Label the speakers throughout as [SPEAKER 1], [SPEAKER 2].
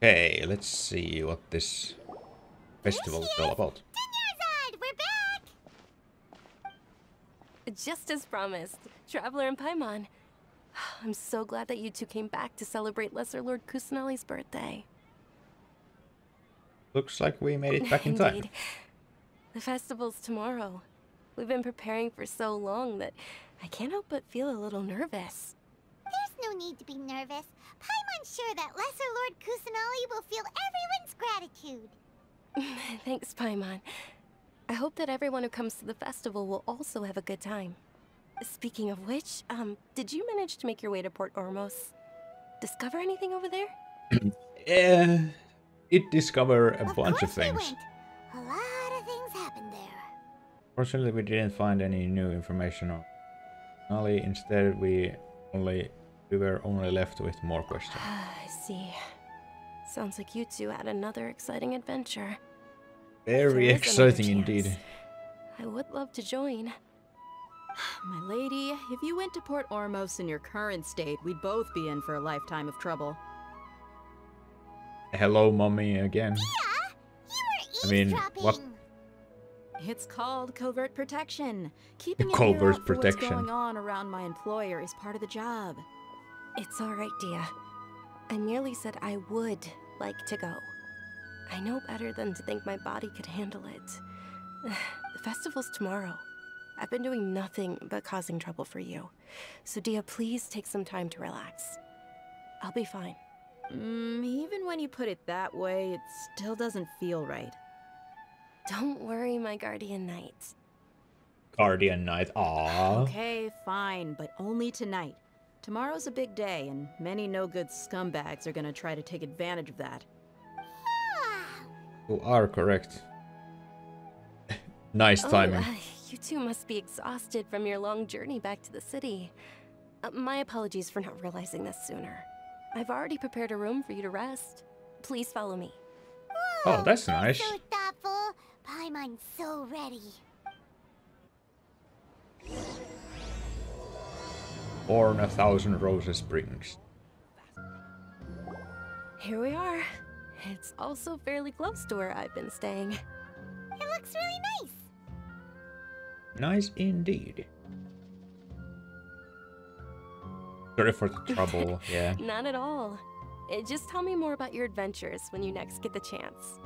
[SPEAKER 1] Okay, let's see what this festival is all about.
[SPEAKER 2] We're back! Just as promised, Traveler and Paimon. I'm so glad that you two came back to celebrate Lesser Lord Kusanali's birthday.
[SPEAKER 1] Looks like we made it back in time.
[SPEAKER 2] Indeed. The festival's tomorrow. We've been preparing for so long that I can't help but feel a little nervous.
[SPEAKER 3] There's no need to be nervous. Paimon's sure that Lesser Lord Kusanali will feel everyone's gratitude.
[SPEAKER 2] Thanks, Paimon. I hope that everyone who comes to the festival will also have a good time. Speaking of which, did you manage to make your way to Port Ormos? Discover anything over there?
[SPEAKER 1] It discovered a bunch of things.
[SPEAKER 3] Went. A lot of things happened there.
[SPEAKER 1] Fortunately, we didn't find any new information on Nali. Instead, we were only left with more questions.
[SPEAKER 2] I see. Sounds like you two had another exciting adventure.
[SPEAKER 1] Very exciting indeed.
[SPEAKER 2] I would love to join.
[SPEAKER 4] My lady, if you went to Port Ormos in your current state, we'd both be in for a lifetime of trouble.
[SPEAKER 1] Hello, mommy, again.
[SPEAKER 3] Yeah,
[SPEAKER 1] I mean, what?
[SPEAKER 4] It's called covert protection. Keeping an
[SPEAKER 1] Covert
[SPEAKER 4] ear out for
[SPEAKER 1] protection.
[SPEAKER 4] what's going on around my employer is part of the job.
[SPEAKER 2] It's all right, Dia. I merely said I would like to go. I know better than to think my body could handle it. The festival's tomorrow. I've been doing nothing but causing trouble for you. So Dia, please take some time to relax. I'll be fine.
[SPEAKER 4] Even when you put it that way, it still doesn't feel right.
[SPEAKER 2] Don't worry, my guardian knight.
[SPEAKER 1] Guardian Knight, aww.
[SPEAKER 4] Okay, fine, but only tonight. Tomorrow's a big day, and many no-good scumbags are gonna try to take advantage of that.
[SPEAKER 1] You are correct. Nice timing.
[SPEAKER 2] You two must be exhausted from your long journey back to the city. My apologies for not realizing this sooner. I've already prepared a room for you to rest. Please follow me.
[SPEAKER 1] Oh, that's nice.
[SPEAKER 3] So thoughtful. Paimon's so ready.
[SPEAKER 1] Born 1,000 Roses Springs.
[SPEAKER 2] Here we are. It's also fairly close to where I've been staying.
[SPEAKER 3] It looks really nice.
[SPEAKER 1] Nice indeed. Sorry for the trouble, yeah.
[SPEAKER 2] Not at all. Just tell me more about your adventures when you next get the chance.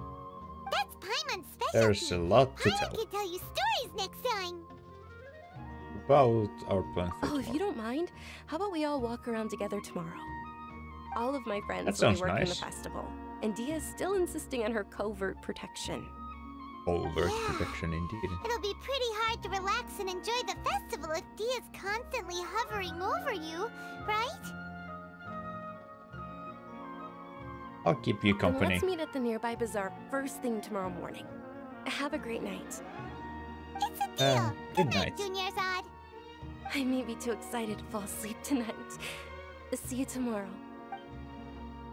[SPEAKER 3] That's Paimon's specialty.
[SPEAKER 1] There's a lot to
[SPEAKER 3] Paimon
[SPEAKER 1] tell.
[SPEAKER 3] can tell you stories next time.
[SPEAKER 1] About our plan for
[SPEAKER 2] Oh, if you
[SPEAKER 1] tomorrow.
[SPEAKER 2] don't mind, how about we all walk around together tomorrow? All of my friends
[SPEAKER 1] That
[SPEAKER 2] will
[SPEAKER 1] sounds
[SPEAKER 2] be working
[SPEAKER 1] nice.
[SPEAKER 2] the festival, and Dia is still insisting on her covert protection.
[SPEAKER 1] Covert
[SPEAKER 3] Yeah.
[SPEAKER 1] protection indeed.
[SPEAKER 3] It'll be pretty hard to relax and enjoy the festival if Dia's constantly hovering over you, right?
[SPEAKER 1] I'll keep you
[SPEAKER 2] Then
[SPEAKER 1] company.
[SPEAKER 2] let's meet at the nearby bazaar first thing tomorrow morning. Have a great night.
[SPEAKER 3] It's a deal.
[SPEAKER 1] Good night.
[SPEAKER 3] Junior Zod.
[SPEAKER 2] I may be too excited to fall asleep tonight. See you tomorrow.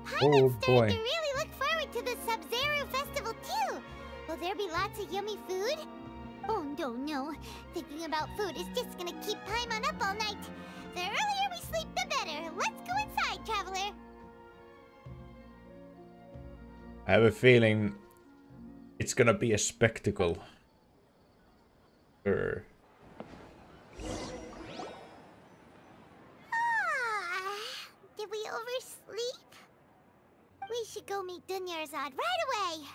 [SPEAKER 3] Paimon's
[SPEAKER 1] Oh, boy.
[SPEAKER 3] starting to really look forward to the Sub-Zero Festival too. Will there be lots of yummy food? Oh no. Thinking about food is just gonna keep Paimon up all night. The earlier we sleep, the better. Let's go inside, Traveler.
[SPEAKER 1] I have a feeling it's gonna be a spectacle. Sure.
[SPEAKER 3] Did we oversleep? We should go meet Dunyarzad right away.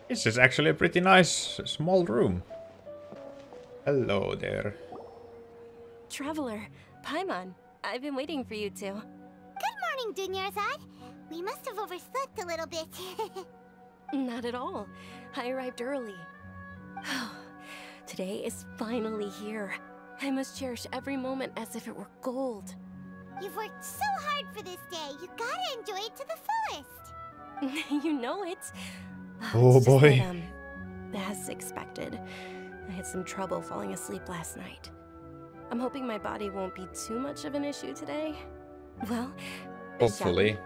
[SPEAKER 1] This is actually a pretty nice small room. Hello there.
[SPEAKER 2] Traveler, Paimon, I've been waiting for you two.
[SPEAKER 3] Good morning, Dunyarzad. We must have overslept a little bit.
[SPEAKER 2] Not at all. I arrived early. Today is finally here. I must cherish every moment as if it were gold.
[SPEAKER 3] You've worked so hard for this day. You gotta enjoy it to the fullest.
[SPEAKER 2] You know it.
[SPEAKER 1] Oh,
[SPEAKER 2] It's just
[SPEAKER 1] boy.
[SPEAKER 2] that, as expected, I had some trouble falling asleep last night. I'm hoping my body won't be too much of an issue today. Well,
[SPEAKER 1] Hopefully.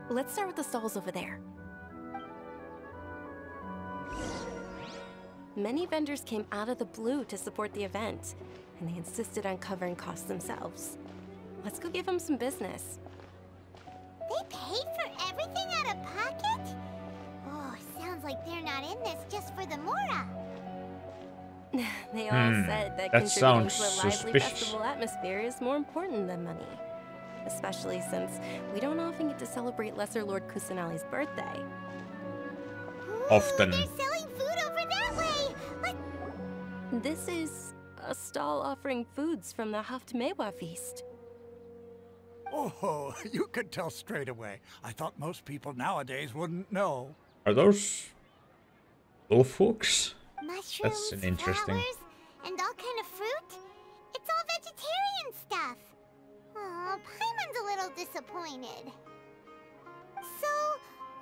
[SPEAKER 2] let's start with the stalls over there. Many vendors came out of the blue to support the event, and they insisted on covering costs themselves. Let's go give him some business.
[SPEAKER 3] They paid for everything out of pocket? Oh, sounds like they're not in this just for the Mora.
[SPEAKER 2] They all said that
[SPEAKER 1] that
[SPEAKER 2] contributing
[SPEAKER 1] sounds
[SPEAKER 2] to a lively
[SPEAKER 1] suspicious.
[SPEAKER 2] festival atmosphere is more important than money. Especially since we don't often get to celebrate Lesser Lord Kusanali's birthday.
[SPEAKER 3] Ooh,
[SPEAKER 1] Often.
[SPEAKER 3] They're selling food over that way.
[SPEAKER 2] This is a stall offering foods from the Haftmewa feast.
[SPEAKER 5] Oh, you could tell straight away. I thought most people nowadays wouldn't know.
[SPEAKER 1] Are those wolf hooks?
[SPEAKER 3] Mushrooms,
[SPEAKER 1] That's an interesting.
[SPEAKER 3] flowers, and all kind of fruit. It's all vegetarian stuff. Oh, Paimon's a little disappointed. So,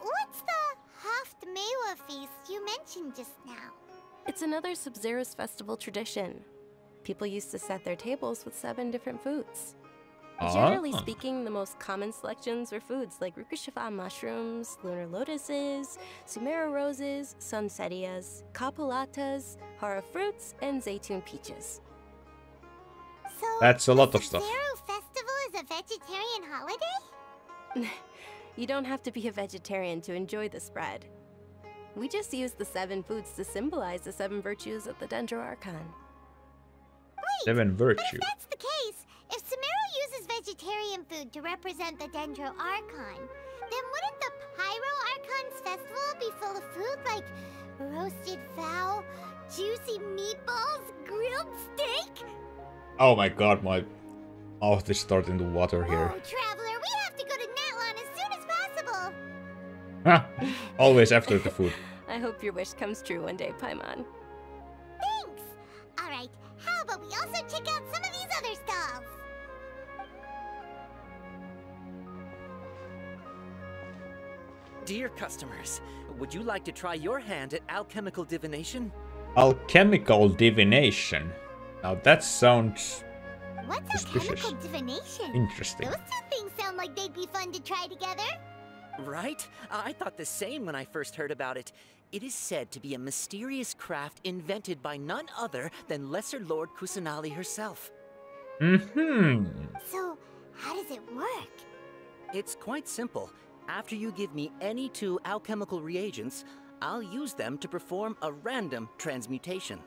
[SPEAKER 3] what's the Haftmewa feast you mentioned just now?
[SPEAKER 2] It's another Sub-Zero's festival tradition. People used to set their tables with 7 different foods. Generally speaking, the most common selections were foods like Rukushifa mushrooms, lunar lotuses, Sumeru roses, sunsetias, capulatas, hara fruits, and zaytun peaches.
[SPEAKER 3] So,
[SPEAKER 1] That's a lot
[SPEAKER 3] the
[SPEAKER 1] of stuff.
[SPEAKER 3] Sub-Zero festival is a vegetarian holiday?
[SPEAKER 2] You don't have to be a vegetarian to enjoy the spread. We just use the 7 foods to symbolize the 7 virtues of the Dendro Archon.
[SPEAKER 1] 7
[SPEAKER 3] But if
[SPEAKER 1] virtue.
[SPEAKER 3] that's the case, if Sumeru uses vegetarian food to represent the Dendro Archon, then wouldn't the Pyro Archon's festival be full of food like roasted fowl, juicy meatballs, grilled steak?
[SPEAKER 1] Oh my god, my mouth is starting to water here.
[SPEAKER 3] Oh, Traveler, we have to go to Natlan as soon as possible.
[SPEAKER 1] Ha! Always after the food.
[SPEAKER 2] I hope your wish comes true one day, Paimon.
[SPEAKER 3] Thanks. All right, how about we also check out some of these other stalls?
[SPEAKER 6] Dear customers, would you like to try your hand at alchemical divination?
[SPEAKER 1] Alchemical divination. Now that sounds
[SPEAKER 3] What's
[SPEAKER 1] Suspicious.
[SPEAKER 3] alchemical divination?
[SPEAKER 1] interesting.
[SPEAKER 3] Those two things sound like they'd be fun to try together.
[SPEAKER 6] Right? I thought the same when I first heard about it. It is said to be a mysterious craft invented by none other than Lesser Lord Kusanali herself.
[SPEAKER 1] Mm-hmm.
[SPEAKER 3] So, how does it work?
[SPEAKER 6] It's quite simple. After you give me any 2 alchemical reagents, I'll use them to perform a random transmutation.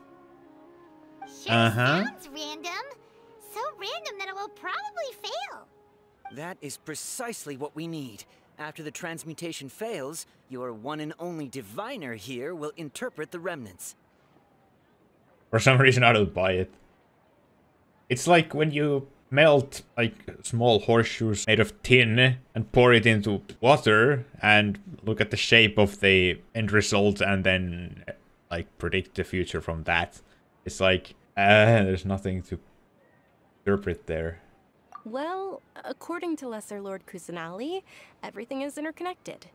[SPEAKER 3] Sure sounds random. So random that it will probably fail.
[SPEAKER 6] That is precisely what we need. After the transmutation fails, your one and only diviner here will interpret the remnants.
[SPEAKER 1] For some reason I don't buy it. It's like when you melt like small horseshoes made of tin and pour it into water and look at the shape of the end result and then like predict the future from that. It's like there's nothing to interpret there.
[SPEAKER 2] Well, according to Lesser Lord Kusanali, everything is interconnected,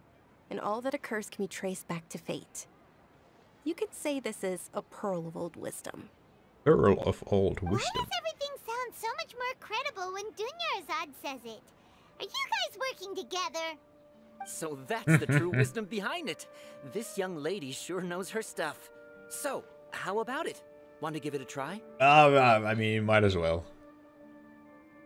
[SPEAKER 2] and all that occurs can be traced back to fate. You could say this is a pearl of old wisdom.
[SPEAKER 1] Pearl of old
[SPEAKER 3] Why
[SPEAKER 1] wisdom.
[SPEAKER 3] does everything sound so much more credible when Dunyarzad says it? Are you guys working together?
[SPEAKER 6] So that's the true wisdom behind it. This young lady sure knows her stuff. So, how about it? Want to give it a try?
[SPEAKER 1] I mean, might as well.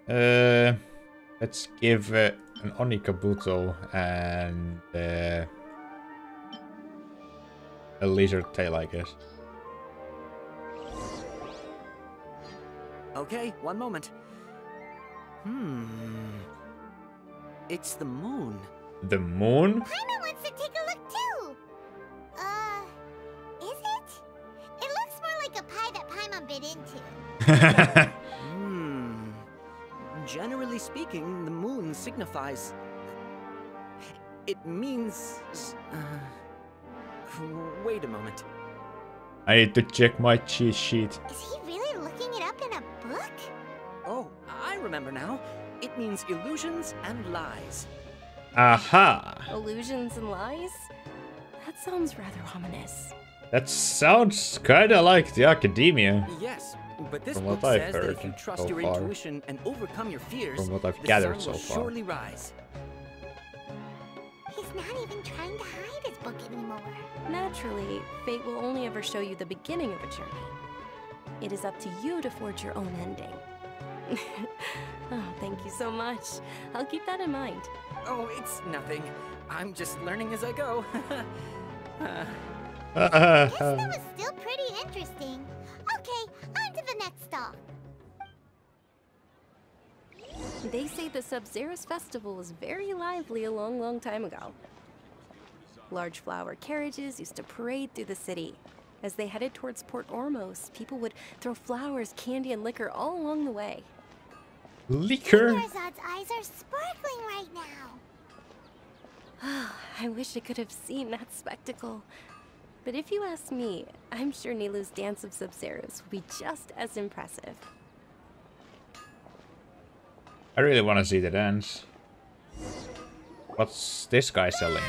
[SPEAKER 1] Let's give an Onikabuto and a lizard tail, I guess.
[SPEAKER 6] Okay, one moment. It's the moon.
[SPEAKER 1] The moon?
[SPEAKER 3] Paimon wants to take a look too. Is it? It looks more like a pie that Paimon bit into.
[SPEAKER 6] Generally speaking, the moon signifies... It means... Wait a moment.
[SPEAKER 1] I need to check my cheat sheet.
[SPEAKER 3] Is he really looking it up in a book?
[SPEAKER 6] Oh, I remember now. It means illusions and lies.
[SPEAKER 1] Aha!
[SPEAKER 2] Illusions and lies? That sounds rather ominous.
[SPEAKER 1] That sounds kinda like the academia.
[SPEAKER 6] Yes, but this
[SPEAKER 1] From
[SPEAKER 6] book
[SPEAKER 1] what I've
[SPEAKER 6] says that if you
[SPEAKER 1] heard
[SPEAKER 6] trust
[SPEAKER 1] so
[SPEAKER 6] your
[SPEAKER 1] far.
[SPEAKER 6] intuition and overcome your fears,
[SPEAKER 1] From what I've
[SPEAKER 6] the
[SPEAKER 1] gathered
[SPEAKER 6] sun will
[SPEAKER 1] so far.
[SPEAKER 6] surely rise.
[SPEAKER 3] He's not even trying to hide his book anymore.
[SPEAKER 2] Naturally, fate will only ever show you the beginning of a journey. It is up to you to forge your own ending. Oh, thank you so much. I'll keep that in mind.
[SPEAKER 6] Oh, it's nothing. I'm just learning as I go.
[SPEAKER 3] Guess that was still pretty interesting. Okay, on to the next stall.
[SPEAKER 2] They say the Sub-Zero's festival was very lively a long, long time ago. Large flower carriages used to parade through the city. As they headed towards Port Ormos, people would throw flowers, candy, and liquor all along the way.
[SPEAKER 1] Liquor?
[SPEAKER 3] Charizard's eyes are sparkling right now.
[SPEAKER 2] I wish I could have seen that spectacle. But if you ask me, I'm sure Nilou's dance of Sub-Zeros will be just as impressive.
[SPEAKER 1] I really want to see the dance. What's this guy selling?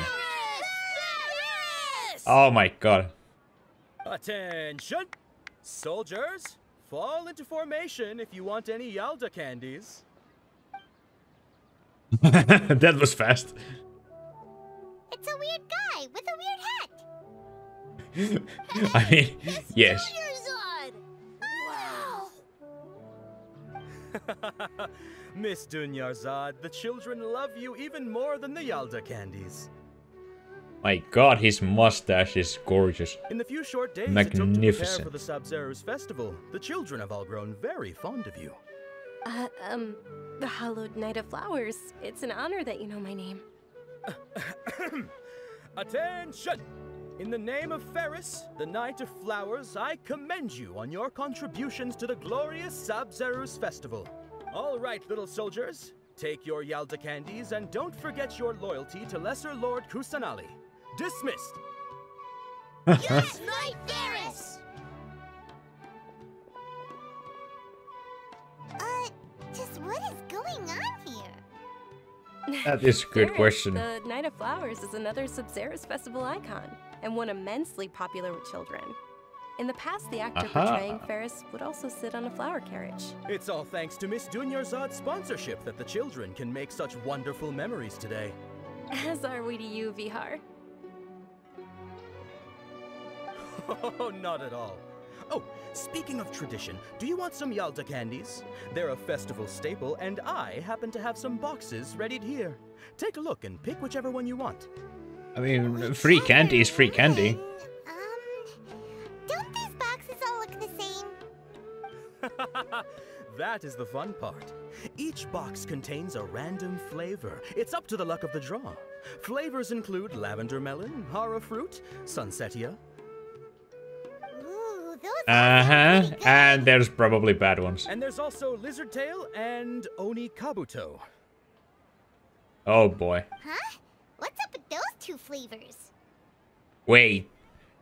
[SPEAKER 1] Oh my god.
[SPEAKER 7] Attention! Soldiers, fall into formation if you want any Yalda candies.
[SPEAKER 1] That was fast.
[SPEAKER 3] It's a weird guy with a weird hat.
[SPEAKER 1] I mean, yes.
[SPEAKER 3] Wow!
[SPEAKER 7] Miss Dunyarzad, the children love you even more than the Yalda candies.
[SPEAKER 1] My god, his mustache is gorgeous.
[SPEAKER 7] In the few short days it took to prepare
[SPEAKER 1] Magnificent.
[SPEAKER 7] for the Sub-Zero's festival, the children have all grown very fond of you.
[SPEAKER 2] The Hallowed Knight of Flowers. It's an honor that you know my name.
[SPEAKER 7] Attention! In the name of Ferris, the Knight of Flowers, I commend you on your contributions to the glorious Sub-Zero's festival. All right, little soldiers, take your Yalda candies and don't forget your loyalty to Lesser Lord Kusanali. Dismissed!
[SPEAKER 3] Yes, Knight Ferris! Just what is going on here?
[SPEAKER 1] That is a good
[SPEAKER 2] Ferris,
[SPEAKER 1] question.
[SPEAKER 2] The Knight of Flowers is another Sub-Zero's festival icon, and one immensely popular with children. In the past, the actor portraying Ferris would also sit on a flower carriage.
[SPEAKER 7] It's all thanks to Miss Dunyarzad's sponsorship that the children can make such wonderful memories today.
[SPEAKER 2] As are we to you, Vihar.
[SPEAKER 7] Oh, not at all. Oh, speaking of tradition, do you want some Yalda candies? They're a festival staple, and I happen to have some boxes readied here. Take a look and pick whichever one you want.
[SPEAKER 1] I mean, free candy is free candy.
[SPEAKER 3] Don't these boxes all look the same?
[SPEAKER 7] That is the fun part. Each box contains a random flavor. It's up to the luck of the draw. Flavors include lavender melon, hara fruit, sunsetia.
[SPEAKER 3] Ooh, those
[SPEAKER 1] Uh-huh. And there's probably bad ones.
[SPEAKER 7] And there's also lizard tail and oni kabuto.
[SPEAKER 1] Oh boy.
[SPEAKER 3] Huh? What's up with those two flavors?
[SPEAKER 1] Wait.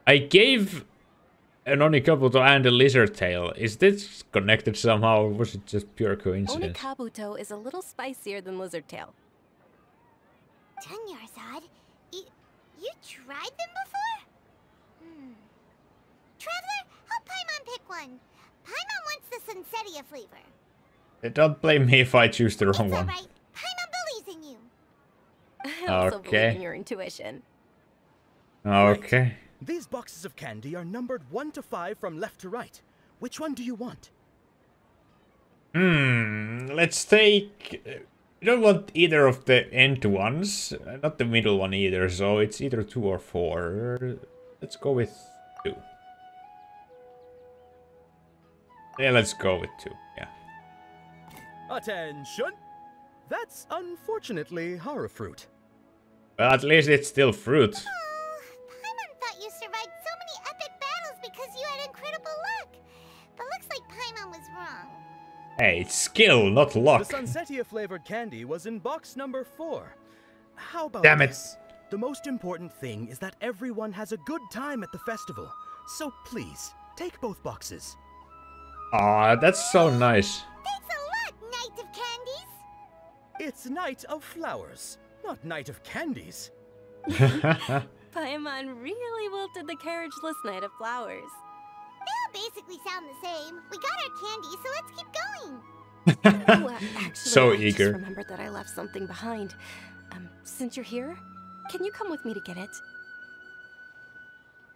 [SPEAKER 1] I gave an Onikabuto and a lizard tail. Is this connected somehow, or was it just pure coincidence?
[SPEAKER 2] Onikabuto is a little spicier than Lizard Tail.
[SPEAKER 3] Dunyarzad, you tried them before? Traveler, help Paimon pick one. Paimon wants the Sunsetia flavor.
[SPEAKER 1] Don't blame me if I choose the wrong
[SPEAKER 3] It's
[SPEAKER 1] one.
[SPEAKER 3] alright. Paimon believes in you.
[SPEAKER 2] I also
[SPEAKER 1] Okay.
[SPEAKER 2] believe in your intuition.
[SPEAKER 1] Okay.
[SPEAKER 7] These boxes of candy are numbered 1 to 5 from left to right. Which one do you want?
[SPEAKER 1] Let's take... I don't want either of the end ones. Not the middle one either, so it's either 2 or 4. Let's go with 2. Yeah, let's go with 2, yeah.
[SPEAKER 7] Attention! That's unfortunately hara fruit.
[SPEAKER 1] Well, at least it's still fruit.
[SPEAKER 3] Oh, Paimon thought you survived so many epic battles because you had incredible luck. But looks like Paimon was wrong.
[SPEAKER 1] Hey, it's skill, not luck.
[SPEAKER 7] The Sunsetia flavored candy was in box number 4. How about
[SPEAKER 1] Damn it.
[SPEAKER 7] this? The most important thing is that everyone has a good time at the festival. So please, take both boxes.
[SPEAKER 1] Aw, that's so nice.
[SPEAKER 3] Thanks a lot, Knight of Candies.
[SPEAKER 7] It's Night of Flowers, not Night of Candies.
[SPEAKER 2] Paimon really wilted the carriageless Knight of Flowers.
[SPEAKER 3] They all basically sound the same. We got our candy, so let's keep going.
[SPEAKER 2] Actually,
[SPEAKER 1] So
[SPEAKER 2] I
[SPEAKER 1] eager.
[SPEAKER 2] just remembered that I left something behind. Since you're here, can you come with me to get it?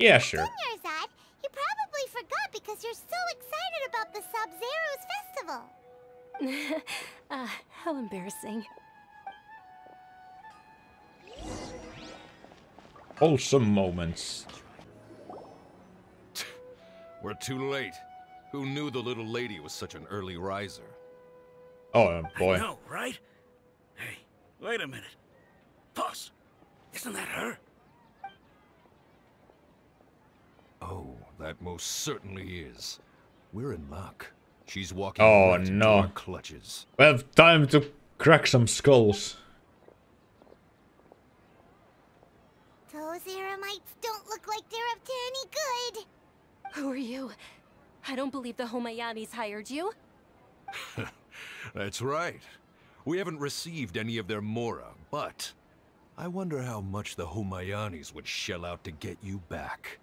[SPEAKER 1] Yeah, sure.
[SPEAKER 3] Dunyarzad, you probably forgot because you're so excited about the Sub-Zero's festival.
[SPEAKER 2] How embarrassing.
[SPEAKER 1] Wholesome moments.
[SPEAKER 8] We're too late. Who knew the little lady was such an early riser?
[SPEAKER 1] Oh boy.
[SPEAKER 9] I know, right? Hey, wait a minute. Boss, isn't that her?
[SPEAKER 8] Oh, that most certainly is. We're in luck. She's walking right into
[SPEAKER 1] no.
[SPEAKER 8] our clutches.
[SPEAKER 1] We have time to crack some skulls.
[SPEAKER 3] Those Eremites don't look like they're up to any good.
[SPEAKER 2] Who are you? I don't believe the Homayanis hired you.
[SPEAKER 8] That's right. We haven't received any of their mora, but I wonder how much the Homayanis would shell out to get you back.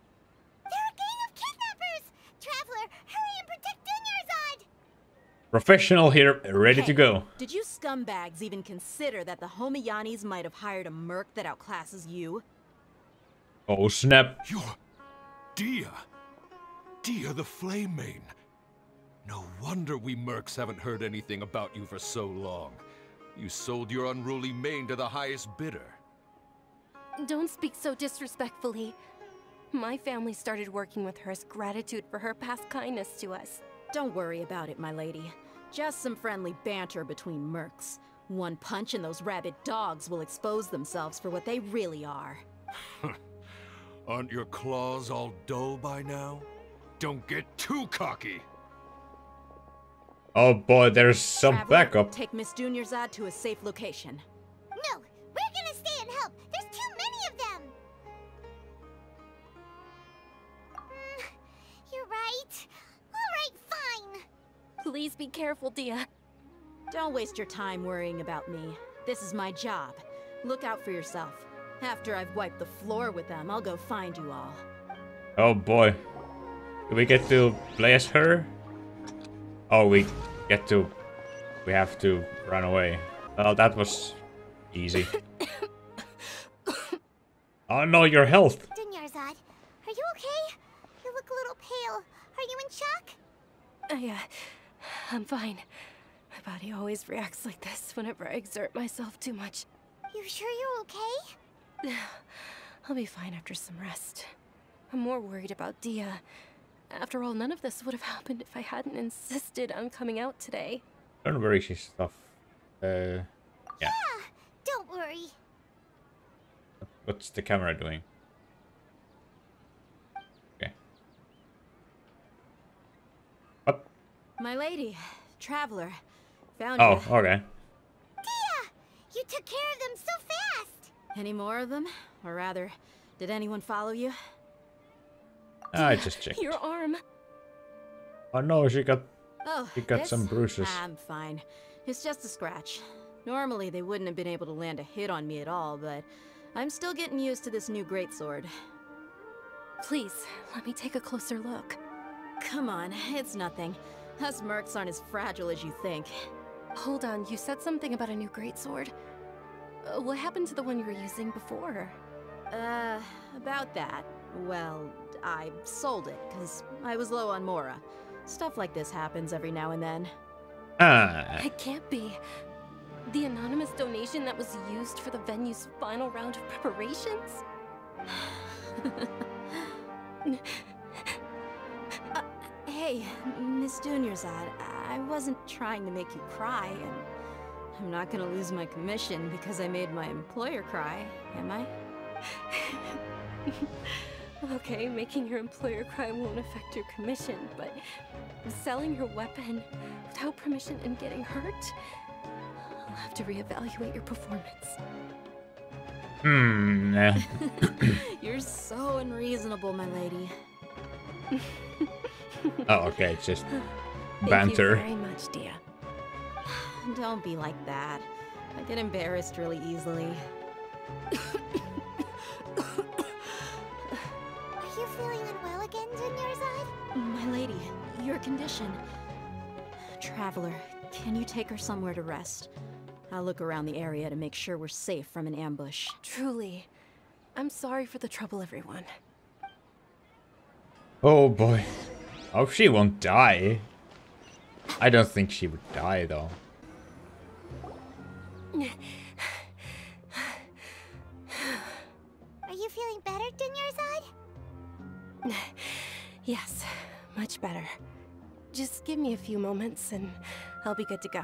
[SPEAKER 3] They're a gang of kidnappers! Traveler, hurry and protect Dunyarzad!
[SPEAKER 1] Professional here, ready to go.
[SPEAKER 4] Did you scumbags even consider that the Homayanis might have hired a merc that outclasses you?
[SPEAKER 1] Oh snap.
[SPEAKER 8] You're... Dia! Dia the Flame Mane! No wonder we mercs haven't heard anything about you for so long. You sold your unruly mane to the highest bidder.
[SPEAKER 2] Don't speak so disrespectfully. My family started working with her as gratitude for her past kindness to us.
[SPEAKER 4] Don't worry about it, my lady. Just some friendly banter between mercs. One punch and those rabid dogs will expose themselves for what they really are.
[SPEAKER 8] Aren't your claws all dull by now? Don't get too cocky!
[SPEAKER 1] Oh boy, there's some
[SPEAKER 4] Traveler,
[SPEAKER 1] backup.
[SPEAKER 4] take Miss Dunyarzad to a safe location.
[SPEAKER 3] No, we're gonna stay and help. There's too many of them. You're right. All right, fine.
[SPEAKER 2] Please be careful, Dia.
[SPEAKER 4] Don't waste your time worrying about me. This is my job. Look out for yourself. After I've wiped the floor with them, I'll go find you all.
[SPEAKER 1] Oh boy. Do we get to play as her? Oh, we have to run away. Well, that was easy. Oh no, your health.
[SPEAKER 3] Dunyarzad, are you okay? You look a little pale. Are you in shock?
[SPEAKER 2] I'm fine. My body always reacts like this whenever I exert myself too much.
[SPEAKER 3] You sure you're okay?
[SPEAKER 2] I'll be fine after some rest. I'm more worried about Dia. After all, none of this would have happened if I hadn't insisted on coming out today.
[SPEAKER 1] Don't worry, she's tough. Yeah.
[SPEAKER 3] Don't worry.
[SPEAKER 1] What's the camera doing? Okay. What?
[SPEAKER 4] My lady, Traveler, found
[SPEAKER 1] Oh,
[SPEAKER 4] you.
[SPEAKER 1] okay.
[SPEAKER 3] Dia! You took care of them so fast!
[SPEAKER 4] Any more of them? Or rather, did anyone follow you?
[SPEAKER 1] I just checked.
[SPEAKER 2] Your arm.
[SPEAKER 1] Oh no, she got
[SPEAKER 4] this?
[SPEAKER 1] some bruises.
[SPEAKER 4] I'm fine. It's just a scratch. Normally, they wouldn't have been able to land a hit on me at all, but I'm still getting used to this new greatsword.
[SPEAKER 2] Please, let me take a closer look.
[SPEAKER 4] Come on, it's nothing. Us mercs aren't as fragile as you think.
[SPEAKER 2] Hold on, you said something about a new greatsword. What happened to the one you were using before?
[SPEAKER 4] About that. Well, I sold it, because I was low on mora. Stuff like this happens every now and then.
[SPEAKER 1] Ah.
[SPEAKER 2] It can't be. The anonymous donation that was used for the venue's final round of preparations?
[SPEAKER 4] Hey, Miss Dunyarzad, I wasn't trying to make you cry, and I'm not gonna lose my commission because I made my employer cry, am I?
[SPEAKER 2] Okay, making your employer cry won't affect your commission, but selling your weapon without permission and getting hurt? I'll have to reevaluate your performance.
[SPEAKER 4] You're so unreasonable, my lady.
[SPEAKER 1] Oh, okay, it's just banter.
[SPEAKER 2] Thank you very much, Dia.
[SPEAKER 4] Don't be like that. I get embarrassed really easily.
[SPEAKER 3] Are you feeling unwell again, Dunyarzad?
[SPEAKER 4] My lady, your condition. Traveler, can you take her somewhere to rest? I'll look around the area to make sure we're safe from an ambush.
[SPEAKER 2] Truly, I'm sorry for the trouble, everyone.
[SPEAKER 1] Oh boy. Hope she won't die. I don't think she would die, though.
[SPEAKER 3] Are you feeling better, Dunyarzad?
[SPEAKER 2] Yes, much better. Just give me a few moments and I'll be good to go.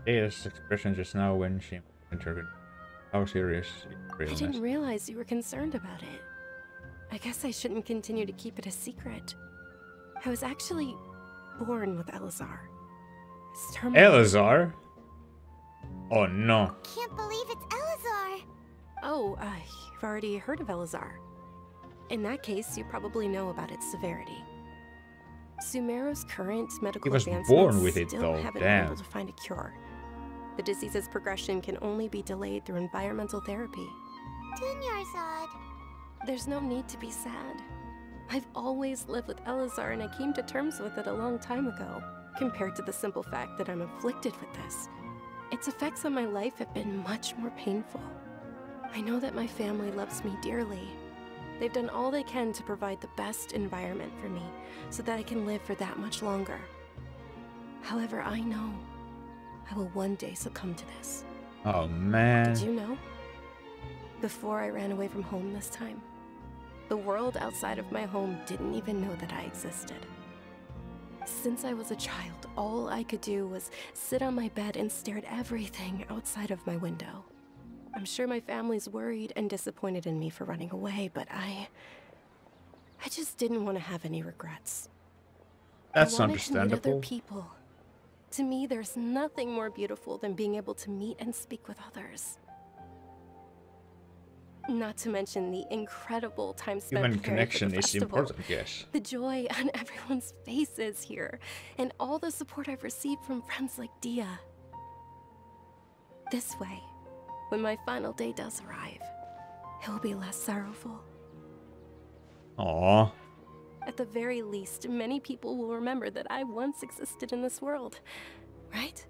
[SPEAKER 1] Deia's expression just now when she entered. How serious it really
[SPEAKER 2] I
[SPEAKER 1] is.
[SPEAKER 2] didn't realize you were concerned about it. I guess I shouldn't continue to keep it a secret. I was actually born with Elazar. It's terminal.
[SPEAKER 1] Elazar? Oh no.
[SPEAKER 3] Can't believe it's Elazar.
[SPEAKER 2] Oh, you've already heard of Elazar. In that case, you probably know about its severity. Sumeru's current medical
[SPEAKER 1] He was
[SPEAKER 2] advancements
[SPEAKER 1] born with it,
[SPEAKER 2] still
[SPEAKER 1] though,
[SPEAKER 2] haven't been
[SPEAKER 1] damn.
[SPEAKER 2] able to find a cure. The disease's progression can only be delayed through environmental therapy.
[SPEAKER 3] Dunyarzad.
[SPEAKER 2] There's no need to be sad. I've always lived with Elazar and I came to terms with it a long time ago, compared to the simple fact that I'm afflicted with this. Its effects on my life have been much more painful. I know that my family loves me dearly. They've done all they can to provide the best environment for me, so that I can live for that much longer. However, I know I will one day succumb to this.
[SPEAKER 1] Oh man.
[SPEAKER 2] Did you know? Before I ran away from home this time, the world outside of my home didn't even know that I existed. Since I was a child, all I could do was sit on my bed and stare at everything outside of my window. I'm sure my family's worried and disappointed in me for running away, but I just didn't want to have any regrets.
[SPEAKER 1] That's
[SPEAKER 2] I wanted to meet
[SPEAKER 1] understandable.
[SPEAKER 2] other people. To me, there's nothing more beautiful than being able to meet and speak with others. Not to mention the incredible time spent
[SPEAKER 1] Human
[SPEAKER 2] preparing for the
[SPEAKER 1] connection is
[SPEAKER 2] festival.
[SPEAKER 1] important, yes.
[SPEAKER 2] The joy on everyone's faces here, and all the support I've received from friends like Dia. This way, when my final day does arrive, it will be less sorrowful.
[SPEAKER 1] Aww.
[SPEAKER 2] At the very least, many people will remember that I once existed in this world, right?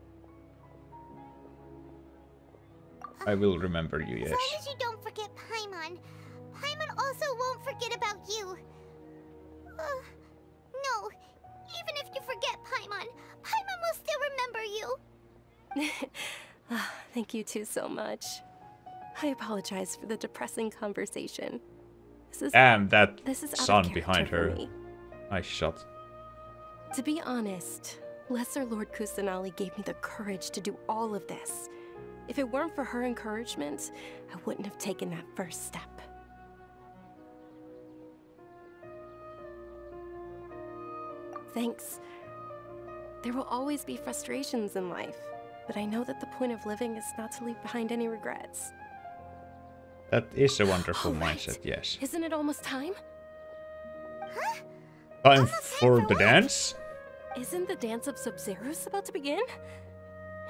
[SPEAKER 1] I will remember you,
[SPEAKER 3] As
[SPEAKER 1] yes.
[SPEAKER 3] long as you don't forget Paimon. Paimon also won't forget about you. No. Even if you forget Paimon, Paimon will still remember you.
[SPEAKER 2] Thank you two so much. I apologize for the depressing conversation.
[SPEAKER 1] Damn, that
[SPEAKER 2] this is out of
[SPEAKER 1] sun
[SPEAKER 2] character
[SPEAKER 1] behind
[SPEAKER 2] for
[SPEAKER 1] her.
[SPEAKER 2] me.
[SPEAKER 1] Nice shot.
[SPEAKER 2] To be honest, Lesser Lord Kusanali gave me the courage to do all of this. If it weren't for her encouragement, I wouldn't have taken that first step. Thanks. There will always be frustrations in life, but I know that the point of living is not to leave behind any regrets.
[SPEAKER 1] That is a wonderful
[SPEAKER 2] All right.
[SPEAKER 1] mindset, yes.
[SPEAKER 2] Isn't it almost time?
[SPEAKER 1] Time for the dance?
[SPEAKER 2] Isn't the dance of Sub-Zeros about to begin?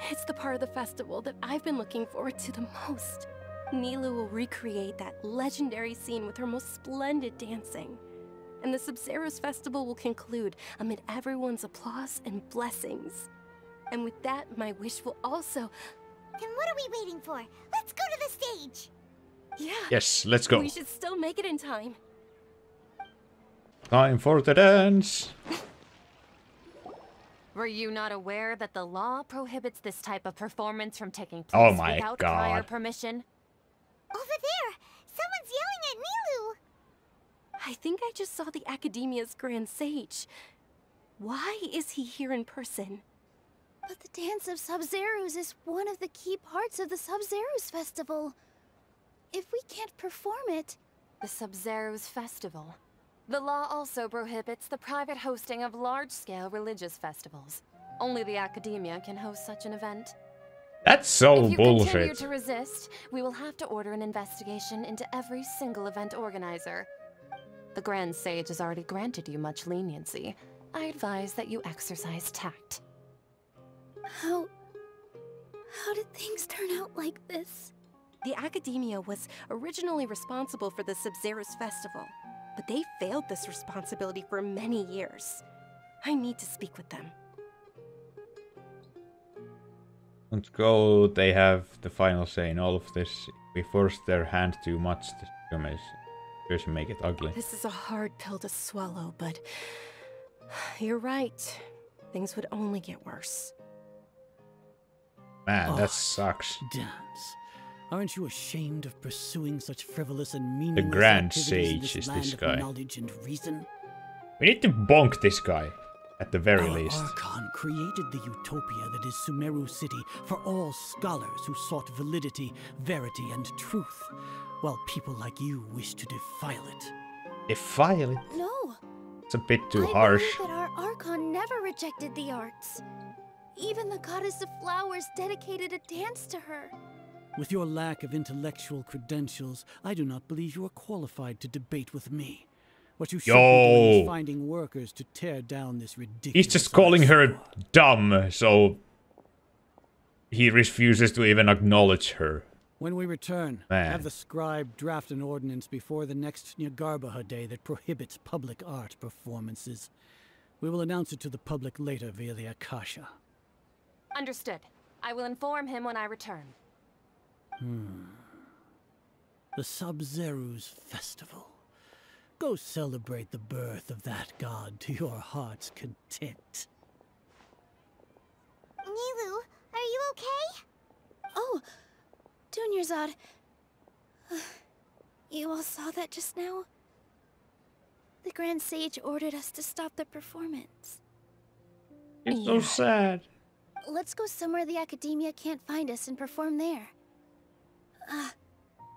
[SPEAKER 2] It's the part of the festival that I've been looking forward to the most. Nilu will recreate that legendary scene with her most splendid dancing. And the Sub-Zeros festival will conclude amid everyone's applause and blessings. And with that, my wish will also...
[SPEAKER 3] Then what are we waiting for? Let's go to the stage!
[SPEAKER 2] Yeah.
[SPEAKER 1] Yes, let's go.
[SPEAKER 2] We should still make it in time.
[SPEAKER 1] Time for the dance.
[SPEAKER 10] Were you not aware that the law prohibits this type of performance from taking
[SPEAKER 1] Oh
[SPEAKER 10] place
[SPEAKER 1] my
[SPEAKER 10] without prior
[SPEAKER 1] God.
[SPEAKER 10] permission?
[SPEAKER 3] Over there! Someone's yelling at Nilu!
[SPEAKER 2] I think I just saw the Academia's Grand Sage. Why is he here in person?
[SPEAKER 4] But the Dance of Sub-Zeros is one of the key parts of the Sub-Zeros Festival. If we can't perform it...
[SPEAKER 10] The Sub-Zeros Festival. The law also prohibits the private hosting of large-scale religious festivals. Only the Academia can host such an event.
[SPEAKER 1] That's so
[SPEAKER 10] If you continue
[SPEAKER 1] bullshit.
[SPEAKER 10] to resist, we will have to order an investigation into every single event organizer. The Grand Sage has already granted you much leniency. I advise that you exercise tact.
[SPEAKER 4] How did things turn out like this?
[SPEAKER 2] The Academia was originally responsible for the Sub-Zeros Festival, but they failed this responsibility for many years. I need to speak with them.
[SPEAKER 1] Let's go. They have the final say in all of this. If we force their hand too much, the damage make it ugly.
[SPEAKER 2] This is a hard pill to swallow, but You're right. Things would only get worse.
[SPEAKER 1] Man, that sucks.
[SPEAKER 11] Dance. Aren't you ashamed of pursuing such frivolous and
[SPEAKER 1] The
[SPEAKER 11] meaningless
[SPEAKER 1] Grand
[SPEAKER 11] activities in
[SPEAKER 1] Sage
[SPEAKER 11] this
[SPEAKER 1] is
[SPEAKER 11] land
[SPEAKER 1] this
[SPEAKER 11] of
[SPEAKER 1] guy.
[SPEAKER 11] knowledge and reason?
[SPEAKER 1] We need to bonk this guy, at the very
[SPEAKER 11] Our
[SPEAKER 1] least.
[SPEAKER 11] Archon created the utopia that is Sumeru City for all scholars who sought validity, verity, and truth, while people like you wish to defile it.
[SPEAKER 1] Defile it?
[SPEAKER 4] No.
[SPEAKER 1] It's a bit too
[SPEAKER 4] I
[SPEAKER 1] harsh.
[SPEAKER 4] believe that our Archon never rejected the arts. Even the goddess of flowers dedicated a dance to her.
[SPEAKER 11] With your lack of intellectual credentials, I do not believe you are qualified to debate with me. What you should be doing is finding workers to tear down this ridiculous...
[SPEAKER 1] He's just calling her dumb, so he refuses to even acknowledge her.
[SPEAKER 11] When we return,
[SPEAKER 1] Man.
[SPEAKER 11] have the scribe draft an ordinance before the next Nyargarbaha Day that prohibits public art performances. We will announce it to the public later via the Akasha.
[SPEAKER 10] Understood. I will inform him when I return.
[SPEAKER 11] The Sub-Zeru's Festival. Go celebrate the birth of that god to your heart's content.
[SPEAKER 3] Nilu, are you okay?
[SPEAKER 4] Oh, Dunyarzad. You all saw that just now? The Grand Sage ordered us to stop the performance.
[SPEAKER 1] It's so sad.
[SPEAKER 4] Let's go somewhere the Academia can't find us and perform there.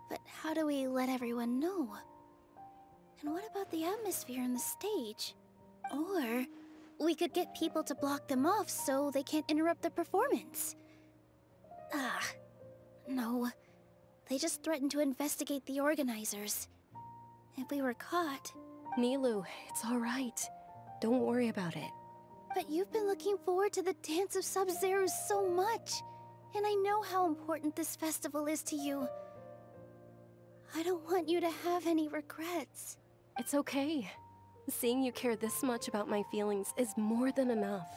[SPEAKER 4] But how do we let everyone know? And what about the atmosphere and the stage? Or we could get people to block them off so they can't interrupt the performance. No. They just threatened to investigate the organizers. If we were caught...
[SPEAKER 2] Nilu, it's alright. Don't worry about it.
[SPEAKER 4] But you've been looking forward to the Dance of Sub-Zero so much. And I know how important this festival is to you. I don't want you to have any regrets.
[SPEAKER 2] It's okay. Seeing you care this much about my feelings is more than enough.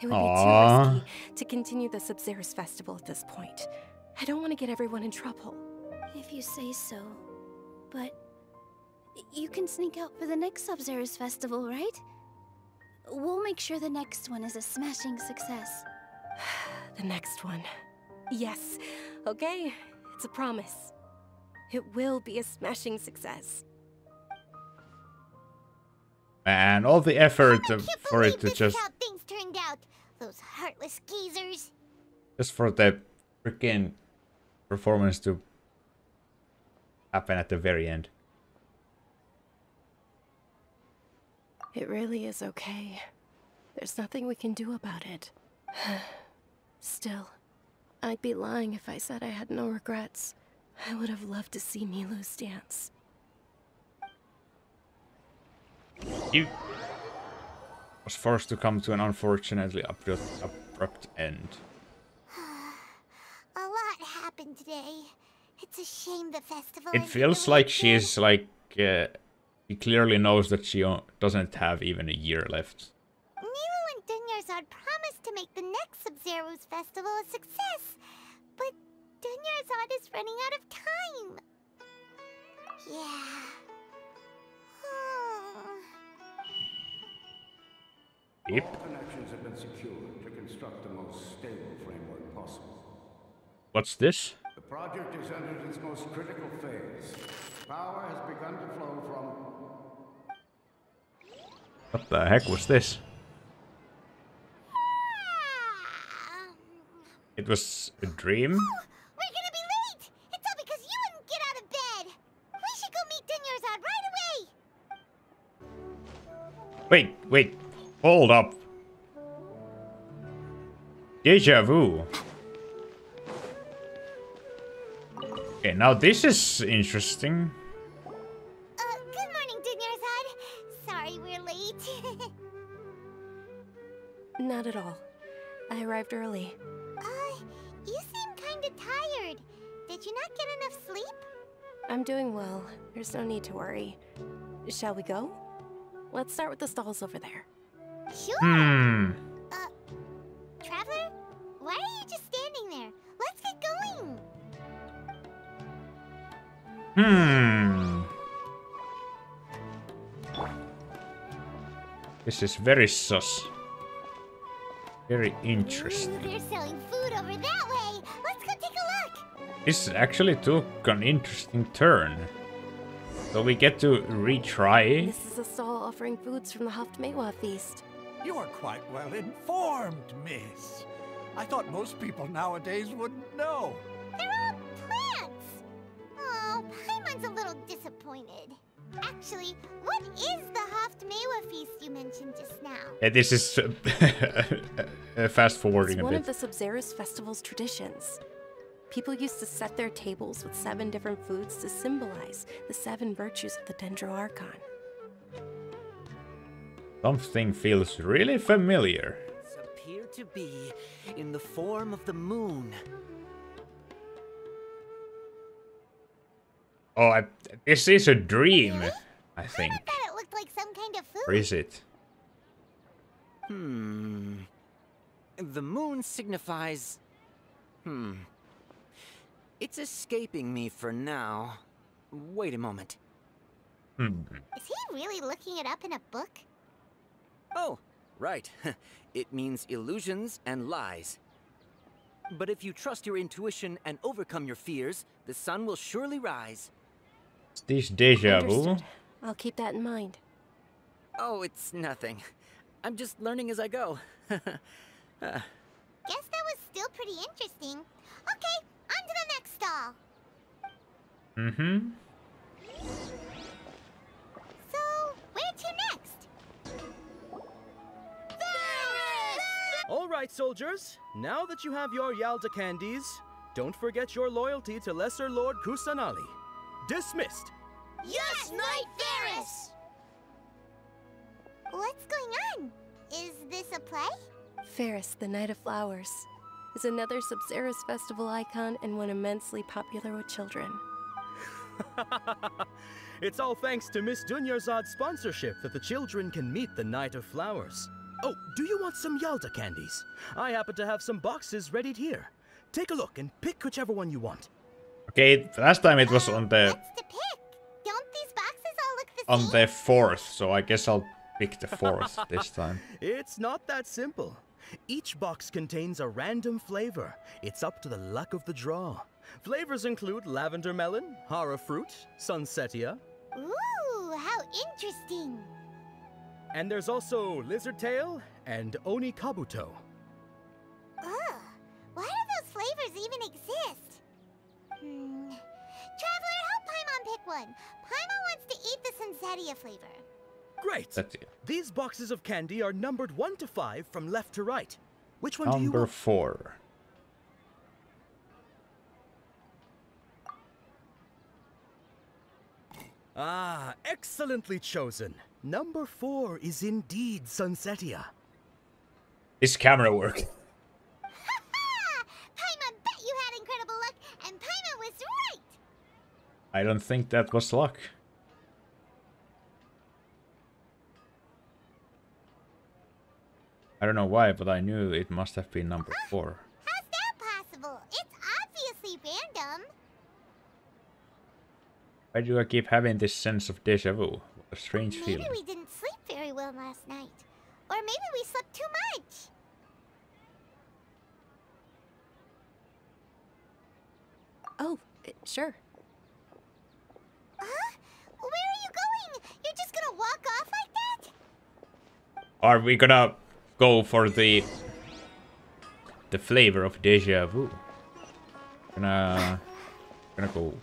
[SPEAKER 2] It would be too risky to continue the Sub-Zero's festival at this point. I don't want to get everyone in trouble.
[SPEAKER 4] If you say so. But you can sneak out for the next Sub-Zero's festival, right? We'll make sure the next one is a smashing success.
[SPEAKER 2] The next one. Yes. Okay. It's a promise. It will be a smashing success.
[SPEAKER 1] Man, all the effort for it to
[SPEAKER 3] This
[SPEAKER 1] just...
[SPEAKER 3] is how things turned out. Those heartless geezers.
[SPEAKER 1] Just for the freaking performance to happen at the very end.
[SPEAKER 2] It really is okay. There's nothing we can do about it. Still, I'd be lying if I said I had no regrets. I would have loved to see Nilu's dance.
[SPEAKER 1] You was forced to come to an unfortunately abrupt end.
[SPEAKER 3] A lot happened today. It's a shame the festival...
[SPEAKER 1] It feels like she's like... she clearly knows that she doesn't have even a year left.
[SPEAKER 3] Nilu and Dunyarzad promised to make the next Sub-Zero's festival a success, but Dunyarzad is running out of time. Yeah.
[SPEAKER 1] Yep.
[SPEAKER 12] All connections have been secured to construct the most stable framework possible.
[SPEAKER 1] What's this?
[SPEAKER 12] The project has entered its most critical phase. Power has begun to flow from...
[SPEAKER 1] What the heck was this? It was a dream?
[SPEAKER 3] We're gonna be late! It's all because you wouldn't get out of bed! We should go meet Dunyarzad right away!
[SPEAKER 1] Wait. Hold up. Deja vu. Okay, now this is interesting.
[SPEAKER 3] Good morning, Dunyarzad. Sorry we're late.
[SPEAKER 2] Not at all. I arrived early.
[SPEAKER 3] You seem kinda tired. Did you not get enough sleep?
[SPEAKER 2] I'm doing well. There's no need to worry. Shall we go? Let's start with the stalls over there.
[SPEAKER 3] Sure. Traveler? Why are you just standing there? Let's get going.
[SPEAKER 1] This is very sus. Very interesting.
[SPEAKER 3] Ooh, they're selling food over that way. Let's go take a look.
[SPEAKER 1] This actually took an interesting turn. So we get to retry.
[SPEAKER 2] This is a stall offering foods from the Haftmewa feast.
[SPEAKER 5] You are quite well informed, miss. I thought most people nowadays wouldn't know.
[SPEAKER 3] They're all plants. Oh, Paimon's a little disappointed. Actually, what is the Haftmewa feast you mentioned just now?
[SPEAKER 1] This is fast forwarding
[SPEAKER 2] It's
[SPEAKER 1] a
[SPEAKER 2] one
[SPEAKER 1] bit.
[SPEAKER 2] of the Sabzeruz festival's traditions. People used to set their tables with 7 different foods to symbolize the 7 virtues of the Dendro Archon.
[SPEAKER 1] Something feels really familiar.
[SPEAKER 6] Appear to be in the form of the moon.
[SPEAKER 1] Oh, this is a dream, I think.
[SPEAKER 3] I thought it looked like some kind of food.
[SPEAKER 1] Or is it?
[SPEAKER 6] The moon signifies... It's escaping me for now. Wait a moment.
[SPEAKER 3] Is he really looking it up in a book?
[SPEAKER 6] Oh, right. It means illusions and lies. But if you trust your intuition and overcome your fears, the sun will surely rise.
[SPEAKER 1] Is this deja vu?
[SPEAKER 2] Understood. I'll keep that in mind.
[SPEAKER 6] Oh, it's nothing. I'm just learning as I go.
[SPEAKER 3] Guess that was still pretty interesting. Okay, on to the next stall. So, where to next?
[SPEAKER 7] All right, soldiers. Now that you have your Yalda candies, don't forget your loyalty to Lesser Lord Kusanali. Dismissed.
[SPEAKER 3] Yes, Knight Varus! What's going on? Is this a play?
[SPEAKER 2] Ferris, the Knight of Flowers, is another Sabzeruz festival icon and one immensely popular with children.
[SPEAKER 7] It's all thanks to Miss Dunyarzad's sponsorship that the children can meet the Knight of Flowers. Oh, do you want some Yalda candies? I happen to have some boxes ready here. Take a look and pick whichever one you want.
[SPEAKER 1] Okay, last time it was on the
[SPEAKER 3] What's to pick? Don't these boxes all look the same?
[SPEAKER 1] on the 4th, so I guess I'll pick the 4th this time.
[SPEAKER 7] It's not that simple. Each box contains a random flavor. It's up to the luck of the draw. Flavors include lavender melon, hara fruit, sunsetia.
[SPEAKER 3] Ooh, how interesting.
[SPEAKER 7] And there's also lizard tail and oni kabuto.
[SPEAKER 3] Ugh, why do those flavors even exist? Traveler, help Paimon pick one. Paimon wants to eat the sunsetia flavor.
[SPEAKER 7] Great.
[SPEAKER 1] That's it.
[SPEAKER 7] These boxes of candy are numbered 1 to 5 from left to right. Which one do you
[SPEAKER 1] Number
[SPEAKER 7] want?
[SPEAKER 1] 4.
[SPEAKER 7] Ah, excellently chosen. Number 4 is indeed sunsetia.
[SPEAKER 1] This camera work.
[SPEAKER 3] Paimon bet you had incredible luck, and Paimon was right.
[SPEAKER 1] I don't think that was luck. I don't know why, but I knew it must have been number 4.
[SPEAKER 3] How's that possible? It's obviously random.
[SPEAKER 1] Why do I keep having this sense of deja vu? What a strange
[SPEAKER 3] Maybe
[SPEAKER 1] feeling.
[SPEAKER 3] we didn't sleep very well last night. Or maybe we slept too much.
[SPEAKER 2] Oh, sure.
[SPEAKER 3] Huh? Where are you going? You're just gonna walk off like that?
[SPEAKER 1] Are we gonna go for the flavor of deja vu? Gonna go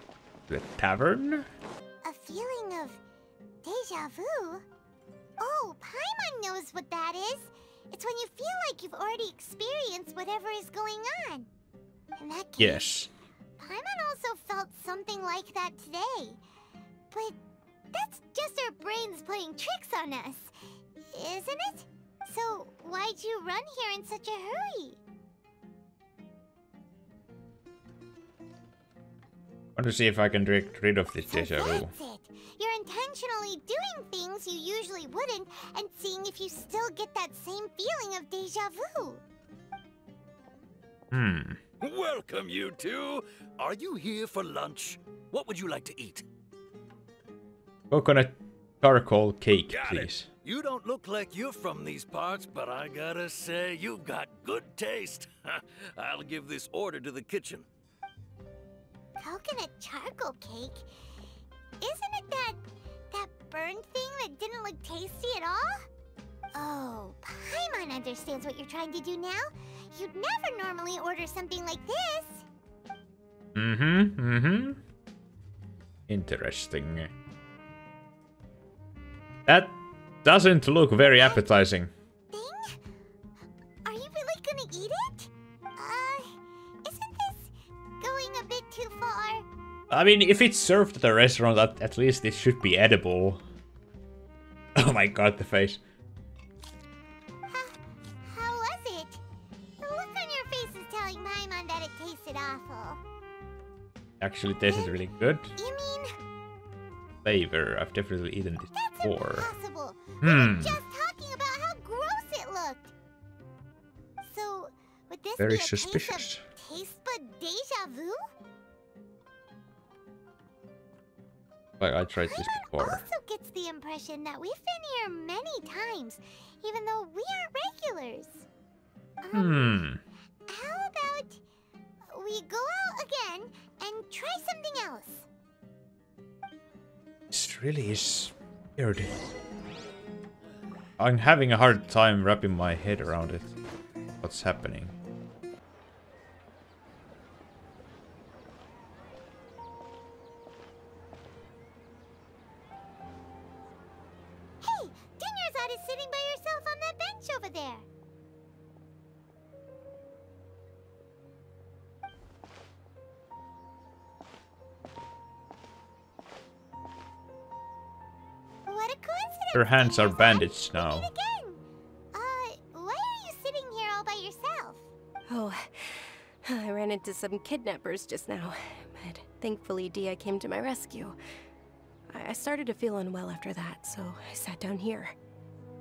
[SPEAKER 1] to the tavern?
[SPEAKER 3] A feeling of deja vu? Oh, Paimon knows what that is. It's when you feel like you've already experienced whatever is going on. In that case,
[SPEAKER 1] Yes.
[SPEAKER 3] Paimon also felt something like that today. But that's just our brains playing tricks on us, isn't it? So why'd you run here in such a hurry?
[SPEAKER 1] I want to see if I can get rid of this
[SPEAKER 3] So
[SPEAKER 1] deja vu.
[SPEAKER 3] that's it. You're intentionally doing things you usually wouldn't and seeing if you still get that same feeling of deja vu.
[SPEAKER 9] Welcome, you two. Are you here for lunch? What would you like to eat?
[SPEAKER 1] Coconut charcoal cake,
[SPEAKER 9] Got
[SPEAKER 1] please.
[SPEAKER 9] it. You don't look like you're from these parts, but I gotta say, you've got good taste. I'll give this order to the kitchen.
[SPEAKER 3] Coconut charcoal cake? Isn't it that burned thing that didn't look tasty at all? Oh, Paimon understands what you're trying to do now. You'd never normally order something like this.
[SPEAKER 1] Interesting. That doesn't look very appetizing.
[SPEAKER 3] Thing? Are you really gonna eat it? Isn't this going a bit too far?
[SPEAKER 1] I mean, if it's served at a restaurant, at least it should be edible. Oh my god, the face.
[SPEAKER 3] How was it? The look on your face is telling Paimon that it tasted awful.
[SPEAKER 1] Actually tasted really good.
[SPEAKER 3] You mean...
[SPEAKER 1] Flavor, I've definitely eaten this before.
[SPEAKER 3] Impossible. We were just talking about how gross it looked. So, would this
[SPEAKER 1] Very
[SPEAKER 3] be a
[SPEAKER 1] suspicious.
[SPEAKER 3] case of taste bud deja vu?
[SPEAKER 1] Like I tried this before.
[SPEAKER 3] Also gets the impression that we've been here many times, even though we aren't regulars. How about we go out again and try something else?
[SPEAKER 1] This really is weird. I'm having a hard time wrapping my head around it. What's happening?
[SPEAKER 3] Hey, Dunyarzad is sitting by herself on that bench over there. What a coincidence!
[SPEAKER 1] Her hands are
[SPEAKER 3] Dunyarzad.
[SPEAKER 1] bandaged now.
[SPEAKER 3] We meet again. Why are you sitting here all by yourself?
[SPEAKER 2] Oh, I ran into some kidnappers just now, but thankfully Dia came to my rescue. I started to feel unwell after that, so I sat down here.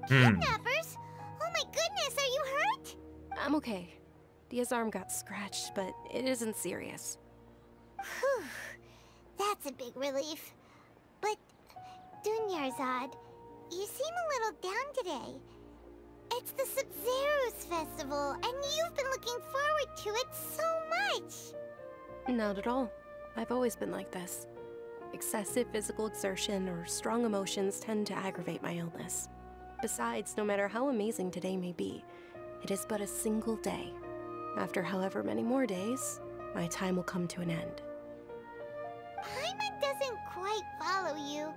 [SPEAKER 3] Kidnappers? Oh my goodness, are you hurt?
[SPEAKER 2] I'm okay. Dia's arm got scratched, but it isn't serious.
[SPEAKER 3] Whew, that's a big relief. But, Dunyarzad, you seem a little down today. It's the Sub-Zero's festival, and you've been looking forward to it so much.
[SPEAKER 2] Not at all. I've always been like this. Excessive physical exertion or strong emotions tend to aggravate my illness. Besides, no matter how amazing today may be, it is but a single day. After however many more days, my time will come to an end.
[SPEAKER 3] Paimon doesn't quite follow you,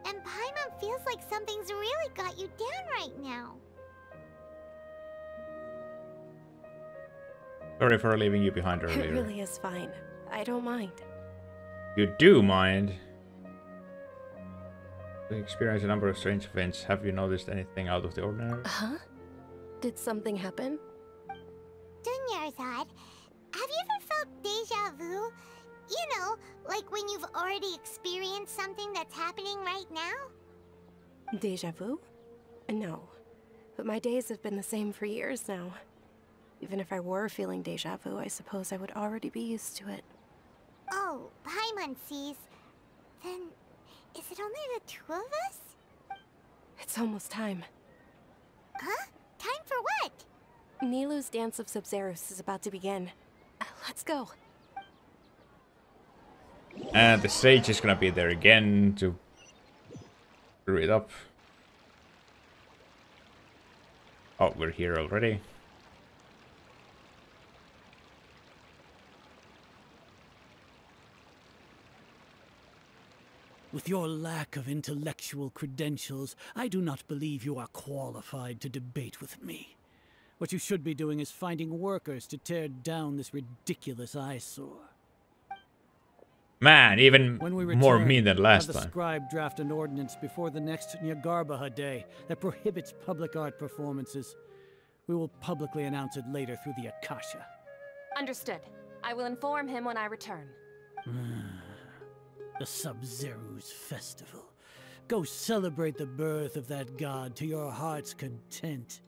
[SPEAKER 3] and Paimon feels like something's really got you down right now.
[SPEAKER 1] Sorry for leaving you behind
[SPEAKER 2] It
[SPEAKER 1] earlier.
[SPEAKER 2] really is fine. I don't mind.
[SPEAKER 1] You do mind. You experience a number of strange events. Have you noticed anything out of the ordinary?
[SPEAKER 2] Huh? Did something happen?
[SPEAKER 3] Dunyarzad, have you ever felt deja vu? You know, like when you've already experienced something that's happening right now?
[SPEAKER 2] Deja vu? No. But my days have been the same for years now. Even if I were feeling deja vu, I suppose I would already be used to it.
[SPEAKER 3] Oh, Paimon sees. Then, is it only the two of us?
[SPEAKER 2] It's almost time.
[SPEAKER 3] Huh? Time for what?
[SPEAKER 2] Nilou's Dance of Sub-Zeros is about to begin. Let's go.
[SPEAKER 1] And the sage is gonna be there again to screw it up. Oh, we're here already.
[SPEAKER 11] With your lack of intellectual credentials, I do not believe you are qualified to debate with me. What you should be doing is finding workers to tear down this ridiculous eyesore.
[SPEAKER 1] Man, even
[SPEAKER 11] When we
[SPEAKER 1] more
[SPEAKER 11] return,
[SPEAKER 1] mean than last
[SPEAKER 11] have the
[SPEAKER 1] time.
[SPEAKER 11] scribe draft an ordinance before the next Nyagarbaha Day that prohibits public art performances. We will publicly announce it later through the Akasha.
[SPEAKER 10] Understood. I will inform him when I return.
[SPEAKER 11] The Sub-Zero's festival. Go celebrate the birth of that god to your heart's content.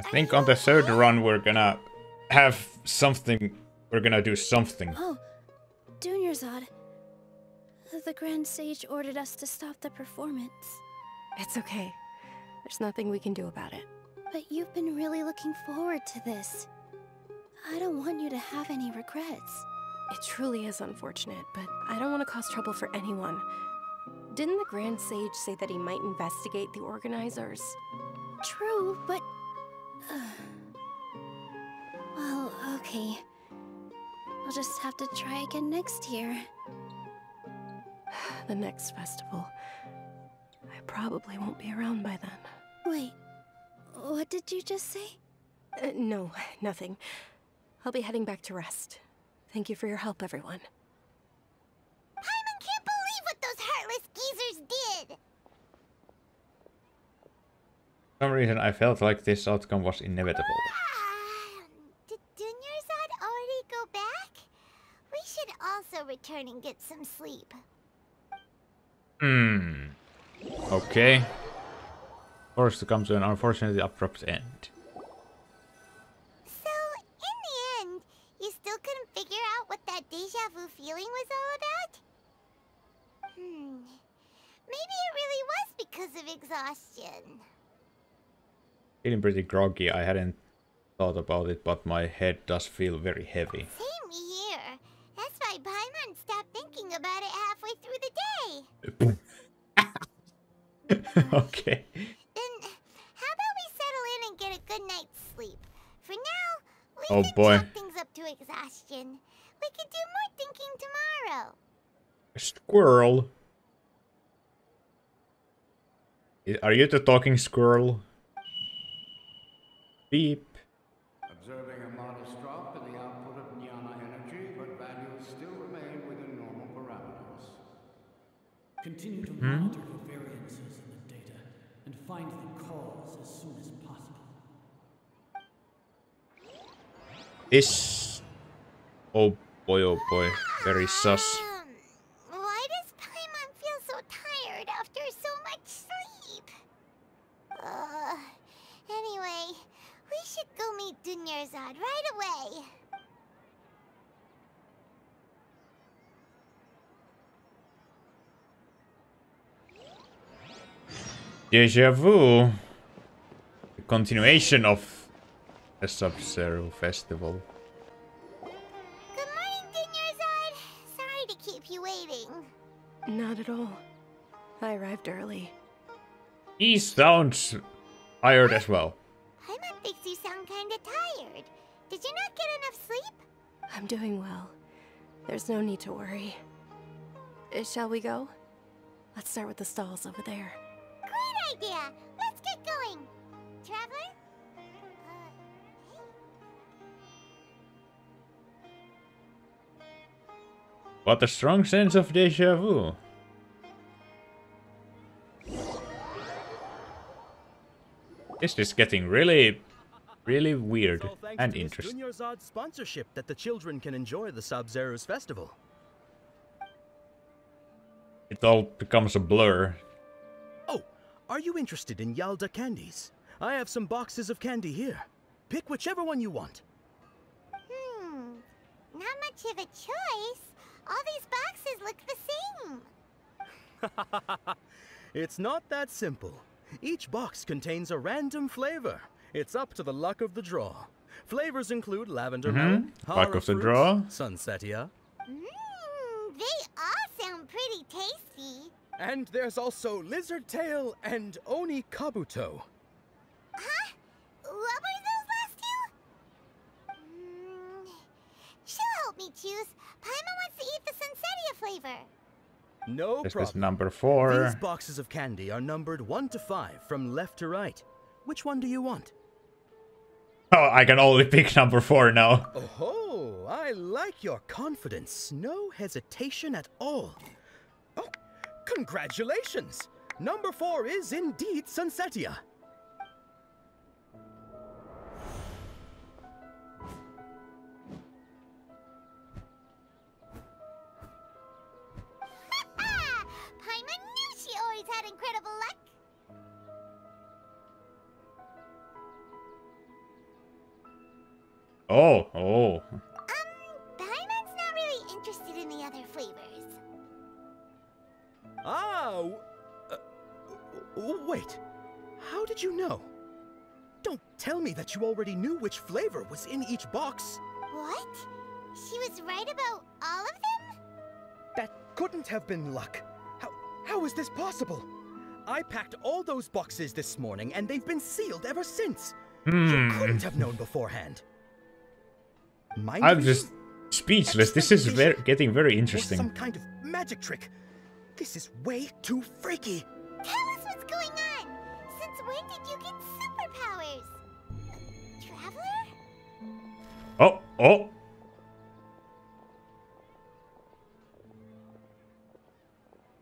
[SPEAKER 1] I think on the third run we're gonna have something. We're gonna do something.
[SPEAKER 4] Oh, Dunyarzad. The Grand Sage ordered us to stop the performance.
[SPEAKER 2] It's okay. There's nothing we can do about it.
[SPEAKER 4] But you've been really looking forward to this. I don't want you to have any regrets.
[SPEAKER 2] It truly is unfortunate, but I don't want to cause trouble for anyone. Didn't the Grand Sage say that he might investigate the organizers?
[SPEAKER 4] True, but... well, okay. I'll just have to try again next year.
[SPEAKER 2] The next festival. I probably won't be around by then.
[SPEAKER 4] Wait, what did you just say?
[SPEAKER 2] No, nothing. I'll be heading back to rest. Thank you for your help, everyone.
[SPEAKER 3] Paimon can't believe what those heartless geezers did!
[SPEAKER 1] For some reason I felt like this outcome was inevitable.
[SPEAKER 3] Did Dunyarzad already go back? We should also return and get some sleep.
[SPEAKER 1] Okay. Forced to come to an unfortunately abrupt end.
[SPEAKER 3] So, in the end, you still couldn't figure out what that deja vu feeling was all about? Maybe it really was because of exhaustion.
[SPEAKER 1] Feeling pretty groggy. I hadn't thought about it, but my head does feel very heavy.
[SPEAKER 3] Same here. That's why Paimon stopped thinking about it halfway through the day.
[SPEAKER 1] Okay.
[SPEAKER 3] Then, how about we settle in and get a good night's sleep? For now, we
[SPEAKER 1] Oh
[SPEAKER 3] can
[SPEAKER 1] boy.
[SPEAKER 3] chalk things up to exhaustion. We can do more thinking tomorrow.
[SPEAKER 1] Squirrel. Are you the talking squirrel? Beep.
[SPEAKER 12] Observing a modest drop in the output of jnana energy, but values still remain within normal parameters.
[SPEAKER 11] Continue to monitor for variances in the data and find the cause as soon as possible.
[SPEAKER 1] This... oh boy, very sus.
[SPEAKER 3] Why does Paimon feel so tired after so much sleep? Anyway, we should go meet Dunyarzad right away.
[SPEAKER 1] Deja vu. The continuation of the Sub-Zero Festival.
[SPEAKER 3] Good morning, Dunyarzad. Sorry to keep you waiting.
[SPEAKER 2] Not at all. I arrived early.
[SPEAKER 1] He sounds tired as well.
[SPEAKER 3] Paimon thinks you sound kinda tired. Did you not get enough sleep?
[SPEAKER 2] I'm doing well. There's no need to worry. Shall we go? Let's start with the stalls over there.
[SPEAKER 3] Great idea! Let's get going! Traveler?
[SPEAKER 1] What a strong sense of deja vu. This is getting really weird and interesting.
[SPEAKER 7] Dunyarzad's sponsorship that the children can enjoy the Sub-Zero's festival.
[SPEAKER 1] It all becomes a blur.
[SPEAKER 7] Oh, are you interested in Yalda candies? I have some boxes of candy here. Pick whichever one you want.
[SPEAKER 3] Not much of a choice. All these boxes look the same.
[SPEAKER 7] It's not that simple. Each box contains a random flavor. It's up to the luck of the draw. Flavors include lavender melon,
[SPEAKER 1] luck of the draw,
[SPEAKER 7] sunsetia.
[SPEAKER 3] They all sound pretty tasty.
[SPEAKER 7] And there's also lizard tail and oni kabuto.
[SPEAKER 3] Huh? What were those last two? She'll help me choose. Paimon wants to eat the sunsetia flavor.
[SPEAKER 7] No
[SPEAKER 1] this
[SPEAKER 7] problem.
[SPEAKER 1] is number 4.
[SPEAKER 7] These boxes of candy are numbered 1 to 5 from left to right. Which one do you want?
[SPEAKER 1] Oh, I can only pick number 4 now.
[SPEAKER 7] Oh, I like your confidence. No hesitation at all. Oh, congratulations! Number 4 is indeed sunsetia.
[SPEAKER 3] Paimon knew she always had incredible luck.
[SPEAKER 1] Oh, oh.
[SPEAKER 3] Paimon's not really interested in the other flavors.
[SPEAKER 7] Oh! Wait. How did you know? Don't tell me that you already knew which flavor was in each box.
[SPEAKER 3] What? She was right about all of them?
[SPEAKER 7] That couldn't have been luck. How is this possible? I packed all those boxes this morning, and they've been sealed ever since. You couldn't have known beforehand.
[SPEAKER 1] I'm just speechless. This is getting very interesting.
[SPEAKER 7] Some kind of magic trick. This is way too freaky.
[SPEAKER 3] Tell us what's going on. Since when did you get superpowers? Traveler?
[SPEAKER 1] Oh, oh.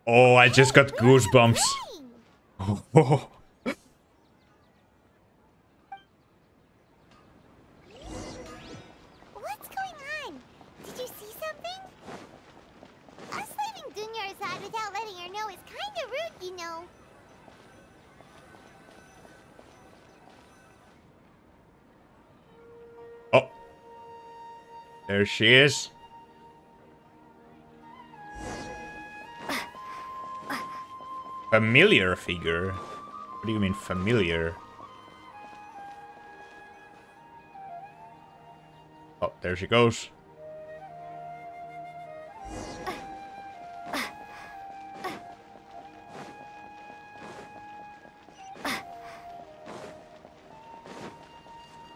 [SPEAKER 1] Oh, I just got goosebumps. Oh.
[SPEAKER 3] What's going on? Did you see something? Us leaving Dunya aside without letting her know is kinda rude, you know.
[SPEAKER 1] Oh. There she is. Familiar figure? What do you mean familiar? Oh, there she goes.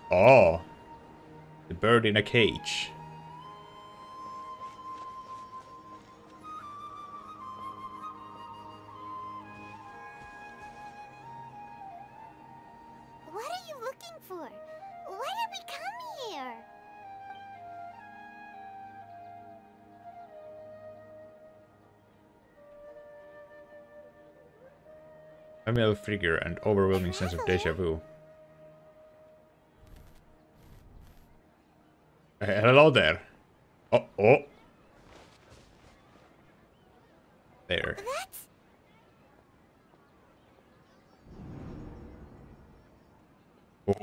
[SPEAKER 1] Oh. The bird in a cage.
[SPEAKER 3] What are you looking for? Why did we come here?
[SPEAKER 1] Familiar figure and overwhelming sense of deja vu. Hello there. Oh, oh. There.
[SPEAKER 3] That's...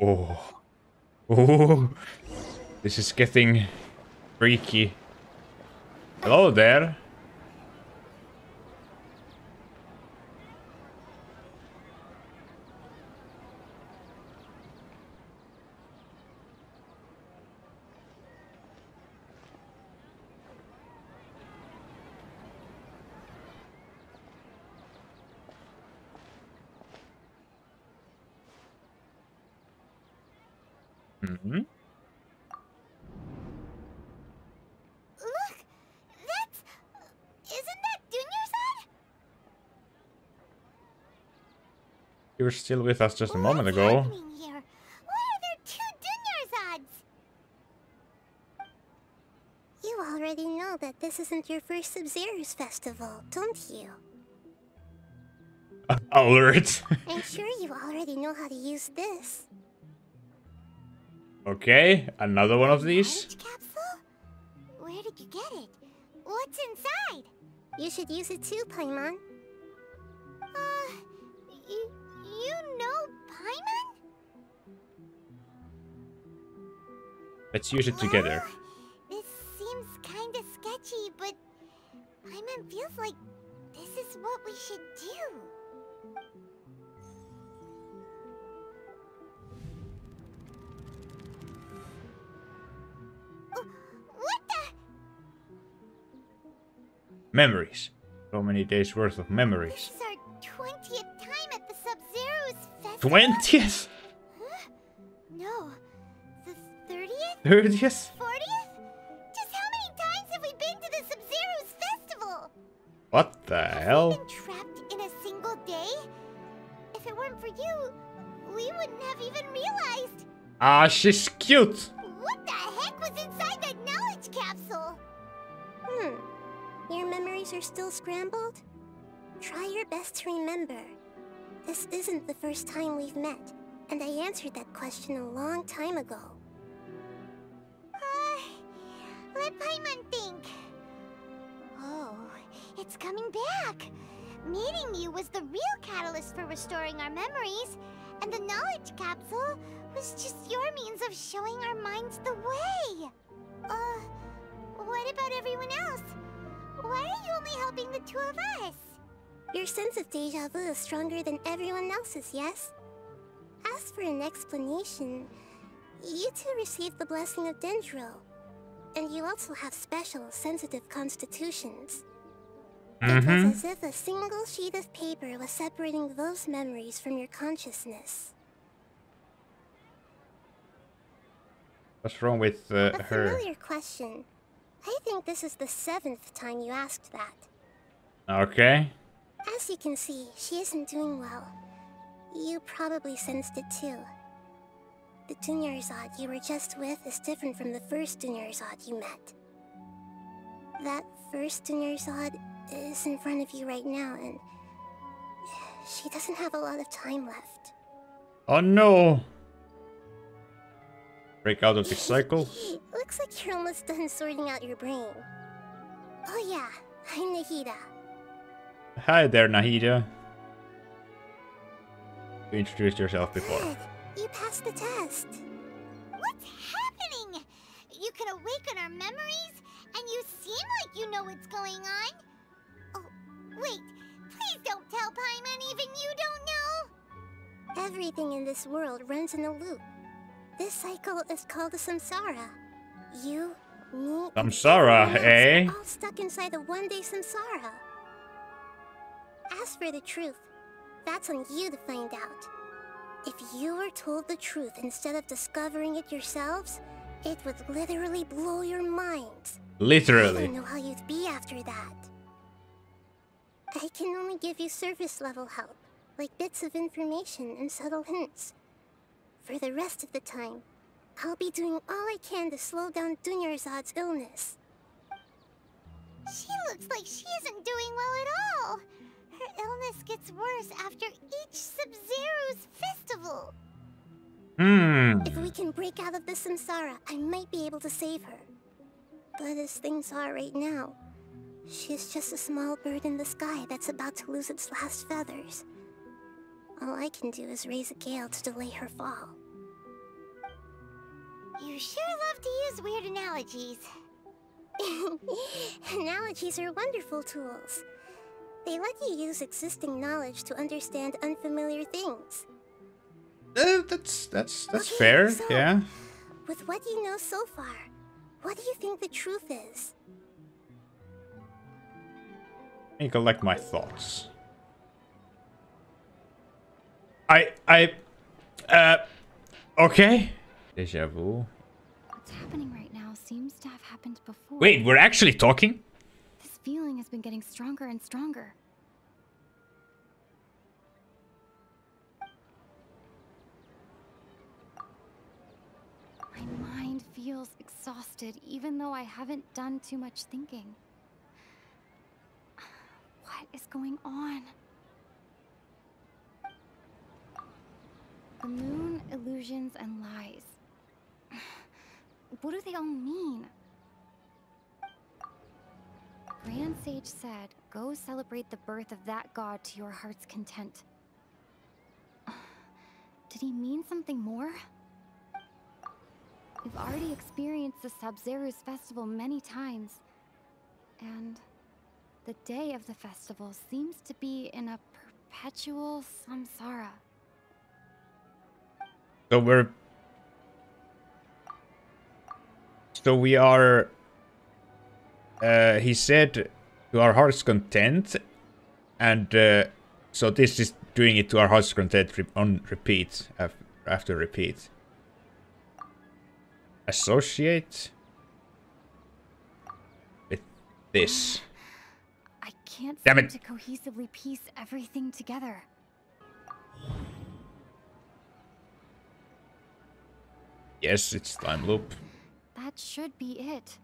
[SPEAKER 1] Oh. Oh. This is getting freaky. Hello there. Mm-hmm.
[SPEAKER 3] Look! That's... Isn't that Dunyarzad?
[SPEAKER 1] You were still with us just a moment
[SPEAKER 3] What's
[SPEAKER 1] ago.
[SPEAKER 3] happening here? Why are there two Dunyarzads?
[SPEAKER 13] You already know that this isn't your first Sub-Zero's festival, don't you?
[SPEAKER 1] Alert.
[SPEAKER 13] I'm sure you already know how to use this.
[SPEAKER 1] Okay, another one of these.
[SPEAKER 3] Capsule? Where did you get it? What's inside?
[SPEAKER 13] You should use it too, Paimon.
[SPEAKER 3] You know Paimon?
[SPEAKER 1] Let's use it together.
[SPEAKER 3] This seems kinda sketchy, but Paimon feels like this is what we should do. What the?
[SPEAKER 1] Memories. So many days worth of memories.
[SPEAKER 3] This is our 20th time at the Sub-Zero's festival.
[SPEAKER 1] 20th?
[SPEAKER 3] Huh? No. The 30th?
[SPEAKER 1] 30th?
[SPEAKER 3] 40th? Just how many times have we been to the Sub-Zero's festival?
[SPEAKER 1] What the hell?
[SPEAKER 3] Been trapped in a single day? If it weren't for you, we wouldn't have even realized.
[SPEAKER 1] Ah, she's cute.
[SPEAKER 3] What the heck was inside that knowledge capsule?
[SPEAKER 13] Your memories are still scrambled? Try your best to remember. This isn't the first time we've met, and I answered that question a long time ago.
[SPEAKER 3] Let Paimon think. Oh, it's coming back. Meeting you was the real catalyst for restoring our memories, and the knowledge capsule was just your means of showing our minds the way. What about everyone else? Why are you only helping the two of us?
[SPEAKER 13] Your sense of deja vu is stronger than everyone else's, yes? As for an explanation, you two received the blessing of Dendro. And you also have special, sensitive constitutions. It was as if a single sheet of paper was separating those memories from your consciousness.
[SPEAKER 1] What's wrong with her?
[SPEAKER 13] A familiar question. I think this is the 7th time you asked that.
[SPEAKER 1] Okay.
[SPEAKER 13] As you can see, she isn't doing well. You probably sensed it too. The Dunyarzad you were just with is different from the first Dunyarzad you met. That first Dunyarzad is in front of you right now, and she doesn't have a lot of time left.
[SPEAKER 1] Oh no! Break out of the cycle?
[SPEAKER 13] Looks like you're almost done sorting out your brain. Oh yeah, I'm Nahida.
[SPEAKER 1] Hi there, Nahida. You introduced yourself before.
[SPEAKER 13] Good. You passed the test.
[SPEAKER 3] What's happening? You can awaken our memories, and you seem like you know what's going on. Oh, wait. Please don't tell Paimon even you don't know.
[SPEAKER 13] Everything in this world runs in a loop. This cycle is called the samsara. You, me,
[SPEAKER 1] Samsara,
[SPEAKER 13] and
[SPEAKER 1] eh?
[SPEAKER 13] all stuck inside the one-day samsara. As for the truth, that's on you to find out. If you were told the truth instead of discovering it yourselves, it would literally blow your minds.
[SPEAKER 1] Literally.
[SPEAKER 13] I don't know how you'd be after that. I can only give you surface level help, like bits of information and subtle hints. For the rest of the time, I'll be doing all I can to slow down Dunyarzad's illness.
[SPEAKER 3] She looks like she isn't doing well at all. Her illness gets worse after each Sub-Zero's festival.
[SPEAKER 13] If we can break out of the samsara, I might be able to save her. But as things are right now, she's just a small bird in the sky that's about to lose its last feathers. All I can do is raise a gale to delay her fall.
[SPEAKER 3] You sure love to use weird analogies.
[SPEAKER 13] Analogies are wonderful tools. They let you use existing knowledge to understand unfamiliar things.
[SPEAKER 1] That's
[SPEAKER 13] Okay,
[SPEAKER 1] fair,
[SPEAKER 13] so,
[SPEAKER 1] yeah.
[SPEAKER 13] With what you know so far, what do you think the truth is?
[SPEAKER 1] Let me collect my thoughts. Okay. Deja vu.
[SPEAKER 14] What's happening right now seems to have happened before.
[SPEAKER 1] Wait, we're actually talking?
[SPEAKER 14] This feeling has been getting stronger and stronger. My mind feels exhausted, even though I haven't done too much thinking. What is going on? The moon, illusions, and lies. What do they all mean? Grand Sage said, go celebrate the birth of that god to your heart's content. Did he mean something more? We've already experienced the Sub-Zeru's festival many times. And the day of the festival seems to be in a perpetual samsara.
[SPEAKER 1] So we are, he said, to our heart's content, and so this is doing it to our heart's content on repeat, after repeat. Associate with this.
[SPEAKER 14] I can't
[SPEAKER 1] Damn
[SPEAKER 14] seem
[SPEAKER 1] it.
[SPEAKER 14] to cohesively piece everything together.
[SPEAKER 1] Yes, it's time loop.
[SPEAKER 14] That should be it.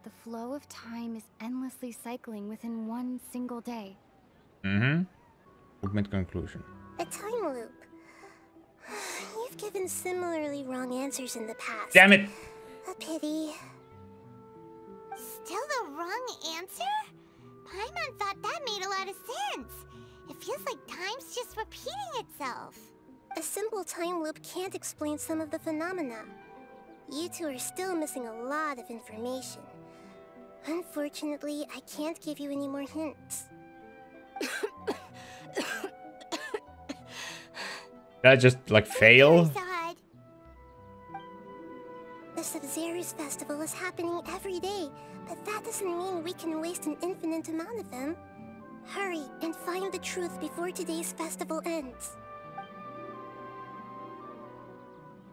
[SPEAKER 14] The flow of time is endlessly cycling within one single day.
[SPEAKER 1] Movement conclusion.
[SPEAKER 13] A time loop. You've given similarly wrong answers in the past.
[SPEAKER 1] Damn it!
[SPEAKER 13] A pity.
[SPEAKER 3] Still the wrong answer? Paimon thought that made a lot of sense. It feels like time's just repeating itself.
[SPEAKER 13] A simple time loop can't explain some of the phenomena. You two are still missing a lot of information. Unfortunately, I can't give you any more hints.
[SPEAKER 1] Did I just, like, fail?
[SPEAKER 13] The Sub-Zero's festival is happening every day, but that doesn't mean we can waste an infinite amount of them. Hurry and find the truth before today's festival ends.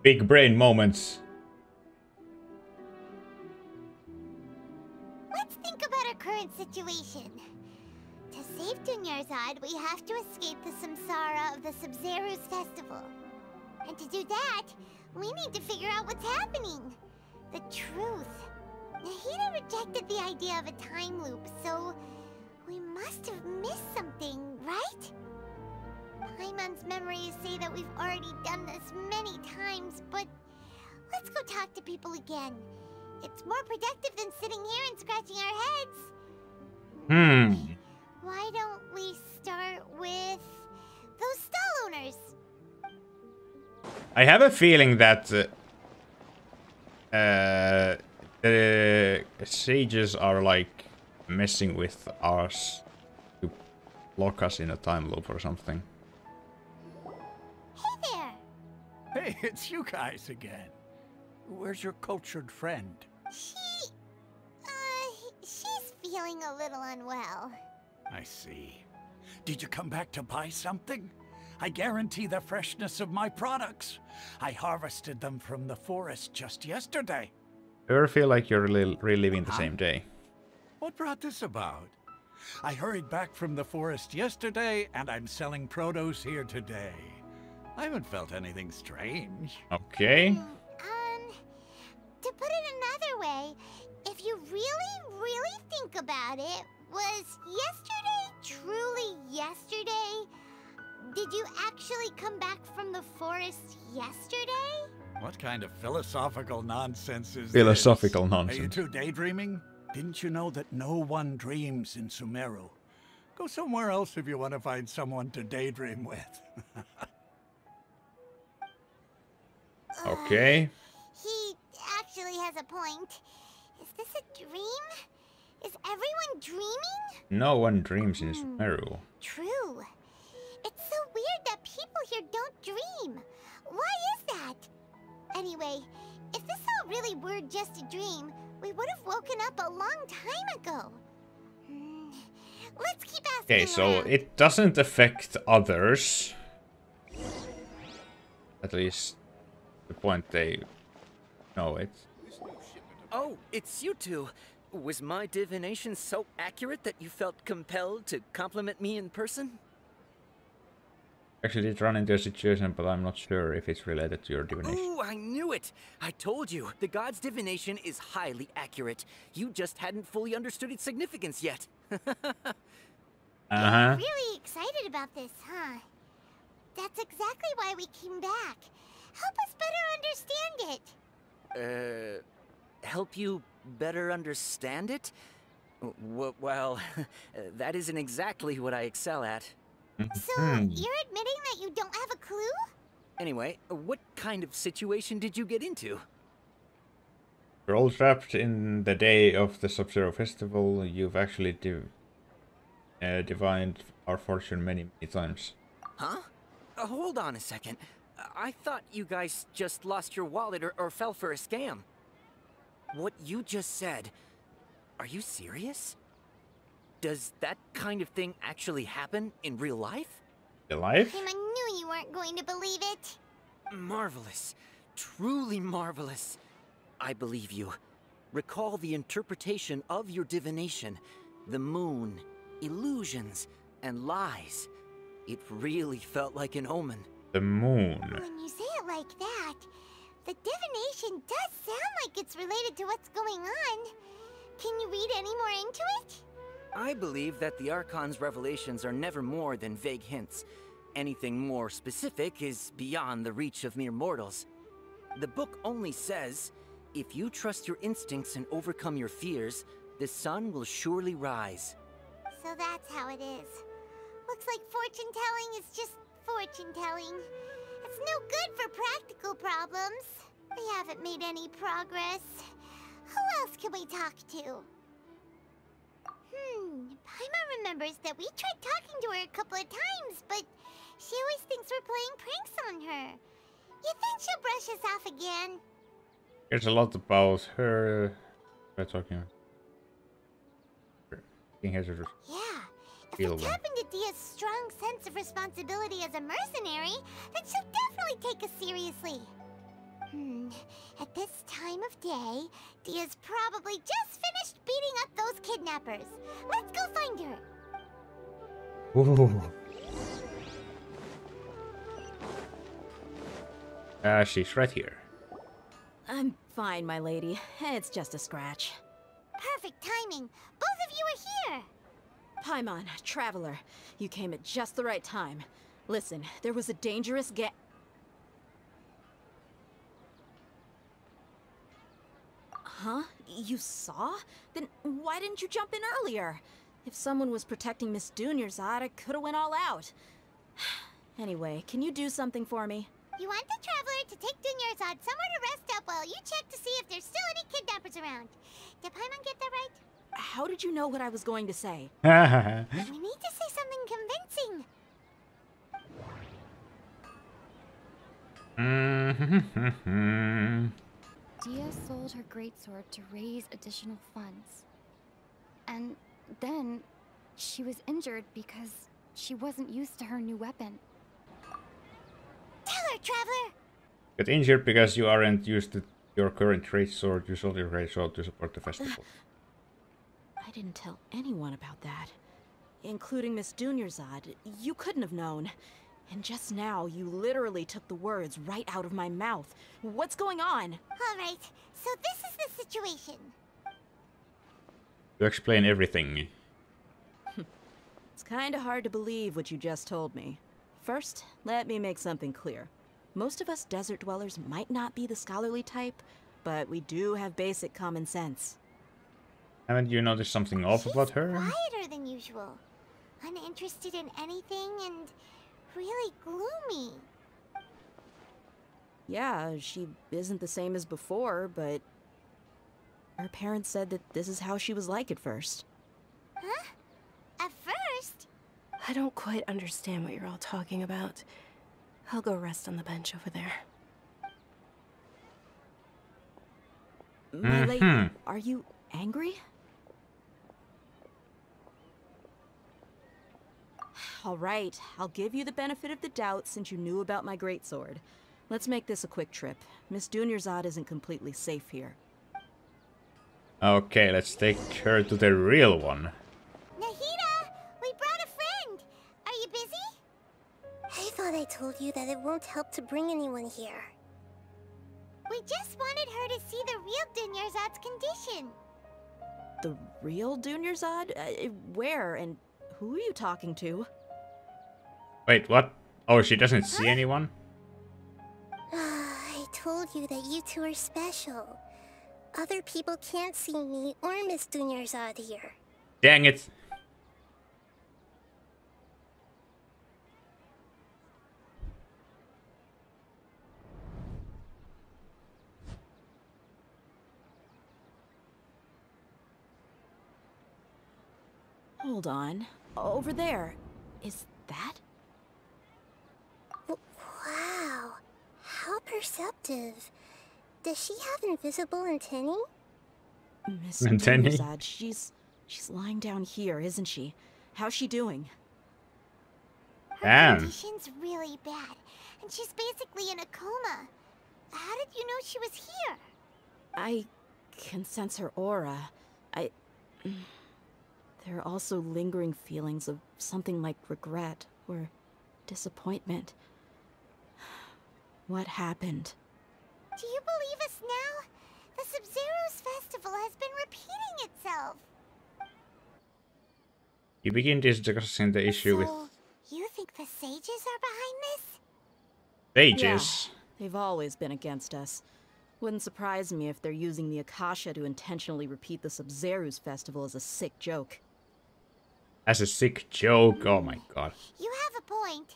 [SPEAKER 1] Big brain moments.
[SPEAKER 3] Let's think about our current situation. To save Dunyarzad, we have to escape the samsara of the Sub-Zero's festival. And to do that, we need to figure out what's happening. The truth. Nahida rejected the idea of a time loop, so we must have missed something, right? Paimon's memories say that we've already done this many times, but let's go talk to people again. It's more productive than sitting here and scratching our heads. Why don't we start with those stall owners?
[SPEAKER 1] I have a feeling that the sages are like messing with us to lock us in a time loop or something.
[SPEAKER 3] Hey there!
[SPEAKER 5] Hey, it's you guys again. Where's your cultured friend?
[SPEAKER 3] She's feeling a little unwell.
[SPEAKER 5] I see. Did you come back to buy something? I guarantee the freshness of my products. I harvested them from the forest just yesterday.
[SPEAKER 1] I ever feel like you're reliving the same day?
[SPEAKER 5] What brought this about? I hurried back from the forest yesterday, and I'm selling produce here today. I haven't felt anything strange.
[SPEAKER 1] Okay.
[SPEAKER 3] To put it another way, if you really think about it, was yesterday truly yesterday? Did you actually come back from the forest yesterday?
[SPEAKER 5] What kind of philosophical nonsense is
[SPEAKER 1] Philosophical
[SPEAKER 5] this?
[SPEAKER 1] nonsense.
[SPEAKER 5] Are you two daydreaming? Didn't you know that no one dreams in Sumeru? Go somewhere else if you want to find someone to daydream with.
[SPEAKER 1] Okay.
[SPEAKER 3] He actually has a point. Is this a dream? Is everyone dreaming?
[SPEAKER 1] No one dreams in Sumeru.
[SPEAKER 3] True. It's so weird that people here don't dream. Why is that? Anyway, if this all really were just a dream, we would have woken up a long time ago. Let's keep asking
[SPEAKER 1] Okay, so
[SPEAKER 3] around.
[SPEAKER 1] it doesn't affect others. At least the point they know it.
[SPEAKER 6] Oh, it's you two. Was my divination so accurate that you felt compelled to compliment me in person?
[SPEAKER 1] Actually did run into a situation, but I'm not sure if it's related to your divination.
[SPEAKER 6] Ooh, I knew it! I told you, the god's divination is highly accurate. You just hadn't fully understood its significance yet.
[SPEAKER 1] Uh-huh.
[SPEAKER 3] Really excited about this, huh? That's exactly why we came back. Help us better understand it.
[SPEAKER 6] Help you better understand it? Well, that isn't exactly what I excel at.
[SPEAKER 3] So, you're admitting that you don't have a clue?
[SPEAKER 6] Anyway, what kind of situation did you get into?
[SPEAKER 1] We're all trapped in the day of the Sub-Zero Festival. You've actually divined our fortune many times.
[SPEAKER 6] Huh? Hold on a second. I thought you guys just lost your wallet or fell for a scam. What you just said, are you serious? Does that kind of thing actually happen in real life?
[SPEAKER 1] Real life?
[SPEAKER 3] I knew you weren't going to believe it.
[SPEAKER 6] Marvelous. Truly marvelous. I believe you. Recall the interpretation of your divination. The moon, illusions, and lies. It really felt like an omen.
[SPEAKER 1] The moon.
[SPEAKER 3] When you say it like that, the divination does sound like it's related to what's going on. Can you read any more into it?
[SPEAKER 6] I believe that the Archon's revelations are never more than vague hints. Anything more specific is beyond the reach of mere mortals. The book only says, if you trust your instincts and overcome your fears, the sun will surely rise.
[SPEAKER 3] So that's how it is. Looks like fortune-telling is just fortune-telling. It's no good for practical problems. We haven't made any progress. Who else can we talk to? Paimon remembers that we tried talking to her a couple of times, but she always thinks we're playing pranks on her. You think she'll brush us off again?
[SPEAKER 1] There's a lot about her. We're talking.
[SPEAKER 3] Yeah. If we tap into Dia's strong sense of responsibility as a mercenary, then she'll definitely take us seriously. At this time of day, Dia's probably just finished beating up those kidnappers. Let's go find her.
[SPEAKER 1] Ooh. She's right here.
[SPEAKER 15] I'm fine, my lady. It's just a scratch.
[SPEAKER 3] Perfect timing. Both of you are here.
[SPEAKER 15] Paimon, Traveler, you came at just the right time. Listen, there was a dangerous Huh? You saw? Then why didn't you jump in earlier? If someone was protecting Miss Dunyarzad, I could have went all out. Anyway, can you do something for me?
[SPEAKER 3] You want the Traveler to take Dunyarzad somewhere to rest up while you check to see if there's still any kidnappers around. Did Paimon get that right?
[SPEAKER 15] How did you know what I was going to say?
[SPEAKER 3] We need to say something convincing.
[SPEAKER 14] Dia sold her greatsword to raise additional funds. And then she was injured because she wasn't used to her new weapon.
[SPEAKER 3] Tell her, Traveler!
[SPEAKER 1] Got injured because you aren't used to your current greatsword. You sold your greatsword to support the festival.
[SPEAKER 15] I didn't tell anyone about that. Including Miss Dunyarzad. You couldn't have known. And just now, you literally took the words right out of my mouth. What's going on?
[SPEAKER 3] Alright, so this is the situation.
[SPEAKER 1] You explain everything.
[SPEAKER 15] It's kinda hard to believe what you just told me. First, let me make something clear. Most of us desert dwellers might not be the scholarly type, but we do have basic common sense.
[SPEAKER 1] Haven't you noticed something off about her?
[SPEAKER 3] Quieter than usual. Uninterested in anything and really gloomy.
[SPEAKER 15] Yeah, she isn't the same as before, but her parents said that this is how she was like at first.
[SPEAKER 3] Huh? At first?
[SPEAKER 2] I don't quite understand what you're all talking about. I'll go rest on the bench over there.
[SPEAKER 15] My lady, are you angry? All right, I'll give you the benefit of the doubt since you knew about my greatsword. Let's make this a quick trip. Miss Dunyarzad isn't completely safe here.
[SPEAKER 1] Okay, let's take her to the real one.
[SPEAKER 3] Nahida, we brought a friend. Are you busy?
[SPEAKER 13] I thought I told you that it won't help to bring anyone here.
[SPEAKER 3] We just wanted her to see the real Dunyarzad's condition.
[SPEAKER 15] The real Dunyarzad? Where and who are you talking to?
[SPEAKER 1] Wait, what? Oh, she doesn't see anyone?
[SPEAKER 13] I told you that you two are special. Other people can't see me or Miss Dunyarzad here.
[SPEAKER 1] Dang it.
[SPEAKER 15] Hold on. Over there. Is that?
[SPEAKER 13] Wow. How perceptive. Does she have invisible antennae?
[SPEAKER 15] Miss Dunyarzad, she's lying down here, isn't she? How's she doing?
[SPEAKER 3] Her condition's really bad, and she's basically in a coma. How did you know she was here?
[SPEAKER 15] I can sense her aura. There are also lingering feelings of something like regret or disappointment. What happened?
[SPEAKER 3] Do you believe us now? The Sub-Zero's festival has been repeating itself.
[SPEAKER 1] You begin discussing the issue with
[SPEAKER 3] You think the sages are behind this?
[SPEAKER 1] sages?
[SPEAKER 15] Yeah, they've always been against us. Wouldn't surprise me if they're using the Akasha to intentionally repeat the Sub-Zero's festival as a sick joke.
[SPEAKER 1] As a sick joke? Oh my god.
[SPEAKER 3] You have a point.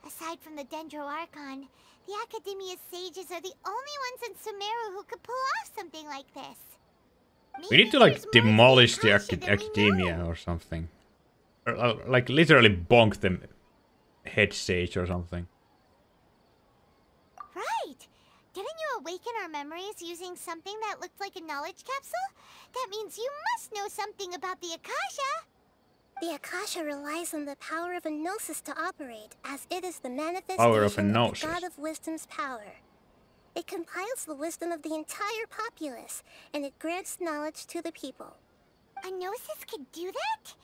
[SPEAKER 3] Aside from the Dendro Archon, The Academia's sages are the only ones in Sumeru who could pull off something like this.
[SPEAKER 1] We need to like demolish the academia or something. Or, like literally bonk them head sage or something.
[SPEAKER 3] Right! Didn't you awaken our memories using something that looked like a knowledge capsule? That means you must know something about the Akasha!
[SPEAKER 13] The Akasha relies on the power of a gnosis to operate, as it is the manifestation
[SPEAKER 1] Power
[SPEAKER 13] of
[SPEAKER 1] of a gnosis.
[SPEAKER 13] the God of Wisdom's power. It compiles the wisdom of the entire populace, and it grants knowledge to the people.
[SPEAKER 3] A gnosis could do that?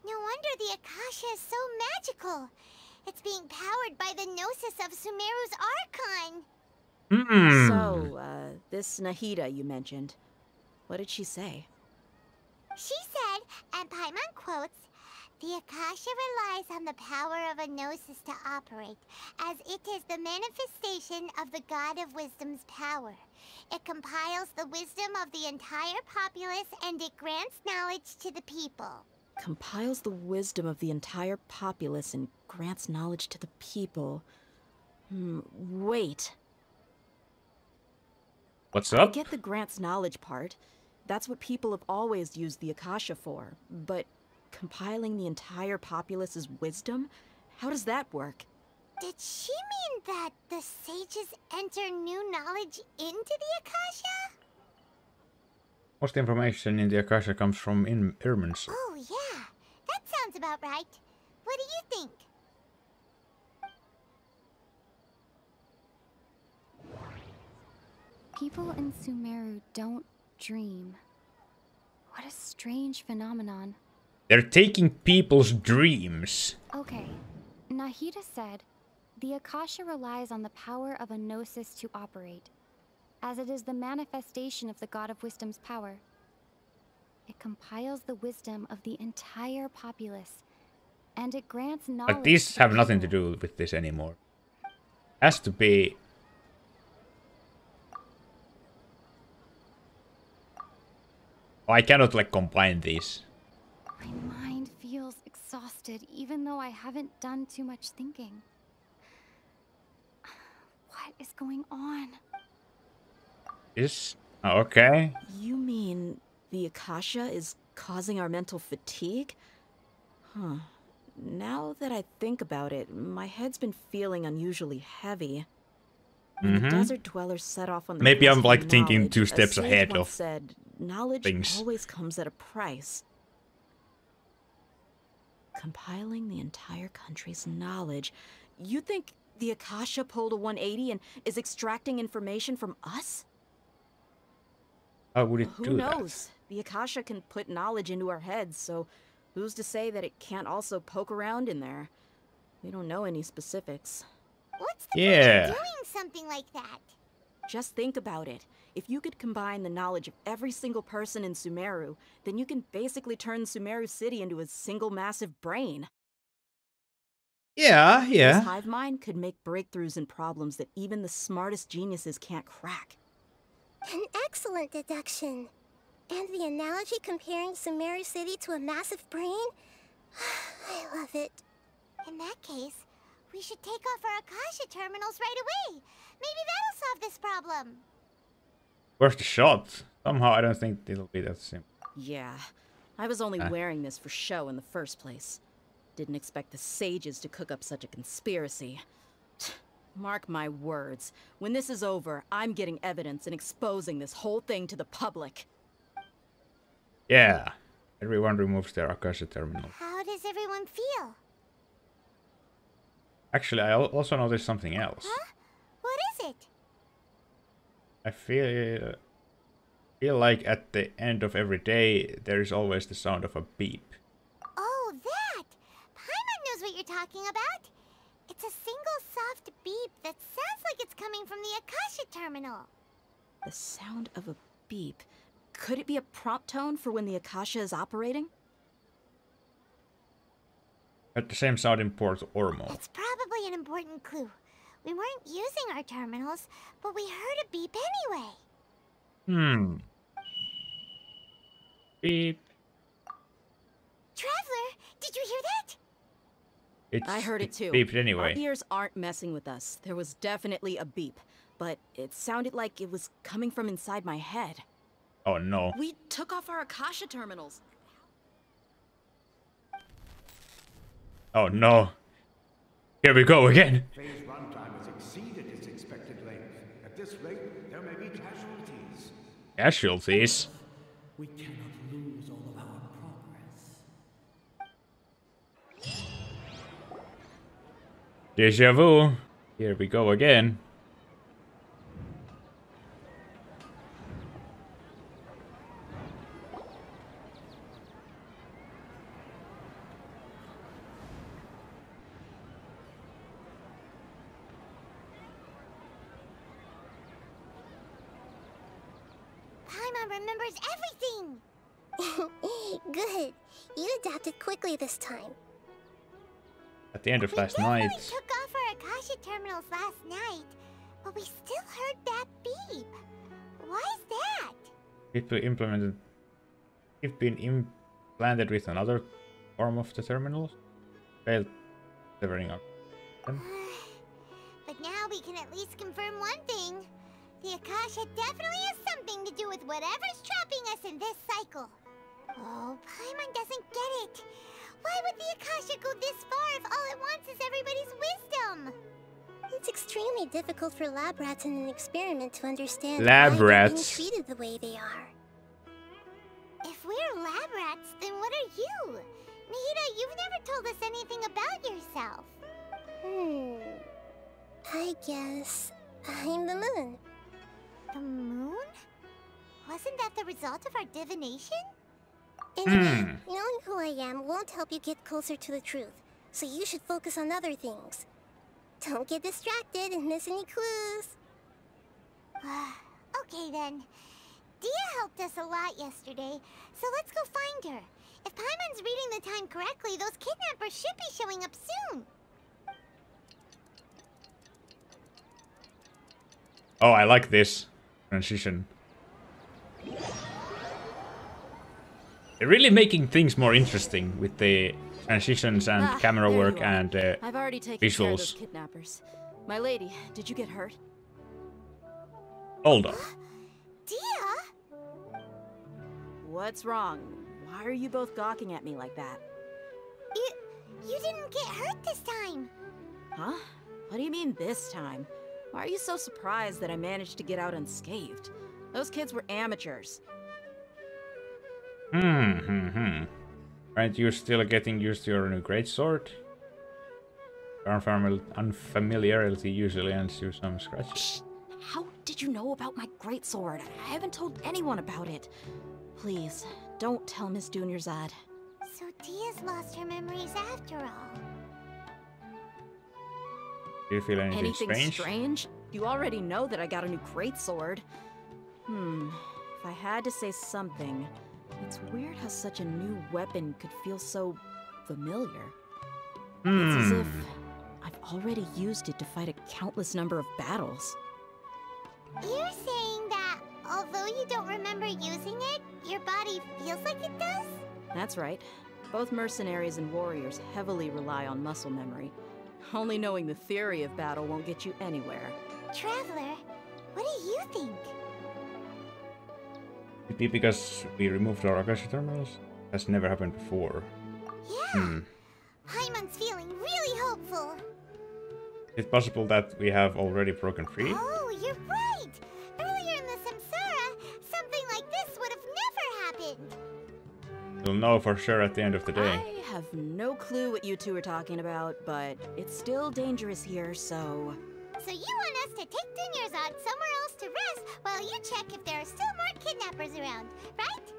[SPEAKER 3] No wonder the Akasha is so magical. It's being powered by the gnosis of Sumeru's Archon.
[SPEAKER 15] So, this Nahida you mentioned, what did she say?
[SPEAKER 3] She said, and Paimon quotes, "The Akasha relies on the power of a gnosis to operate, as it is the manifestation of the God of Wisdom's power. It compiles the wisdom of the entire populace and it grants knowledge to the people."
[SPEAKER 15] Compiles the wisdom of the entire populace and grants knowledge to the people. Wait.
[SPEAKER 1] What's up?
[SPEAKER 15] I get the grants knowledge part. That's what people have always used the Akasha for. But compiling the entire populace's wisdom? How does that work?
[SPEAKER 3] Did she mean that the sages enter new knowledge into the Akasha?
[SPEAKER 1] Most information in the Akasha comes from Irmin's.
[SPEAKER 3] Oh yeah, that sounds about right. What do you think?
[SPEAKER 14] People in Sumeru don't dream. What a strange phenomenon.
[SPEAKER 1] They're taking people's dreams.
[SPEAKER 14] Okay, Nahida said, the Akasha relies on the power of a gnosis to operate, as it is the manifestation of the God of Wisdom's power. It compiles the wisdom of the entire populace, and it grants knowledge.
[SPEAKER 1] Like these have nothing to do with this anymore. Has to be. I cannot like combine these.
[SPEAKER 14] My mind feels exhausted, even though I haven't done too much thinking. What is going on?
[SPEAKER 1] Is okay.
[SPEAKER 15] You mean the Akasha is causing our mental fatigue? Huh. Now that I think about it, my head's been feeling unusually heavy. When the desert dwellers set off on the
[SPEAKER 1] Maybe
[SPEAKER 15] quest
[SPEAKER 1] I'm
[SPEAKER 15] for
[SPEAKER 1] like thinking
[SPEAKER 15] knowledge,
[SPEAKER 1] 2 steps
[SPEAKER 15] a sage
[SPEAKER 1] ahead
[SPEAKER 15] once
[SPEAKER 1] of
[SPEAKER 15] said, knowledge
[SPEAKER 1] things.
[SPEAKER 15] always comes at a price. Compiling the entire country's knowledge. You think the Akasha pulled a 180 and is extracting information from us?
[SPEAKER 1] How would it
[SPEAKER 15] Who
[SPEAKER 1] do
[SPEAKER 15] knows? The Akasha can put knowledge into our heads, so who's to say that it can't also poke around in there? We don't know any specifics.
[SPEAKER 3] What's the point of doing something like that?
[SPEAKER 15] Just think about it. If you could combine the knowledge of every single person in Sumeru, then you can basically turn Sumeru City into a single massive brain.
[SPEAKER 1] Yeah, yeah.
[SPEAKER 15] This hive mind could make breakthroughs in problems that even the smartest geniuses can't crack.
[SPEAKER 13] An excellent deduction. And the analogy comparing Sumeru City to a massive brain? I love it.
[SPEAKER 3] In that case, we should take off our Akasha terminals right away. Maybe that'll solve this problem.
[SPEAKER 1] Where's the shot? Somehow I don't think it'll be that simple.
[SPEAKER 15] Yeah, I was only wearing this for show in the first place. Didn't expect the sages to cook up such a conspiracy. Mark my words, when this is over, I'm getting evidence and exposing this whole thing to the public.
[SPEAKER 1] Yeah. Everyone removes their Akasha terminal.
[SPEAKER 3] How does everyone feel?
[SPEAKER 1] Actually, I also noticed something else.
[SPEAKER 3] Huh? What is it?
[SPEAKER 1] I feel like at the end of every day, there is always the sound of a beep.
[SPEAKER 3] Oh, that! Paimon knows what you're talking about. It's a single soft beep that sounds like it's coming from the Akasha terminal.
[SPEAKER 15] The sound of a beep. Could it be a prompt tone for when the Akasha is operating?
[SPEAKER 1] At the same sound in Port Ormo.
[SPEAKER 3] It's probably an important clue. We weren't using our terminals, but we heard a beep anyway.
[SPEAKER 1] Beep.
[SPEAKER 3] Traveler, did you hear that?
[SPEAKER 15] I heard it too.
[SPEAKER 1] Beeped anyway.
[SPEAKER 15] Our ears aren't messing with us. There was definitely a beep, but it sounded like it was coming from inside my head.
[SPEAKER 1] Oh no.
[SPEAKER 15] We took off our Akasha terminals.
[SPEAKER 1] Oh no. Here we go again.
[SPEAKER 12] Phase runtime has exceeded its expected length. At this rate, there may be casualties.
[SPEAKER 1] Casualties?
[SPEAKER 11] We cannot lose all of our progress.
[SPEAKER 1] Deja vu. Here we go again.
[SPEAKER 3] Paimon remembers everything!
[SPEAKER 13] Good. You adapted quickly this time.
[SPEAKER 1] At the end of last
[SPEAKER 3] We
[SPEAKER 1] night.
[SPEAKER 3] took off our Akasha terminals last night, but we still heard that beep. Why is that?
[SPEAKER 1] People implemented. We've been implanted with another form of the terminals. Failed severing up.
[SPEAKER 3] But now we can at least confirm one thing. The Akasha definitely has something to do with whatever's trapping us in this cycle. Oh, Paimon doesn't get it. Why would the Akasha go this far if all it wants is everybody's wisdom?
[SPEAKER 13] It's extremely difficult for lab rats in an experiment to understand
[SPEAKER 1] Lab
[SPEAKER 13] why they're
[SPEAKER 1] rats.
[SPEAKER 13] being treated the way they are.
[SPEAKER 3] If we're lab rats, then what are you? Nahida, you've never told us anything about yourself.
[SPEAKER 13] I guess I'm the moon.
[SPEAKER 3] The moon? Wasn't that the result of our divination?
[SPEAKER 13] Anyway, knowing who I am won't help you get closer to the truth, so you should focus on other things. Don't get distracted and miss any clues.
[SPEAKER 3] Okay then. Dia helped us a lot yesterday, so let's go find her. If Paimon's reading the time correctly, those kidnappers should be showing up soon.
[SPEAKER 1] Oh, I like this transition. They're really making things more interesting with the transitions and camera
[SPEAKER 15] there
[SPEAKER 1] work
[SPEAKER 15] you are.
[SPEAKER 1] and
[SPEAKER 15] I've already taken care of those
[SPEAKER 1] visuals.
[SPEAKER 15] kidnappers. My lady, did you get hurt?
[SPEAKER 1] Hold on.
[SPEAKER 3] Dia?
[SPEAKER 15] What's wrong? Why are you both gawking at me like that?
[SPEAKER 3] You didn't get hurt this time.
[SPEAKER 15] Huh? What do you mean this time? Why are you so surprised that I managed to get out unscathed? Those kids were amateurs.
[SPEAKER 1] Aren't you still getting used to your new greatsword? Unfamiliarity usually ends you some scratches.
[SPEAKER 15] How did you know about my greatsword? I haven't told anyone about it. Please, don't tell Miss Dunyarzad.
[SPEAKER 3] So Dia's lost her memories after all.
[SPEAKER 1] Do you feel anything
[SPEAKER 15] strange? You already know that I got a new greatsword. If I had to say something, it's weird how such a new weapon could feel so familiar. It's as if I've already used it to fight a countless number of battles.
[SPEAKER 3] You're saying that although you don't remember using it, your body feels like it does?
[SPEAKER 15] That's right. Both mercenaries and warriors heavily rely on muscle memory. Only knowing the theory of battle won't get you anywhere.
[SPEAKER 3] Traveler, what do you think?
[SPEAKER 1] Could be because we removed our Akasha terminals? That's never happened before.
[SPEAKER 3] Yeah. Paimon's feeling really hopeful.
[SPEAKER 1] Is it possible that we have already broken free?
[SPEAKER 3] Oh, you're right! Earlier in the Samsara, something like this would have never happened.
[SPEAKER 1] We'll know for sure at the end of the day.
[SPEAKER 15] I have no clue what you two are talking about, but it's still dangerous here, so...
[SPEAKER 3] So you want us to take Dunyarzad somewhere else to rest while you check if there are still more kidnappers around, right?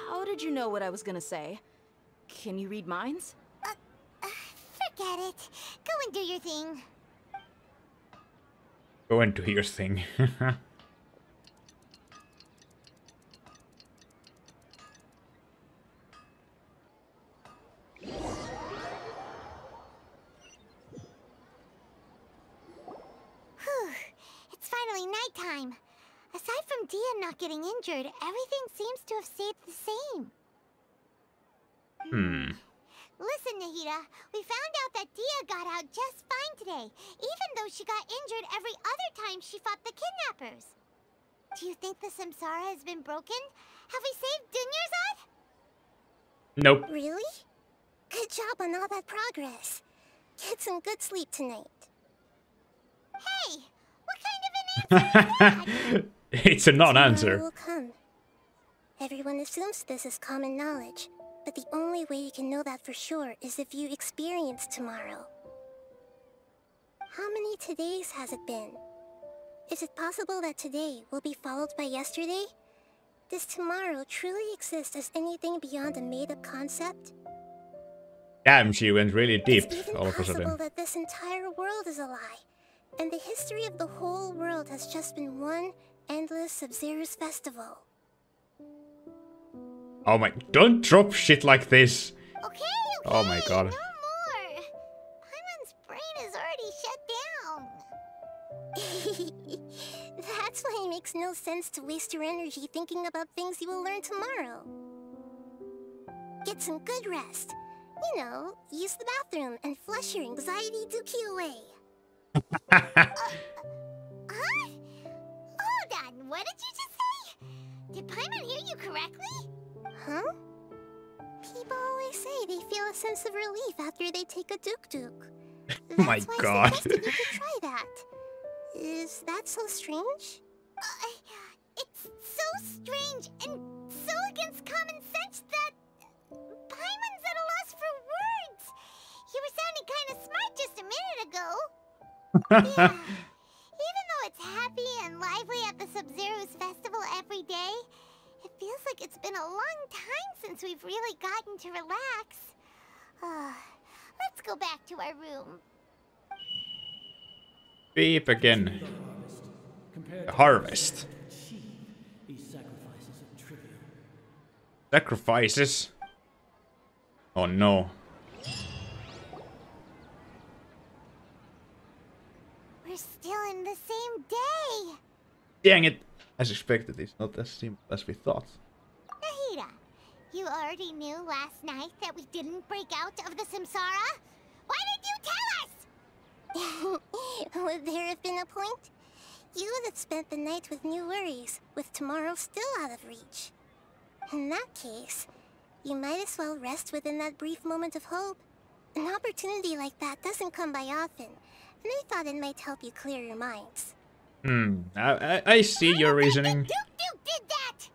[SPEAKER 15] How did you know what I was gonna say? Can you read minds?
[SPEAKER 3] Forget it. Go and do your thing.
[SPEAKER 1] Go and do your thing.
[SPEAKER 3] Whew. It's finally nighttime. Aside from Dia not getting injured, everything seems to have stayed the same. Listen, Nahida, we found out that Dia got out just fine today, even though she got injured every other time she fought the kidnappers. Do you think the Samsara has been broken? Have we saved Dunyarzad?
[SPEAKER 1] Nope.
[SPEAKER 13] Really? Good job on all that progress. Get some good sleep tonight.
[SPEAKER 3] Hey, what kind of an answer is that?
[SPEAKER 1] It's a non-answer.
[SPEAKER 13] Tomorrow will come. Everyone assumes this is common knowledge, but the only way you can know that for sure is if you experience tomorrow. How many todays has it been? Is it possible that today will be followed by yesterday? Does tomorrow truly exist as anything beyond a made-up concept?
[SPEAKER 1] Damn, she went really deep all of a
[SPEAKER 13] It's even possible
[SPEAKER 1] sudden.
[SPEAKER 13] that this entire world is a lie, and the history of the whole world has just been one endless Sub-Zero's festival.
[SPEAKER 1] Oh my, don't drop shit like this.
[SPEAKER 3] Okay,
[SPEAKER 1] oh my god.
[SPEAKER 3] no more. Paimon's brain is already shut down.
[SPEAKER 13] That's why it makes no sense to waste your energy thinking about things you will learn tomorrow. Get some good rest. You know, use the bathroom and flush your anxiety dookie away.
[SPEAKER 3] Huh? Hold on, what did you just say? Did Paimon hear you correctly?
[SPEAKER 13] Huh? People always say they feel a sense of relief after they take a duk-duk.
[SPEAKER 1] Oh my
[SPEAKER 13] That's why
[SPEAKER 1] god.
[SPEAKER 13] I suggested you could try that. Is that so strange?
[SPEAKER 3] It's so strange and so against common sense that Paimon's at a loss for words. You were sounding kind of smart just a minute ago. Yeah. Even though it's happy and lively at the Sub-Zero's festival every day, it feels like it's been a long time since we've really gotten to relax. Let's go back to our room.
[SPEAKER 1] Beep again. The harvest. Sacrifices? Oh no.
[SPEAKER 3] We're still in the same day.
[SPEAKER 1] Dang it. As expected, it's not as simple as we thought.
[SPEAKER 3] Nahida, you already knew last night that we didn't break out of the Samsara? Why did you tell us?
[SPEAKER 13] Would there have been a point? You would have spent the night with new worries, with tomorrow still out of reach. In that case, you might as well rest within that brief moment of hope. An opportunity like that doesn't come by often, and I thought it might help you clear your minds.
[SPEAKER 1] I see your reasoning.
[SPEAKER 3] Duke did that!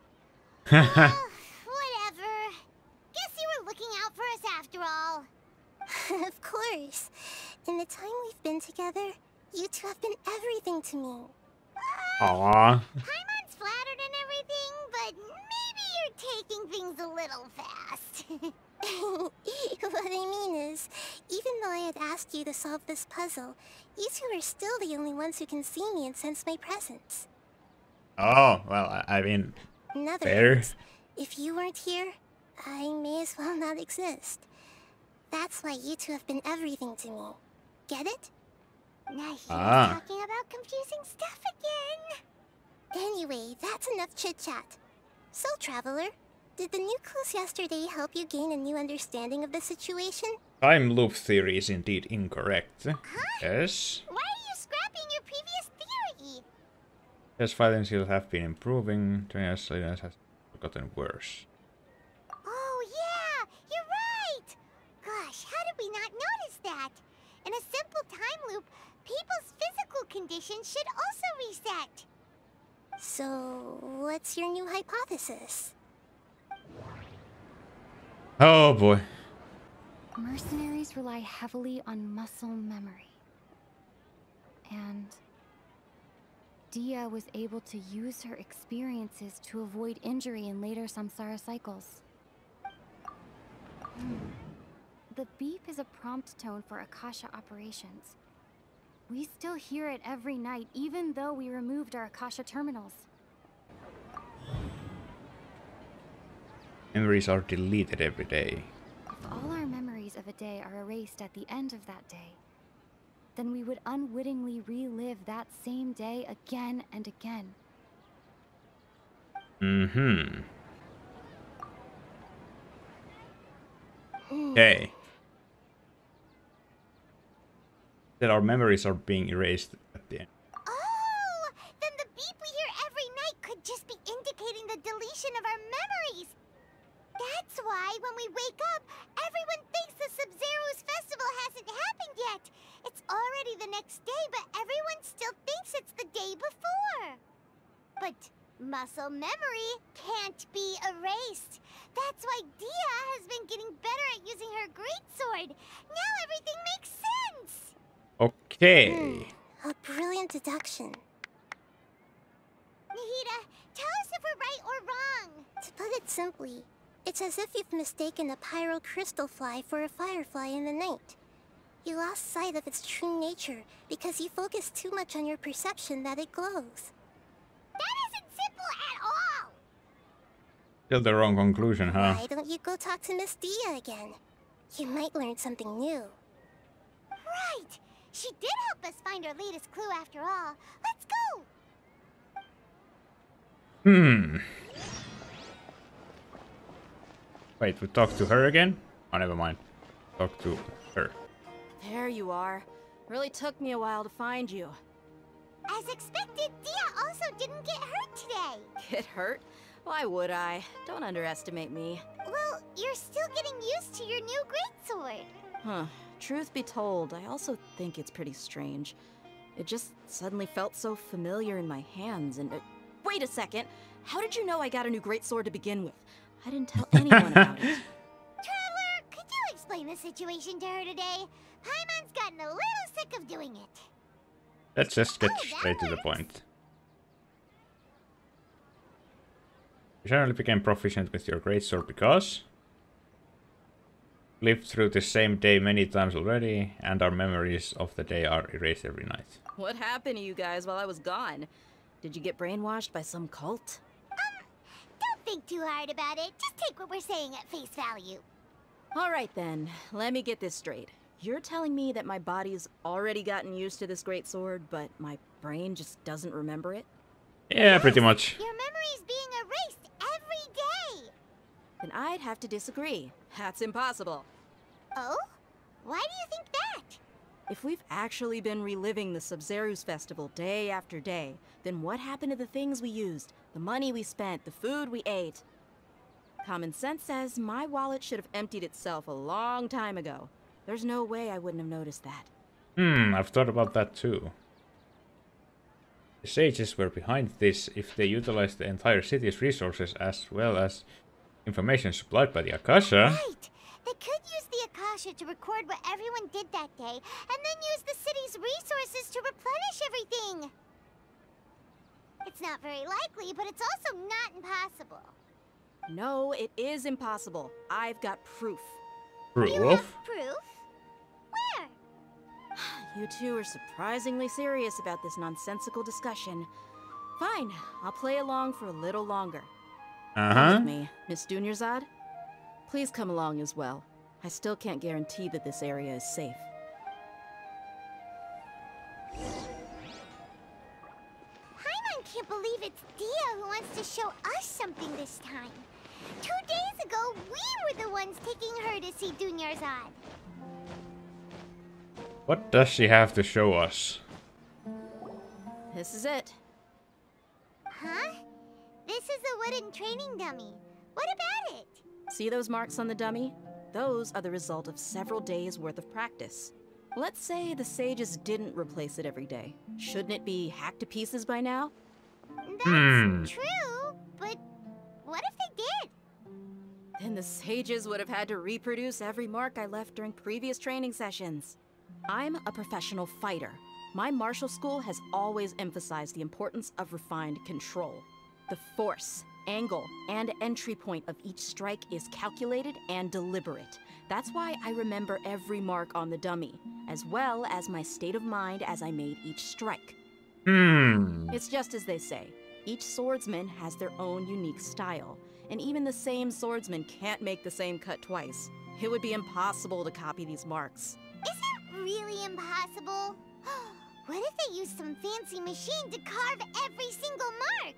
[SPEAKER 3] Whatever. Guess you were looking out for us after all.
[SPEAKER 13] Of course. In the time we've been together, you two have been everything to me.
[SPEAKER 1] Aww.
[SPEAKER 3] Paimon's flattered and everything, but maybe you're taking things a little fast.
[SPEAKER 13] What I mean is, even though I had asked you to solve this puzzle, you two are still the only ones who can see me and sense my presence.
[SPEAKER 1] Oh, well, I mean,
[SPEAKER 13] In other
[SPEAKER 1] fair.
[SPEAKER 13] words, if you weren't here, I may as well not exist. That's why you two have been everything to me. Get it?
[SPEAKER 3] Nahida's
[SPEAKER 1] Ah.
[SPEAKER 3] talking about confusing stuff again.
[SPEAKER 13] Anyway, that's enough chit-chat. So, Traveler, did the new clues yesterday help you gain a new understanding of the situation?
[SPEAKER 1] Time loop theory is indeed incorrect. Yes.
[SPEAKER 3] Why are you scrapping your previous theory?
[SPEAKER 1] Yes, fighting skills have been improving. 20 years later, it has gotten worse.
[SPEAKER 3] Oh, yeah, you're right. Gosh, how did we not notice that? In a simple time loop, people's physical conditions should also reset.
[SPEAKER 13] So, what's your new hypothesis?
[SPEAKER 1] Oh boy.
[SPEAKER 14] Mercenaries rely heavily on muscle memory. And Dia was able to use her experiences to avoid injury in later samsara cycles. The beep is a prompt tone for Akasha operations. We still hear it every night, even though we removed our Akasha terminals.
[SPEAKER 1] Memories are deleted every day.
[SPEAKER 14] If all our memories of a day are erased at the end of that day, then we would unwittingly relive that same day again and again.
[SPEAKER 1] Okay. that our memories are being erased at the end.
[SPEAKER 3] Oh! Then the beep we hear every night could just be indicating the deletion of our memories. That's why when we wake up, everyone thinks the Sub-Zero's festival hasn't happened yet. It's already the next day, but everyone still thinks it's the day before. But muscle memory can't be erased. That's why Dia has been getting better at using her greatsword. Now everything makes sense.
[SPEAKER 1] Okay.
[SPEAKER 13] A brilliant deduction.
[SPEAKER 3] Nahida, tell us if we're right or wrong.
[SPEAKER 13] To put it simply, it's as if you've mistaken a pyro crystal fly for a firefly in the night. You lost sight of its true nature because you focused too much on your perception that it glows.
[SPEAKER 3] That isn't simple at all!
[SPEAKER 1] Still the wrong conclusion, huh?
[SPEAKER 13] Why don't you go talk to Miss Dia again? You might learn something new.
[SPEAKER 3] Right! She did help us find our latest clue after all. Let's go!
[SPEAKER 1] Wait, we talked to her again? Oh, never mind. Talk to her.
[SPEAKER 15] There you are. Really took me a while to find you.
[SPEAKER 3] As expected, Dia also didn't get hurt today.
[SPEAKER 15] Get hurt? Why would I? Don't underestimate me.
[SPEAKER 3] Well, you're still getting used to your new greatsword.
[SPEAKER 15] Huh. Truth be told, I also think it's pretty strange. It just suddenly felt so familiar in my hands and... wait a second! How did you know I got a new greatsword to begin with? I didn't tell anyone about it.
[SPEAKER 3] Traveler, could you explain the situation to her today? Paimon's gotten a little sick of doing it.
[SPEAKER 1] Let's just get straight to the point. You suddenly became proficient with your greatsword because... lived through the same day many times already, and our memories of the day are erased every night.
[SPEAKER 15] What happened to you guys while I was gone? Did you get brainwashed by some cult?
[SPEAKER 3] Don't think too hard about it. Just take what we're saying at face value.
[SPEAKER 15] Alright then, let me get this straight. You're telling me that my body's already gotten used to this greatsword, but my brain just doesn't remember it?
[SPEAKER 1] Yeah, pretty much.
[SPEAKER 3] Your memory's being erased every day.
[SPEAKER 15] Then I'd have to disagree. That's impossible.
[SPEAKER 3] Oh? Why do you think that?
[SPEAKER 15] If we've actually been reliving the Sub-Zeru's festival day after day, then what happened to the things we used, the money we spent, the food we ate? Common sense says my wallet should have emptied itself a long time ago. There's no way I wouldn't have noticed that.
[SPEAKER 1] I've thought about that too. The sages were behind this if they utilized the entire city's resources as well as information supplied by the Akasha.
[SPEAKER 3] Right! They could use the Akasha to record what everyone did that day, and then use the city's resources to replenish everything! It's not very likely, but it's also not impossible.
[SPEAKER 15] No, it is impossible. I've got proof.
[SPEAKER 1] Proof?
[SPEAKER 3] You have proof? Where?
[SPEAKER 15] You two are surprisingly serious about this nonsensical discussion. Fine, I'll play along for a little longer. Come with me, Miss Dunyarzad. Please come along as well. I still can't guarantee that this area is safe.
[SPEAKER 3] Paimon can't believe it's Dia who wants to show us something this time. 2 days ago, we were the ones taking her to see Dunyarzad.
[SPEAKER 1] What does she have to show us?
[SPEAKER 15] This is it.
[SPEAKER 3] Huh? This is a wooden training dummy. What about it?
[SPEAKER 15] See those marks on the dummy? Those are the result of several days' worth of practice. Let's say the sages didn't replace it every day. Shouldn't it be hacked to pieces by now?
[SPEAKER 3] That's true, but what if they did?
[SPEAKER 15] Then the sages would have had to reproduce every mark I left during previous training sessions. I'm a professional fighter. My martial school has always emphasized the importance of refined control. The force, angle, and entry point of each strike is calculated and deliberate. That's why I remember every mark on the dummy, as well as my state of mind as I made each strike. It's just as they say. Each swordsman has their own unique style, and even the same swordsman can't make the same cut twice. It would be impossible to copy these marks.
[SPEAKER 3] Is it really impossible? What if they used some fancy machine to carve every single mark?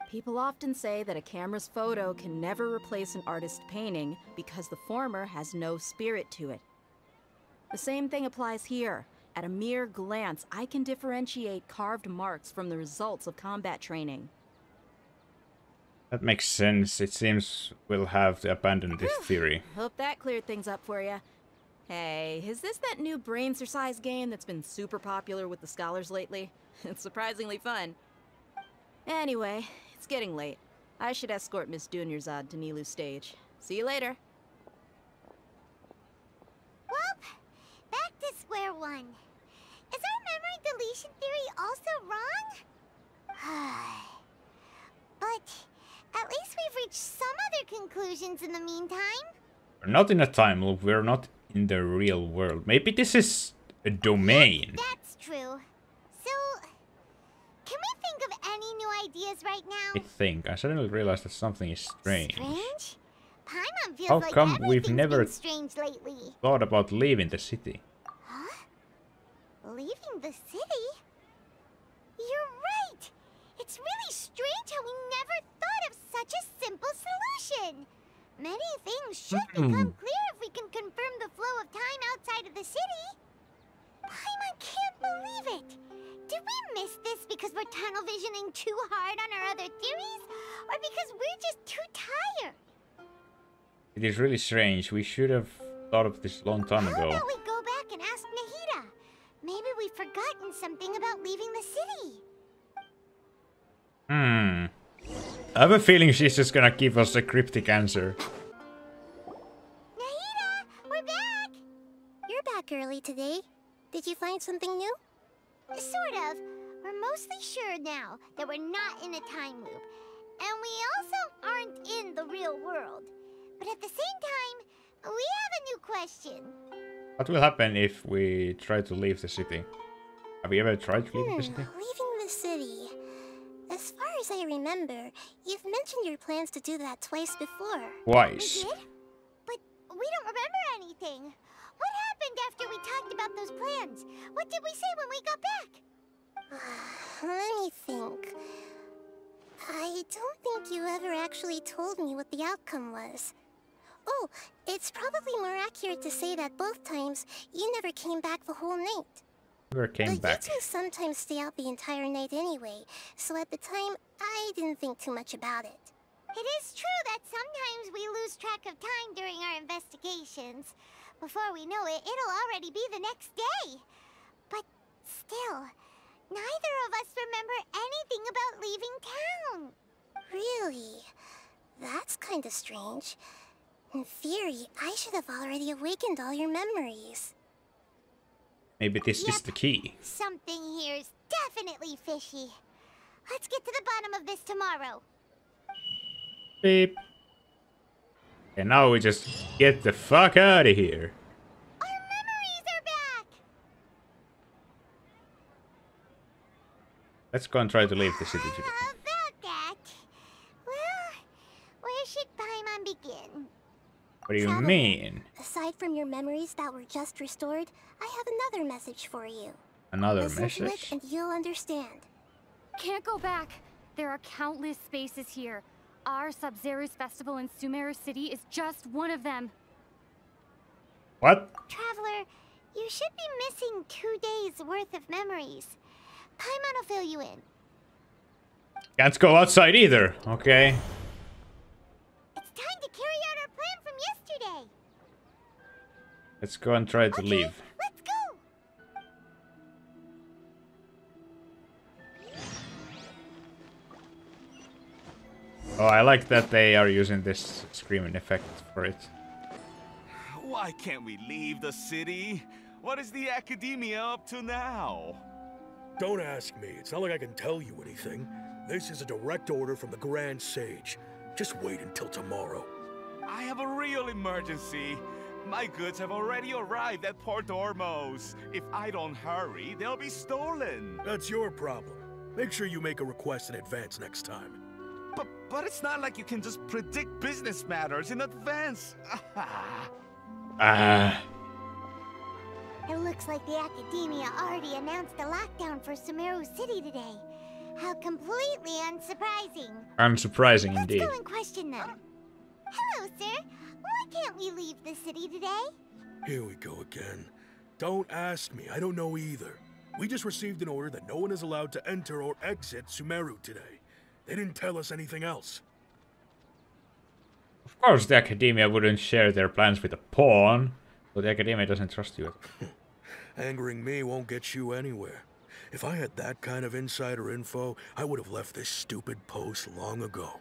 [SPEAKER 15] People often say that a camera's photo can never replace an artist's painting because the former has no spirit to it. The same thing applies here. At a mere glance, I can differentiate carved marks from the results of combat training.
[SPEAKER 1] That makes sense. It seems we'll have to abandon this theory.
[SPEAKER 15] Hope that cleared things up for you. Hey, is this that new brain-exercise game that's been super popular with the scholars lately? It's surprisingly fun. Anyway, it's getting late. I should escort Miss Dunyarzad to Nilu's stage. See you later.
[SPEAKER 3] Well, back to square one. Is our memory deletion theory also wrong? But at least we've reached some other conclusions in the meantime.
[SPEAKER 1] We're not in a time loop. We're not in the real world. Maybe this is a domain.
[SPEAKER 3] That's true. So, can we think of any new ideas right now?
[SPEAKER 1] I suddenly realized that something is strange.
[SPEAKER 3] Strange? Paimon feels
[SPEAKER 1] How
[SPEAKER 3] like
[SPEAKER 1] come we've
[SPEAKER 3] everything's
[SPEAKER 1] never
[SPEAKER 3] been strange lately.
[SPEAKER 1] thought about leaving the city?
[SPEAKER 3] Huh? Leaving the city? You're right! It's really strange how we never thought of such a simple solution. Many things should become clear if we can confirm the flow of time outside of the city. Paimon can't believe it. Did we miss this because we're tunnel visioning too hard on our other theories? Or because we're just too tired?
[SPEAKER 1] It is really strange. We should have thought of this a long time ago.
[SPEAKER 3] How about we go back and ask Nahida? Maybe we've forgotten something about leaving the city.
[SPEAKER 1] I have a feeling she's just gonna give us a cryptic answer.
[SPEAKER 3] Nahida, we're back!
[SPEAKER 13] You're back early today. Did you find something new?
[SPEAKER 3] Sort of. We're mostly sure now that we're not in a time loop. And we also aren't in the real world. But at the same time, we have a new question.
[SPEAKER 1] What will happen if we try to leave the city? Have you ever tried to leave the city?
[SPEAKER 13] Leaving the city. As far as I remember, you've mentioned your plans to do that twice before.
[SPEAKER 1] Twice.
[SPEAKER 3] We did? But we don't remember anything. What happened after we talked about those plans? What did we say when we got back?
[SPEAKER 13] Let me think. I don't think you ever actually told me what the outcome was. Oh, it's probably more accurate to say that both times you never came back the whole night.
[SPEAKER 1] Never came back.
[SPEAKER 13] You two sometimes stay out the entire night anyway, so at the time, I didn't think too much about it.
[SPEAKER 3] It is true that sometimes we lose track of time during our investigations. Before we know it, it'll already be the next day. But still, neither of us remember anything about leaving town.
[SPEAKER 13] Really? That's kinda strange. In theory, I should have already awakened all your memories.
[SPEAKER 1] Maybe this is the key.
[SPEAKER 3] Something here's definitely fishy. Let's get to the bottom of this tomorrow.
[SPEAKER 1] Beep. And now we just get the fuck out of here.
[SPEAKER 3] Our memories are back!
[SPEAKER 1] Let's go and try to leave the city today.
[SPEAKER 3] About that... Well, where should Paimon begin?
[SPEAKER 1] What do you mean?
[SPEAKER 13] Aside from your memories that were just restored, I have another message for you.
[SPEAKER 1] Another
[SPEAKER 13] Listen to
[SPEAKER 1] message?
[SPEAKER 13] it and you'll understand.
[SPEAKER 14] Can't go back. There are countless spaces here. Our Sub-Zero's festival in Sumeru City is just one of them.
[SPEAKER 1] What?
[SPEAKER 3] Traveler, you should be missing 2 days worth of memories. Paimon will fill you in.
[SPEAKER 1] Can't go outside either. Okay.
[SPEAKER 3] It's time to carry out our plan from yesterday.
[SPEAKER 1] Let's go and try to leave.
[SPEAKER 3] Let's go.
[SPEAKER 1] Oh, I like that they are using this screaming effect for it.
[SPEAKER 16] Why can't we leave the city? What is the Academia up to now?
[SPEAKER 17] Don't ask me. It's not like I can tell you anything. This is a direct order from the Grand Sage. Just wait until tomorrow.
[SPEAKER 16] I have a real emergency. My goods have already arrived at Port Ormos. If I don't hurry, they'll be stolen.
[SPEAKER 17] That's your problem. Make sure you make a request in advance next time.
[SPEAKER 16] But it's not like you can just predict business matters in advance.
[SPEAKER 3] It looks like the Academia already announced a lockdown for Sumeru City today. How completely unsurprising.
[SPEAKER 1] Unsurprising indeed.
[SPEAKER 3] Let's go and question them. Hello, sir. Why can't we leave the city today?
[SPEAKER 17] Here we go again. Don't ask me. I don't know either. We just received an order that no one is allowed to enter or exit Sumeru today. They didn't tell us anything else.
[SPEAKER 1] Of course, the Academia wouldn't share their plans with a pawn, but the Academia doesn't trust you.
[SPEAKER 17] Angering me won't get you anywhere. If I had that kind of insider info, I would have left this stupid post long ago.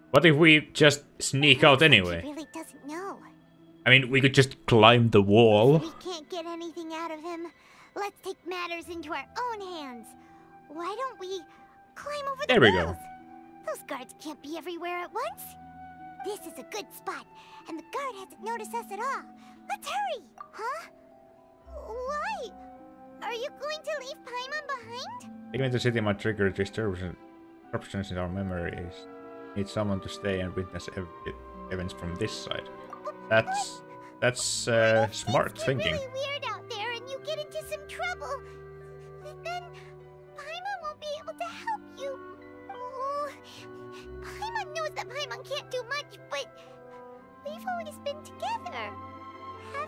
[SPEAKER 1] What if we just sneak out anyway?
[SPEAKER 3] He really doesn't know.
[SPEAKER 1] I mean, we could just climb the wall.
[SPEAKER 3] We can't get anything out of him. Let's take matters into our own hands. Why don't we climb over the
[SPEAKER 1] There we
[SPEAKER 3] walls?
[SPEAKER 1] go.
[SPEAKER 3] Those guards can't be everywhere at once. This is a good spot, and the guard hasn't noticed us at all. Let's hurry! Huh? Why? Are you going to leave Paimon behind?
[SPEAKER 1] Taking the city might trigger disruptions in our memories. Need someone to stay and witness events from this side. That's smart thinking.
[SPEAKER 3] Really weird out there, and you get into some trouble. Then Paimon won't be able to help you. Oh, Paimon knows that Paimon can't do much, but we've always been together.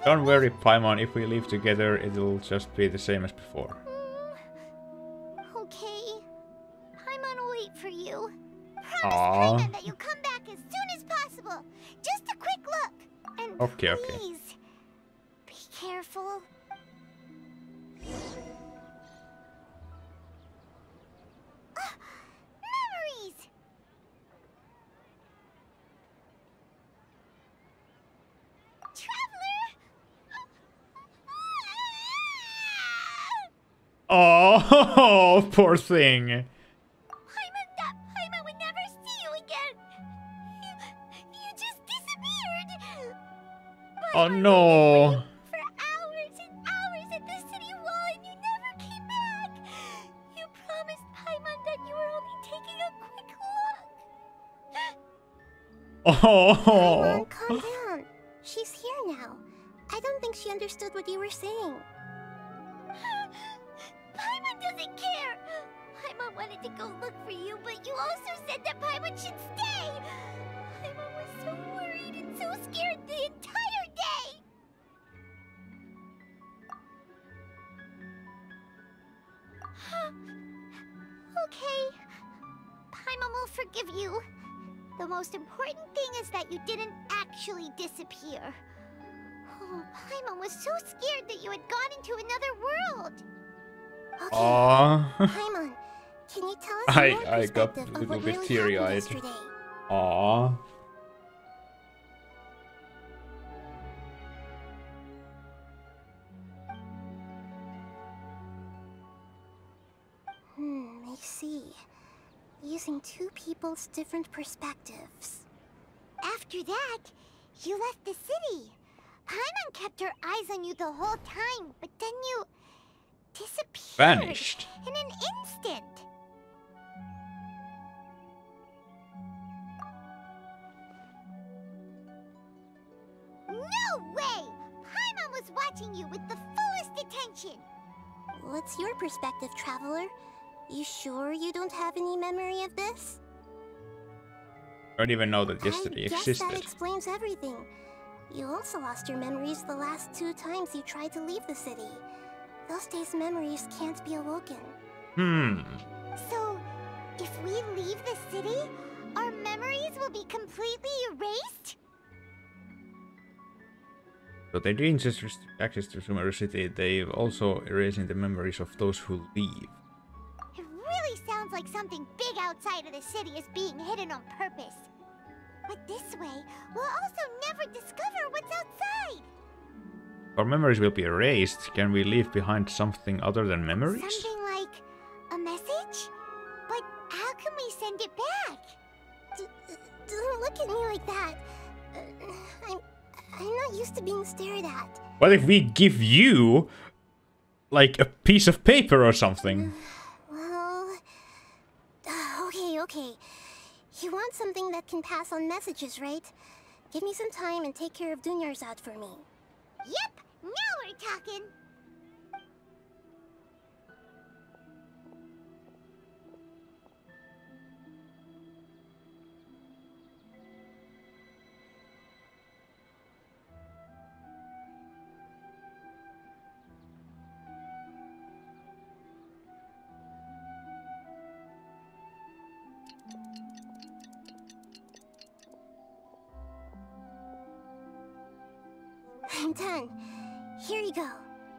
[SPEAKER 1] Don't worry, Paimon. If we leave together, it'll just be the same as before.
[SPEAKER 3] Okay. Paimon will wait for you.
[SPEAKER 1] Aww.
[SPEAKER 3] Promise Paimon that you'll come back as soon as possible. Just a quick look. And
[SPEAKER 1] Okay.
[SPEAKER 3] please, be careful. Memories! Traveler!
[SPEAKER 1] Oh, poor thing.
[SPEAKER 3] Paimon would never see you again. You just disappeared.
[SPEAKER 1] Oh no.
[SPEAKER 3] For hours and hours at the city wall, and you never came back. You promised Paimon that you were only taking a quick look.
[SPEAKER 1] Oh.
[SPEAKER 13] Calm down. She's here now. I don't think she understood what you were saying.
[SPEAKER 3] Paimon doesn't care. Paimon wanted to go look for you, but you also said that Paimon should stay. Paimon was so worried and so scared the entire day. Okay. Paimon will forgive you. The most important thing is that you didn't actually disappear. Oh, Paimon was so scared that you had gone into another world.
[SPEAKER 13] Okay.
[SPEAKER 1] Aww.
[SPEAKER 13] Paimon, can you tell us your
[SPEAKER 1] I got
[SPEAKER 13] perspective
[SPEAKER 1] a
[SPEAKER 13] of
[SPEAKER 1] little
[SPEAKER 13] what
[SPEAKER 1] bit
[SPEAKER 13] really
[SPEAKER 1] teary-eyed.
[SPEAKER 13] happened yesterday?
[SPEAKER 1] Aww.
[SPEAKER 13] I see. Using two people's different perspectives.
[SPEAKER 3] After that, you left the city. Paimon kept her eyes on you the whole time, but then you disappeared.
[SPEAKER 1] Vanished.
[SPEAKER 3] In an instant. No way! Paimon was watching you with the fullest attention.
[SPEAKER 13] What's your perspective, Traveler? You sure you don't have any memory of this?
[SPEAKER 1] I don't even know that yesterday
[SPEAKER 13] I guess
[SPEAKER 1] existed.
[SPEAKER 13] that explains everything. You also lost your memories the last 2 times you tried to leave the city. Those days' memories can't be awoken.
[SPEAKER 3] So, if we leave the city, our memories will be completely erased?
[SPEAKER 1] So they didn't just restrict access to Sumeru City, they've also erasing the memories of those who leave.
[SPEAKER 3] It really sounds like something big outside of the city is being hidden on purpose. But this way, we'll also never discover what's outside.
[SPEAKER 1] Our memories will be erased. Can we leave behind something other than memories?
[SPEAKER 3] Something like a message? But how can we send it back?
[SPEAKER 13] Don't look at me like that. I'm not used to being stared at.
[SPEAKER 1] What if we give you, like, a piece of paper or something?
[SPEAKER 13] Well... Okay. You want something that can pass on messages, right? Give me some time and take care of Dunyarzad for me.
[SPEAKER 3] Yep, now we're talking.
[SPEAKER 13] Ben-10. Here you go.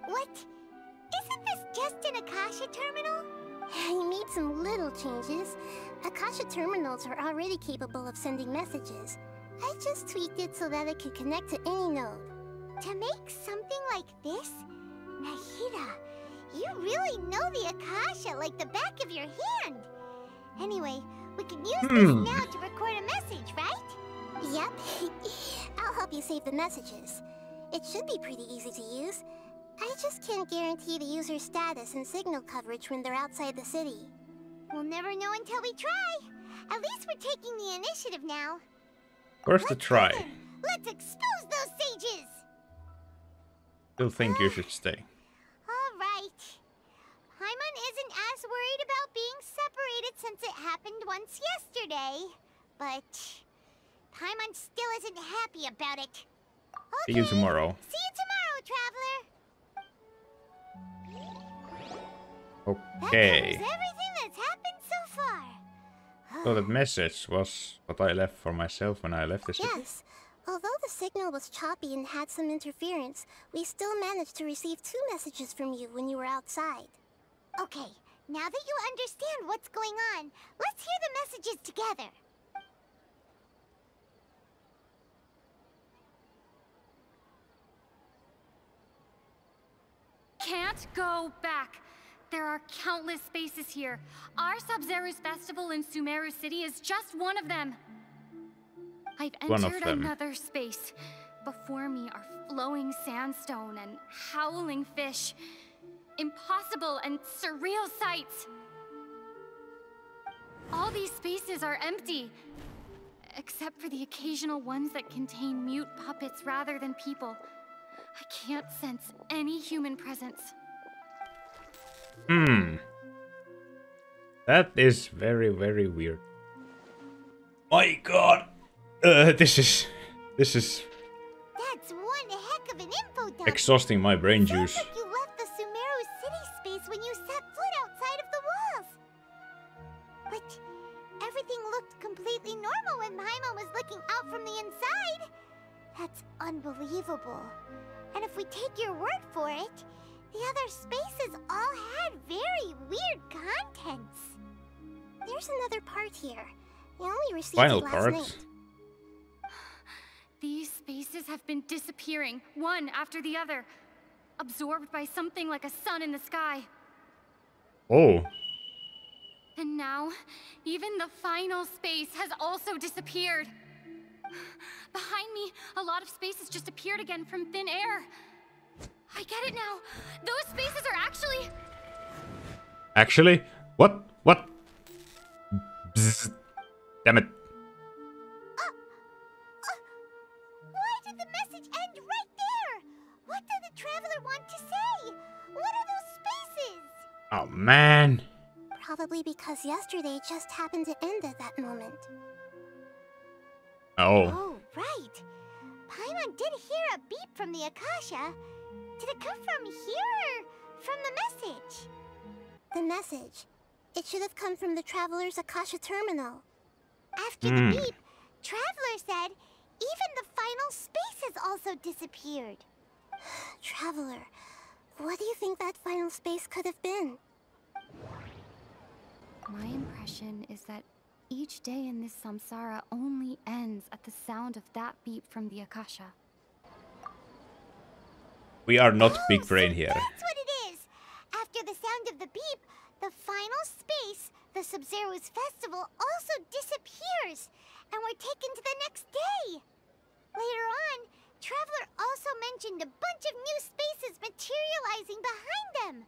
[SPEAKER 3] What? Isn't this just an Akasha terminal?
[SPEAKER 13] You made some little changes. Akasha terminals are already capable of sending messages. I just tweaked it so that it could connect to any node.
[SPEAKER 3] To make something like this? Nahida, you really know the Akasha like the back of your hand. Anyway, we can use this now to record a message, right?
[SPEAKER 13] Yep. I'll help you save the messages. It should be pretty easy to use. I just can't guarantee the user's status and signal coverage when they're outside the city.
[SPEAKER 3] We'll never know until we try. At least we're taking the initiative now.
[SPEAKER 1] Worth a try.
[SPEAKER 3] Let's expose those sages!
[SPEAKER 1] Still think you should stay.
[SPEAKER 3] Alright. Paimon isn't as worried about being separated since it happened once yesterday. But Paimon still isn't happy about it. Okay.
[SPEAKER 1] See you tomorrow.
[SPEAKER 3] See you tomorrow, Traveler!
[SPEAKER 1] Okay.
[SPEAKER 3] That covers everything that's happened so far.
[SPEAKER 1] So that message was what I left for myself when I left the city?
[SPEAKER 13] Yes. Although the signal was choppy and had some interference, we still managed to receive 2 messages from you when you were outside.
[SPEAKER 3] Okay, now that you understand what's going on, let's hear the messages together.
[SPEAKER 18] Can't go back. There are countless spaces here. Our Sub-Zero's festival in Sumeru City is just one of them. I've entered another space. Before me are flowing sandstone and howling fish. Impossible and surreal sights. All these spaces are empty, except for the occasional ones that contain mute puppets rather than people. I can't sense any human presence.
[SPEAKER 1] That is very, very weird. My god! This is...
[SPEAKER 3] That's one heck of an info dump.
[SPEAKER 1] exhausting my brain juice.
[SPEAKER 3] Sounds like you left the Sumeru City space when you set foot outside of the walls. But everything looked completely normal when Paimon was looking out from the inside. That's unbelievable. And if we take your word for it, the other spaces all had very weird contents.
[SPEAKER 13] There's another part here. We only received
[SPEAKER 1] Final
[SPEAKER 13] it last
[SPEAKER 1] part.
[SPEAKER 13] night.
[SPEAKER 18] These spaces have been disappearing, one after the other, absorbed by something like a sun in the sky.
[SPEAKER 1] Oh.
[SPEAKER 18] And now, even the final space has also disappeared. Behind me, a lot of spaces just appeared again from thin air. I get it now. Those spaces are actually...
[SPEAKER 1] Actually? What? What? Bzz. Damn it.
[SPEAKER 3] Why did the message end right there? What did the Traveler want to say? What are those spaces?
[SPEAKER 1] Oh, man.
[SPEAKER 13] Probably because yesterday just happened to end at that moment.
[SPEAKER 1] Oh.
[SPEAKER 3] Oh, right. Paimon did hear a beep from the Akasha. Did it come from here or from the message?
[SPEAKER 13] The message. It should have come from the Traveler's Akasha terminal.
[SPEAKER 3] After the beep, Traveler said even the final spaces also disappeared.
[SPEAKER 13] Traveler, what do you think that final space could have been?
[SPEAKER 14] My impression is that each day in this samsara only ends at the sound of that beep from the Akasha.
[SPEAKER 1] We are not big brain here.
[SPEAKER 3] That's what it is. After the sound of the beep, the final space, the Sub-Zero's festival, also disappears, and we're taken to the next day. Later on, Traveler also mentioned a bunch of new spaces materializing behind them.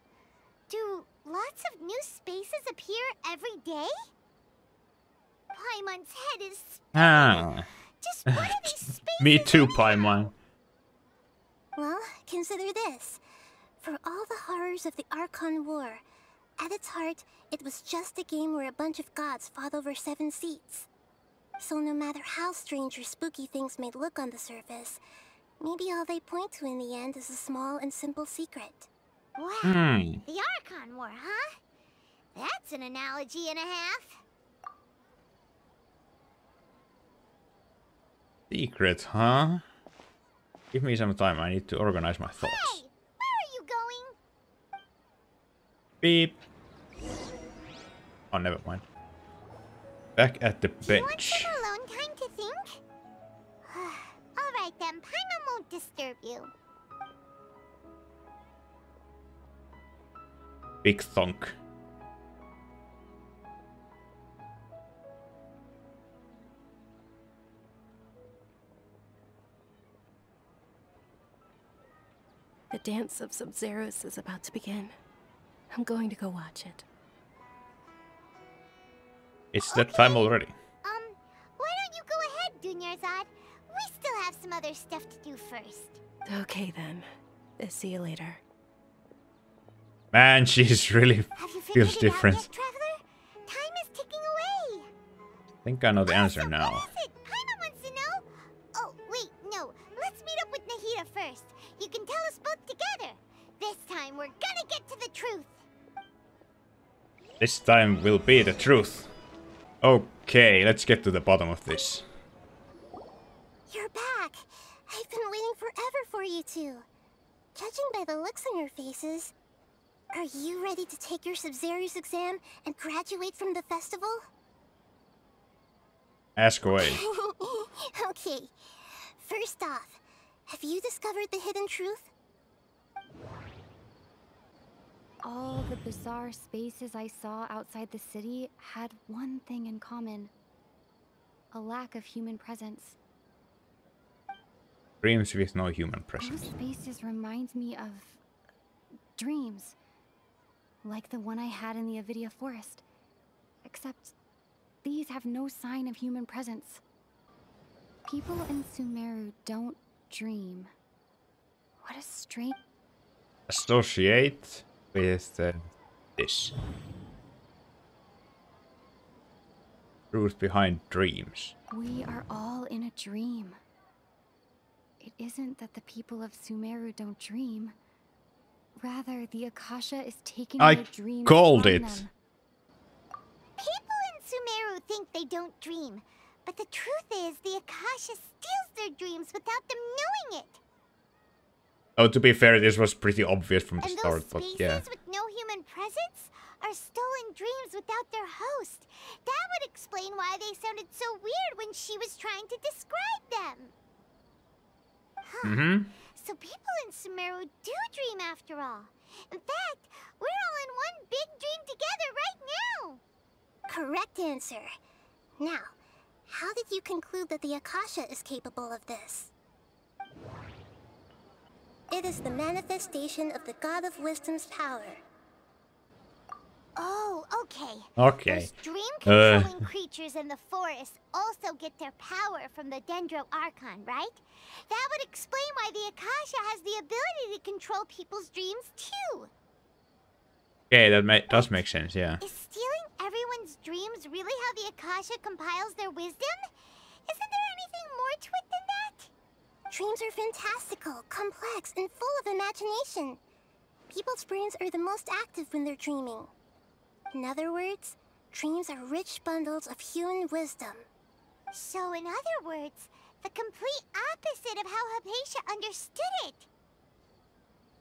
[SPEAKER 3] Do lots of new spaces appear every day? Paimon's head is spinning. Just what are these spaces?
[SPEAKER 1] Me too, Paimon.
[SPEAKER 13] Well, consider this. For all the horrors of the Archon War, at its heart, it was just a game where a bunch of gods fought over 7 seats. So no matter how strange or spooky things may look on the surface, maybe all they point to in the end is a small and simple secret.
[SPEAKER 3] Wow, the Archon War, huh? That's an analogy and a half.
[SPEAKER 1] Secret, huh? Give me some time, I need to organize my thoughts.
[SPEAKER 3] Hey, where are you going?
[SPEAKER 1] Beep. Oh, never mind. Back at the
[SPEAKER 3] Do you want
[SPEAKER 1] bench.
[SPEAKER 3] some alone time to think? Alright then, Paimon won't disturb you.
[SPEAKER 1] Big thunk.
[SPEAKER 2] The dance of Sub-Zeros is about to begin. I'm going to go watch it.
[SPEAKER 1] It's that time already.
[SPEAKER 3] Why don't you go ahead, Dunyarzad? We still have some other stuff to do first.
[SPEAKER 2] Okay then. See you later.
[SPEAKER 1] Man, she's really feels different.
[SPEAKER 3] Traveler? Time is ticking away.
[SPEAKER 1] I think I know the answer now.
[SPEAKER 3] What is it? Paimon wants to know. Oh, wait, no. Let's meet up with Nahida first. You can tell us both together. This time, we're gonna get to the truth.
[SPEAKER 1] This time will be the truth. Okay, let's get to the bottom of this.
[SPEAKER 13] You're back. I've been waiting forever for you two. Judging by the looks on your faces, are you ready to take your Sub-Zero's exam and graduate from the festival?
[SPEAKER 1] Ask away.
[SPEAKER 13] Okay. First off, have you discovered the hidden truth?
[SPEAKER 14] All the bizarre spaces I saw outside the city had one thing in common. A lack of human presence.
[SPEAKER 1] Dreams with no human
[SPEAKER 14] Those
[SPEAKER 1] presence.
[SPEAKER 14] spaces remind me of dreams. Like the one I had in the Avidia forest. Except these have no sign of human presence. People in Sumeru don't dream. What a strange...
[SPEAKER 1] Associate with this. Truth behind dreams.
[SPEAKER 14] We are all in a dream. It isn't that the people of Sumeru don't dream. Rather, the Akasha is taking
[SPEAKER 1] I
[SPEAKER 14] their dreams
[SPEAKER 1] called
[SPEAKER 14] from
[SPEAKER 1] it.
[SPEAKER 14] them.
[SPEAKER 3] People in Sumeru think they don't dream. But the truth is, the Akasha steals their dreams without them knowing it.
[SPEAKER 1] Oh, to be fair, this was pretty obvious from the
[SPEAKER 3] And
[SPEAKER 1] start,
[SPEAKER 3] those
[SPEAKER 1] but
[SPEAKER 3] spaces
[SPEAKER 1] yeah.
[SPEAKER 3] with no human presence are stolen dreams without their host. That would explain why they sounded so weird when she was trying to describe them.
[SPEAKER 1] Mm-hmm.
[SPEAKER 3] So people in Sumeru do dream after all. In fact, we're all in one big dream together right now.
[SPEAKER 13] Correct answer. Now, how did you conclude that the Akasha is capable of this? It is the manifestation of the God of Wisdom's power.
[SPEAKER 3] Oh, okay.
[SPEAKER 1] Okay.
[SPEAKER 3] Those dream-controlling creatures in the forest also get their power from the Dendro Archon, right? That would explain why the Akasha has the ability to control people's dreams, too.
[SPEAKER 1] Okay, that does make sense, yeah.
[SPEAKER 3] Is stealing everyone's dreams really how the Akasha compiles their wisdom? Isn't there anything more to it than that?
[SPEAKER 13] Dreams are fantastical, complex, and full of imagination. People's brains are the most active when they're dreaming. In other words, dreams are rich bundles of human wisdom.
[SPEAKER 3] So in other words, the complete opposite of how Hypatia understood it.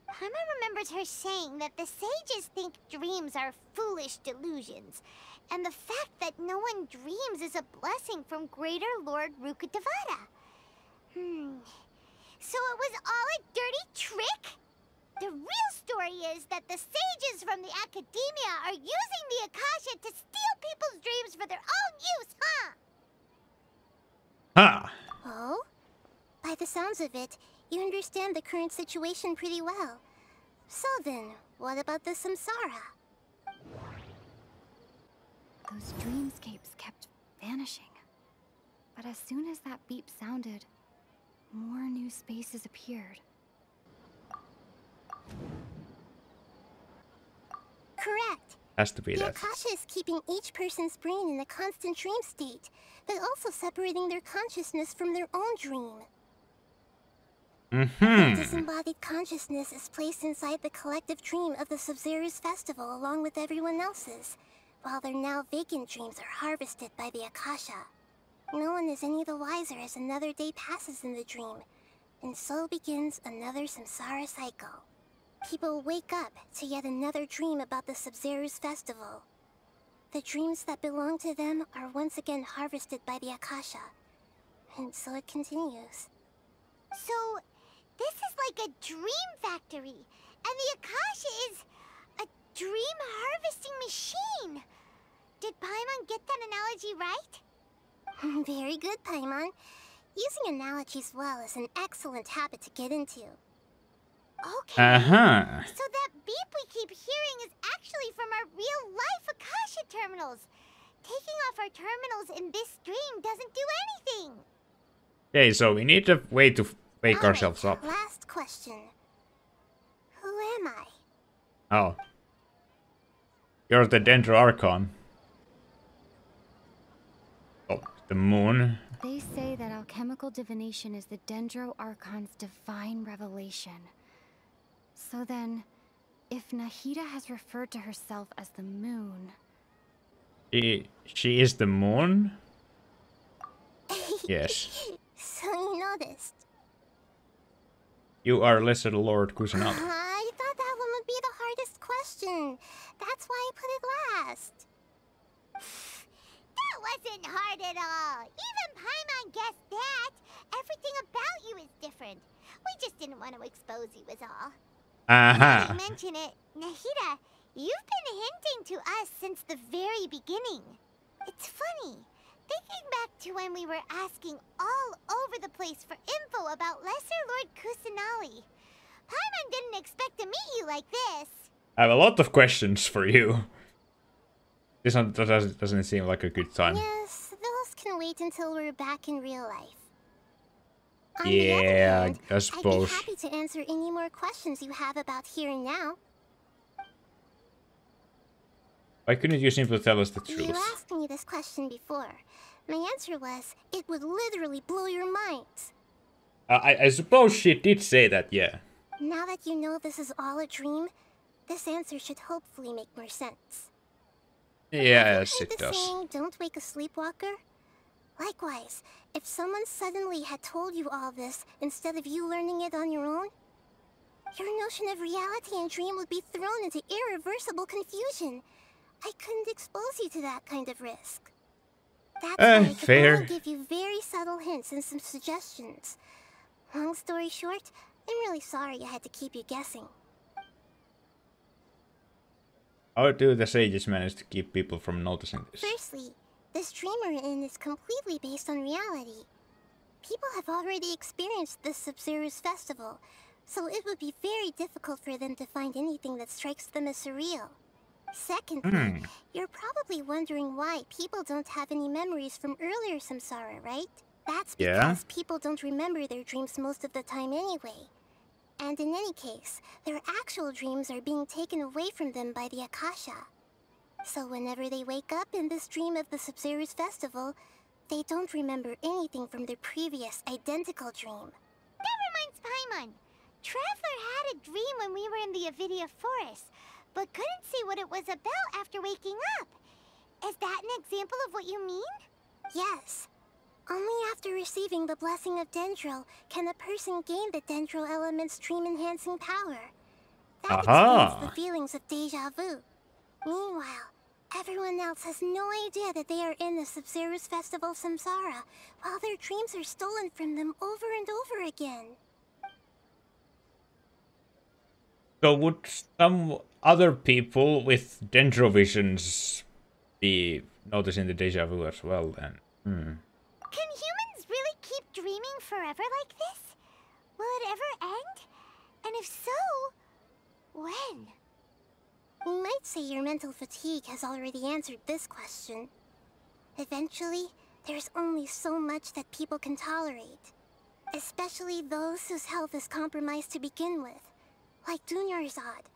[SPEAKER 3] Paimon remembers her saying that the sages think dreams are foolish delusions, and the fact that no one dreams is a blessing from Greater Lord Rukkhadevata. So it was all a dirty trick? The real story is that the sages from the academia are using the Akasha to steal people's dreams for their own use, huh?
[SPEAKER 1] Ha!
[SPEAKER 13] Oh? By the sounds of it, you understand the current situation pretty well. So then, what about the samsara?
[SPEAKER 14] Those dreamscapes kept vanishing. But as soon as that beep sounded, more new spaces appeared.
[SPEAKER 13] Correct.
[SPEAKER 1] Has to be
[SPEAKER 13] The
[SPEAKER 1] that.
[SPEAKER 13] Akasha is keeping each person's brain in a constant dream state, but also separating their consciousness from their own dream. The disembodied consciousness is placed inside the collective dream of the Sub-Zero's festival along with everyone else's, while their now vacant dreams are harvested by the Akasha. No one is any the wiser as another day passes in the dream, And so begins another samsara cycle. People wake up to yet another dream about the Sub-Zeru's festival. The dreams that belong to them are once again harvested by the Akasha. And so it continues.
[SPEAKER 3] So, this is like a dream factory, and the Akasha is a dream harvesting machine. Did Paimon get that analogy right?
[SPEAKER 13] Very good, Paimon. Using analogies well is an excellent habit to get into.
[SPEAKER 3] Okay.
[SPEAKER 1] Uh-huh.
[SPEAKER 3] So that beep we keep hearing is actually from our real-life Akasha terminals. Taking off our terminals in this dream doesn't do anything.
[SPEAKER 1] Okay, so we need a way to wake ourselves up.
[SPEAKER 13] Last question. Who am I?
[SPEAKER 1] Oh. You're the Dendro Archon. Oh, the moon.
[SPEAKER 14] They say that alchemical divination is the Dendro Archon's divine revelation. So then, if Nahida has referred to herself as the moon...
[SPEAKER 1] She is the moon? Yes.
[SPEAKER 13] So you noticed.
[SPEAKER 1] You are Lesser Lord Kusanagi.
[SPEAKER 13] I thought that one would be the hardest question. That's why I put it last.
[SPEAKER 3] That wasn't hard at all. Even Paimon guessed that. Everything about you is different. We just didn't want to expose you is all. Now that you mention it, Nahida, you've been hinting to us since the very beginning. It's funny. Thinking back to when we were asking all over the place for info about Lesser Lord Kusanagi. Paimon didn't expect to meet you like this.
[SPEAKER 1] I have a lot of questions for you. This one doesn't seem like a good time.
[SPEAKER 13] Yes, those can wait until we're back in real life. On
[SPEAKER 1] Yeah,
[SPEAKER 13] the other hand,
[SPEAKER 1] I suppose.
[SPEAKER 13] I'd be happy to answer any more questions you have about here and now.
[SPEAKER 1] Why couldn't you simply tell us the truth?
[SPEAKER 13] You asked me this question before. My answer was, it would literally blow your minds.
[SPEAKER 1] I suppose she did say that, yeah.
[SPEAKER 13] Now that you know this is all a dream, this answer should hopefully make more sense.
[SPEAKER 1] Yes, it
[SPEAKER 13] the
[SPEAKER 1] does.
[SPEAKER 13] saying, don't wake a sleepwalker? Likewise, if someone suddenly had told you all this instead of you learning it on your own, your notion of reality and dream would be thrown into irreversible confusion. I couldn't expose you to that kind of risk. That's why I could
[SPEAKER 1] fair.
[SPEAKER 13] only give you very subtle hints and some suggestions. Long story short, I'm really sorry I had to keep you guessing.
[SPEAKER 1] How do the sages manage to keep people from noticing this?
[SPEAKER 13] Firstly, this dream we're in is completely based on reality. People have already experienced this Sub-Zeru's festival, so it would be very difficult for them to find anything that strikes them as surreal. Secondly, you're probably wondering why people don't have any memories from earlier samsara, right? That's because people don't remember their dreams most of the time anyway. And in any case, their actual dreams are being taken away from them by the Akasha. So whenever they wake up in this dream of the Sub-Zeru's festival, they don't remember anything from their previous identical dream.
[SPEAKER 3] That reminds Paimon. Traveler had a dream when we were in the Avidia Forest, but couldn't see what it was about after waking up. Is that an example of what you mean?
[SPEAKER 13] Yes. Only after receiving the blessing of Dendro can a person gain the Dendro element's dream-enhancing power. That explains the feelings of deja vu. Meanwhile, everyone else has no idea that they are in the Sub-Zeru's festival samsara, while their dreams are stolen from them over and over again.
[SPEAKER 1] So would some other people with Dendro visions be noticing the deja vu as well then?
[SPEAKER 3] Can humans really keep dreaming forever like this? Will it ever end? And if so, when?
[SPEAKER 13] We might say your mental fatigue has already answered this question. Eventually, there's only so much that people can tolerate. Especially those whose health is compromised to begin with, like Dunyarzad.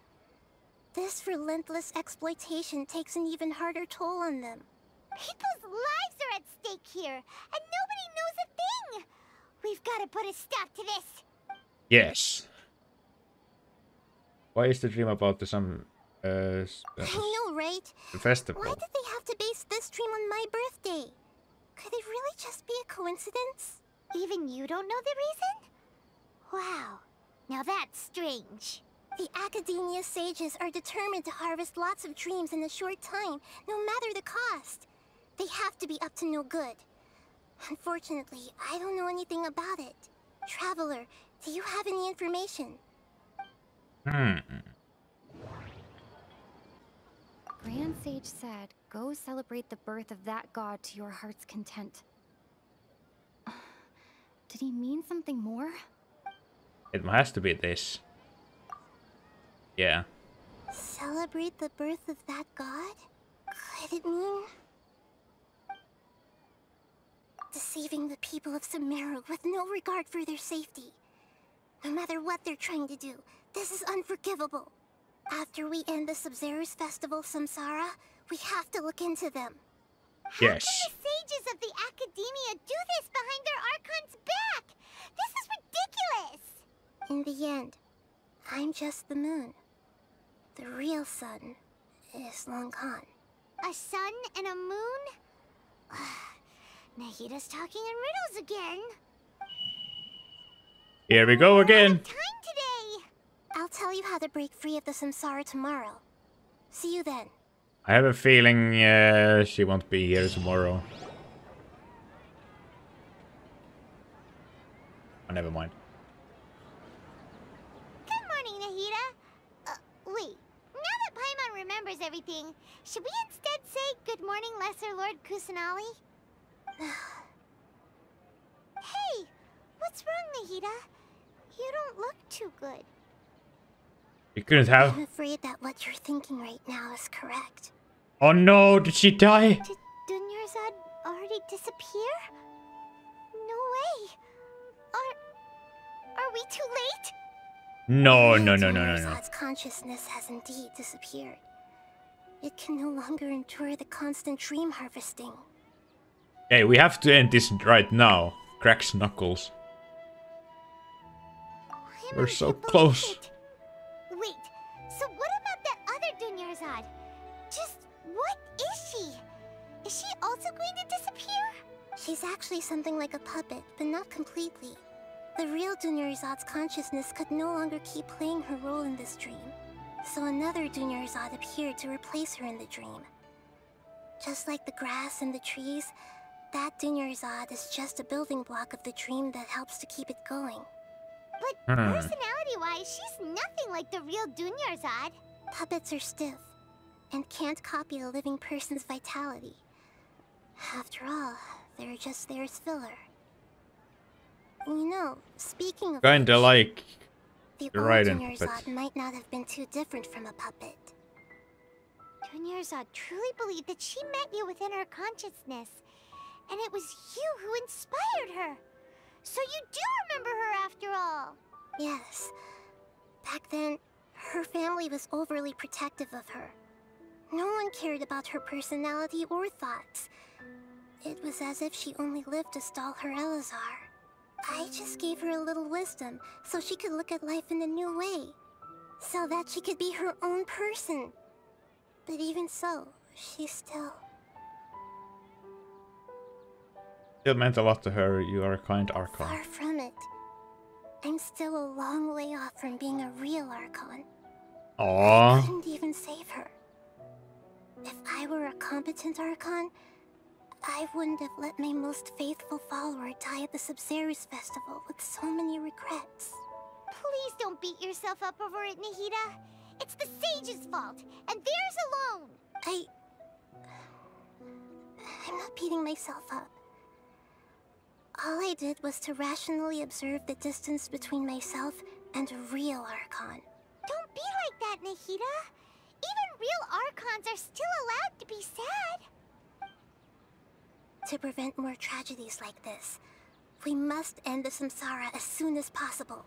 [SPEAKER 13] This relentless exploitation takes an even harder toll on them.
[SPEAKER 3] People's lives are at stake here, and nobody knows a thing! We've got to put a stop to this!
[SPEAKER 1] Yes. Why is the dream about the
[SPEAKER 13] I know, right?
[SPEAKER 1] the festival?
[SPEAKER 13] Why did they have to base this dream on my birthday? Could it really just be a coincidence?
[SPEAKER 3] Even you don't know the reason? Wow, now that's strange.
[SPEAKER 13] The Academia sages are determined to harvest lots of dreams in a short time, no matter the cost. They have to be up to no good. Unfortunately, I don't know anything about it. Traveler, do you have any information?
[SPEAKER 14] Grand Sage said, go celebrate the birth of that god to your heart's content. Did he mean something more?
[SPEAKER 1] It has to be this. Yeah.
[SPEAKER 13] Celebrate the birth of that god? Could it mean deceiving the people of Sumeru with no regard for their safety? No matter what they're trying to do, this is unforgivable. After we end the Sub-Zero's festival, Samsara, we have to look into them.
[SPEAKER 1] Yes.
[SPEAKER 3] How can the sages of the Academia do this behind their Archon's back? This is ridiculous!
[SPEAKER 13] In the end, I'm just the moon. The real sun is long gone.
[SPEAKER 3] A sun and a moon? Nahida's talking in riddles again.
[SPEAKER 1] Here we go again.
[SPEAKER 3] Time today.
[SPEAKER 13] I'll tell you how to break free of the samsara tomorrow. See you then.
[SPEAKER 1] I have a feeling she won't be here tomorrow. Oh, never mind.
[SPEAKER 3] Good morning, Nahida. Wait. Now that Paimon remembers everything, should we instead say good morning, Lesser Lord Kusanali? Hey, what's wrong, Nahida? You don't look too good.
[SPEAKER 1] You couldn't have.
[SPEAKER 13] I'm afraid that what you're thinking right now is correct.
[SPEAKER 1] Oh no, did she die?
[SPEAKER 3] Did Dunyarzad already disappear? No way. Are we too late?
[SPEAKER 1] No.
[SPEAKER 13] Dunyarzad's consciousness has indeed disappeared. It can no longer endure the constant dream harvesting.
[SPEAKER 1] Hey, we have to end this right now. Cracks knuckles. We're so close.
[SPEAKER 3] Wait, so what about that other Dunyarzad? Just what is she? Is she also going to disappear?
[SPEAKER 13] She's actually something like a puppet, but not completely. The real Dunyarzad's consciousness could no longer keep playing her role in this dream. So another Dunyarzad appeared to replace her in the dream. Just like the grass and the trees, that Dunyarzad is just a building block of the dream that helps to keep it going.
[SPEAKER 3] But personality-wise, she's nothing like the real Dunyarzad.
[SPEAKER 13] Puppets are stiff, and can't copy a living person's vitality. After all, they're just there as filler. You know, speaking of
[SPEAKER 1] Kinda
[SPEAKER 13] which,
[SPEAKER 1] like
[SPEAKER 13] the
[SPEAKER 1] you're
[SPEAKER 13] old
[SPEAKER 1] right in
[SPEAKER 13] Dunyarzad
[SPEAKER 1] puppets.
[SPEAKER 13] might not have been too different from a puppet.
[SPEAKER 3] Dunyarzad truly believed that she met you within her consciousness, and it was you who inspired her. So you do remember her after all.
[SPEAKER 13] Yes. Back then, her family was overly protective of her. No one cared about her personality or thoughts. It was as if she only lived to stall her Elazar. I just gave her a little wisdom so she could look at life in a new way. So that she could be her own person. But even so, she still
[SPEAKER 1] meant a lot to her. You are a kind Archon.
[SPEAKER 13] far from it. I'm still a long way off from being a real Archon. I
[SPEAKER 1] Aww.
[SPEAKER 13] couldn't even save her. If I were a competent Archon, I wouldn't have let my most faithful follower die at the Sub-Zero's festival with so many regrets.
[SPEAKER 3] Please don't beat yourself up over it, Nahida. It's the sage's fault, and theirs alone.
[SPEAKER 13] I'm not beating myself up. All I did was to rationally observe the distance between myself and a real Archon.
[SPEAKER 3] Don't be like that, Nahida. Even real Archons are still allowed to be sad.
[SPEAKER 13] To prevent more tragedies like this, we must end the samsara as soon as possible.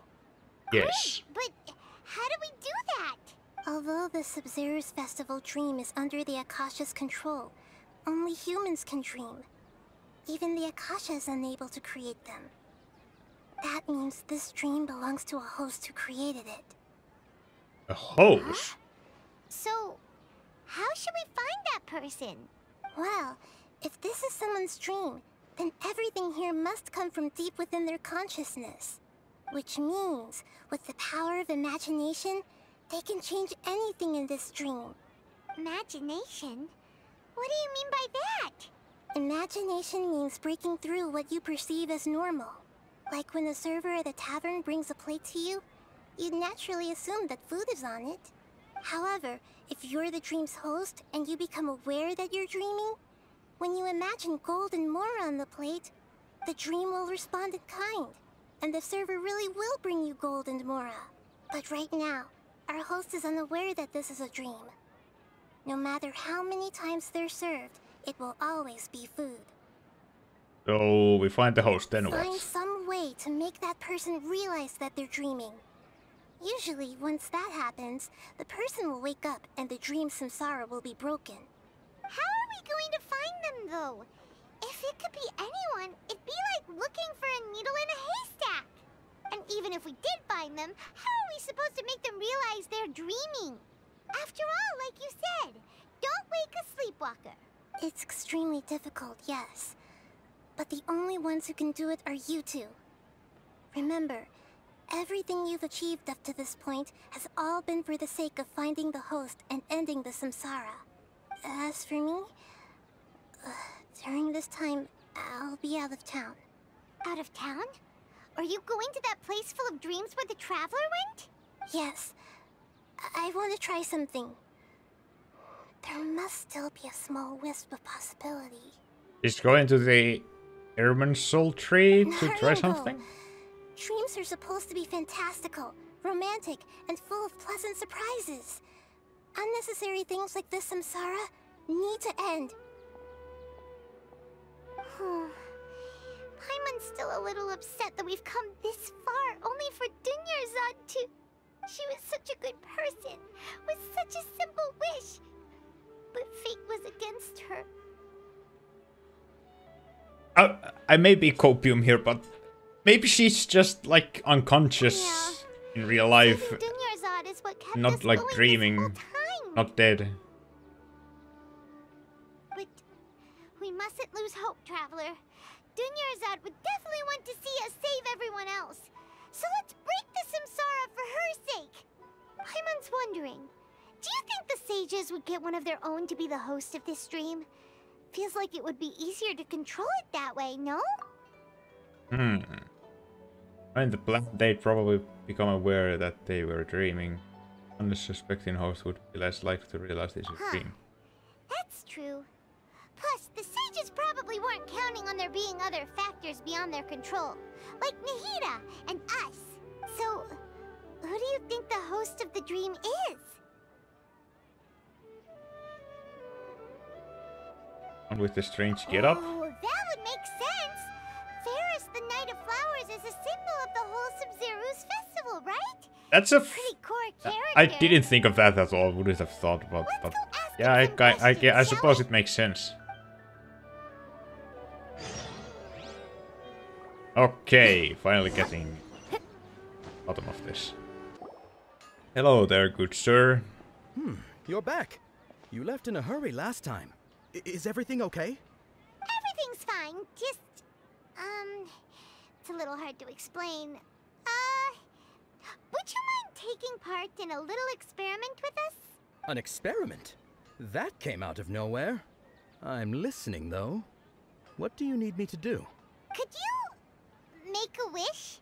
[SPEAKER 1] Yes.
[SPEAKER 3] But how do we do that?
[SPEAKER 13] Although the Sub-Zero's festival dream is under the Akasha's control, only humans can dream. Even the Akasha is unable to create them. That means this dream belongs to a host who created it.
[SPEAKER 1] A host?
[SPEAKER 3] So, how should we find that person?
[SPEAKER 13] Well, if this is someone's dream, then everything here must come from deep within their consciousness. Which means, with the power of imagination, they can change anything in this dream.
[SPEAKER 3] Imagination? What do you mean by that?
[SPEAKER 13] Imagination means breaking through what you perceive as normal. Like when the server at the tavern brings a plate to you, you'd naturally assume that food is on it. However, if you're the dream's host and you become aware that you're dreaming, when you imagine gold and more on the plate, the dream will respond in kind, and the server really will bring you gold and mora. But right now, our host is unaware that this is a dream. No matter how many times they're served, it will always be food.
[SPEAKER 1] So we find the host, then what?
[SPEAKER 13] Find some way to make that person realize that they're dreaming. Usually, once that happens, the person will wake up and the dream samsara will be broken.
[SPEAKER 3] How are we going to find them, though? If it could be anyone, it'd be like looking for a needle in a haystack. And even if we did find them, how are we supposed to make them realize they're dreaming? After all, like you said, don't wake a sleepwalker.
[SPEAKER 13] It's extremely difficult, yes. But the only ones who can do it are you two. Remember, everything you've achieved up to this point has all been for the sake of finding the host and ending the samsara. As for me, during this time, I'll be out of town.
[SPEAKER 3] Out of town? Are you going to that place full of dreams where the traveler went?
[SPEAKER 13] Yes. I want to try something. There must still be a small wisp of possibility.
[SPEAKER 1] Is going to the Airman Soul Tree to try something?
[SPEAKER 13] Dreams are supposed to be fantastical, romantic, and full of pleasant surprises. Unnecessary things like this samsara need to end.
[SPEAKER 3] Paimon's still a little upset that we've come this far only for Dunyarzad to... She was such a good person, with such a simple wish. But fate was against her.
[SPEAKER 1] I may be copium here, but maybe she's just like unconscious in real life.
[SPEAKER 3] Dunyarzad is what kept
[SPEAKER 1] Not
[SPEAKER 3] us
[SPEAKER 1] like
[SPEAKER 3] going
[SPEAKER 1] dreaming,
[SPEAKER 3] this whole time.
[SPEAKER 1] not dead.
[SPEAKER 3] But we mustn't lose hope, Traveler. Dunyarzad would definitely want to see us save everyone else. So let's break the samsara for her sake. Paimon's wondering, do you think the sages would get one of their own to be the host of this dream? Feels like it would be easier to control it that way, no?
[SPEAKER 1] In the plan, they'd probably become aware that they were dreaming. Unsuspecting host would be less likely to realize this is a dream.
[SPEAKER 3] That's true. Plus, the sages probably weren't counting on there being other factors beyond their control, like Nahida and us. So, who do you think the host of the dream is?
[SPEAKER 1] And with the strange get-up?
[SPEAKER 3] Oh, that would make sense! Ferris, the Knight of Flowers, is a symbol of the whole Sub-Zeru's festival, right?
[SPEAKER 1] That's a
[SPEAKER 3] pretty core character.
[SPEAKER 1] I didn't think of that at all, wouldn't have thought about it, but yeah, I suppose it makes sense. Okay, finally getting bottom of this. Hello there, good sir.
[SPEAKER 7] You're back. You left in a hurry last time. Is everything okay?
[SPEAKER 3] Everything's fine, just... it's a little hard to explain. Would you mind taking part in a little experiment with us?
[SPEAKER 7] An experiment? That came out of nowhere. I'm listening, though. What do you need me to do?
[SPEAKER 3] Could you... make a wish?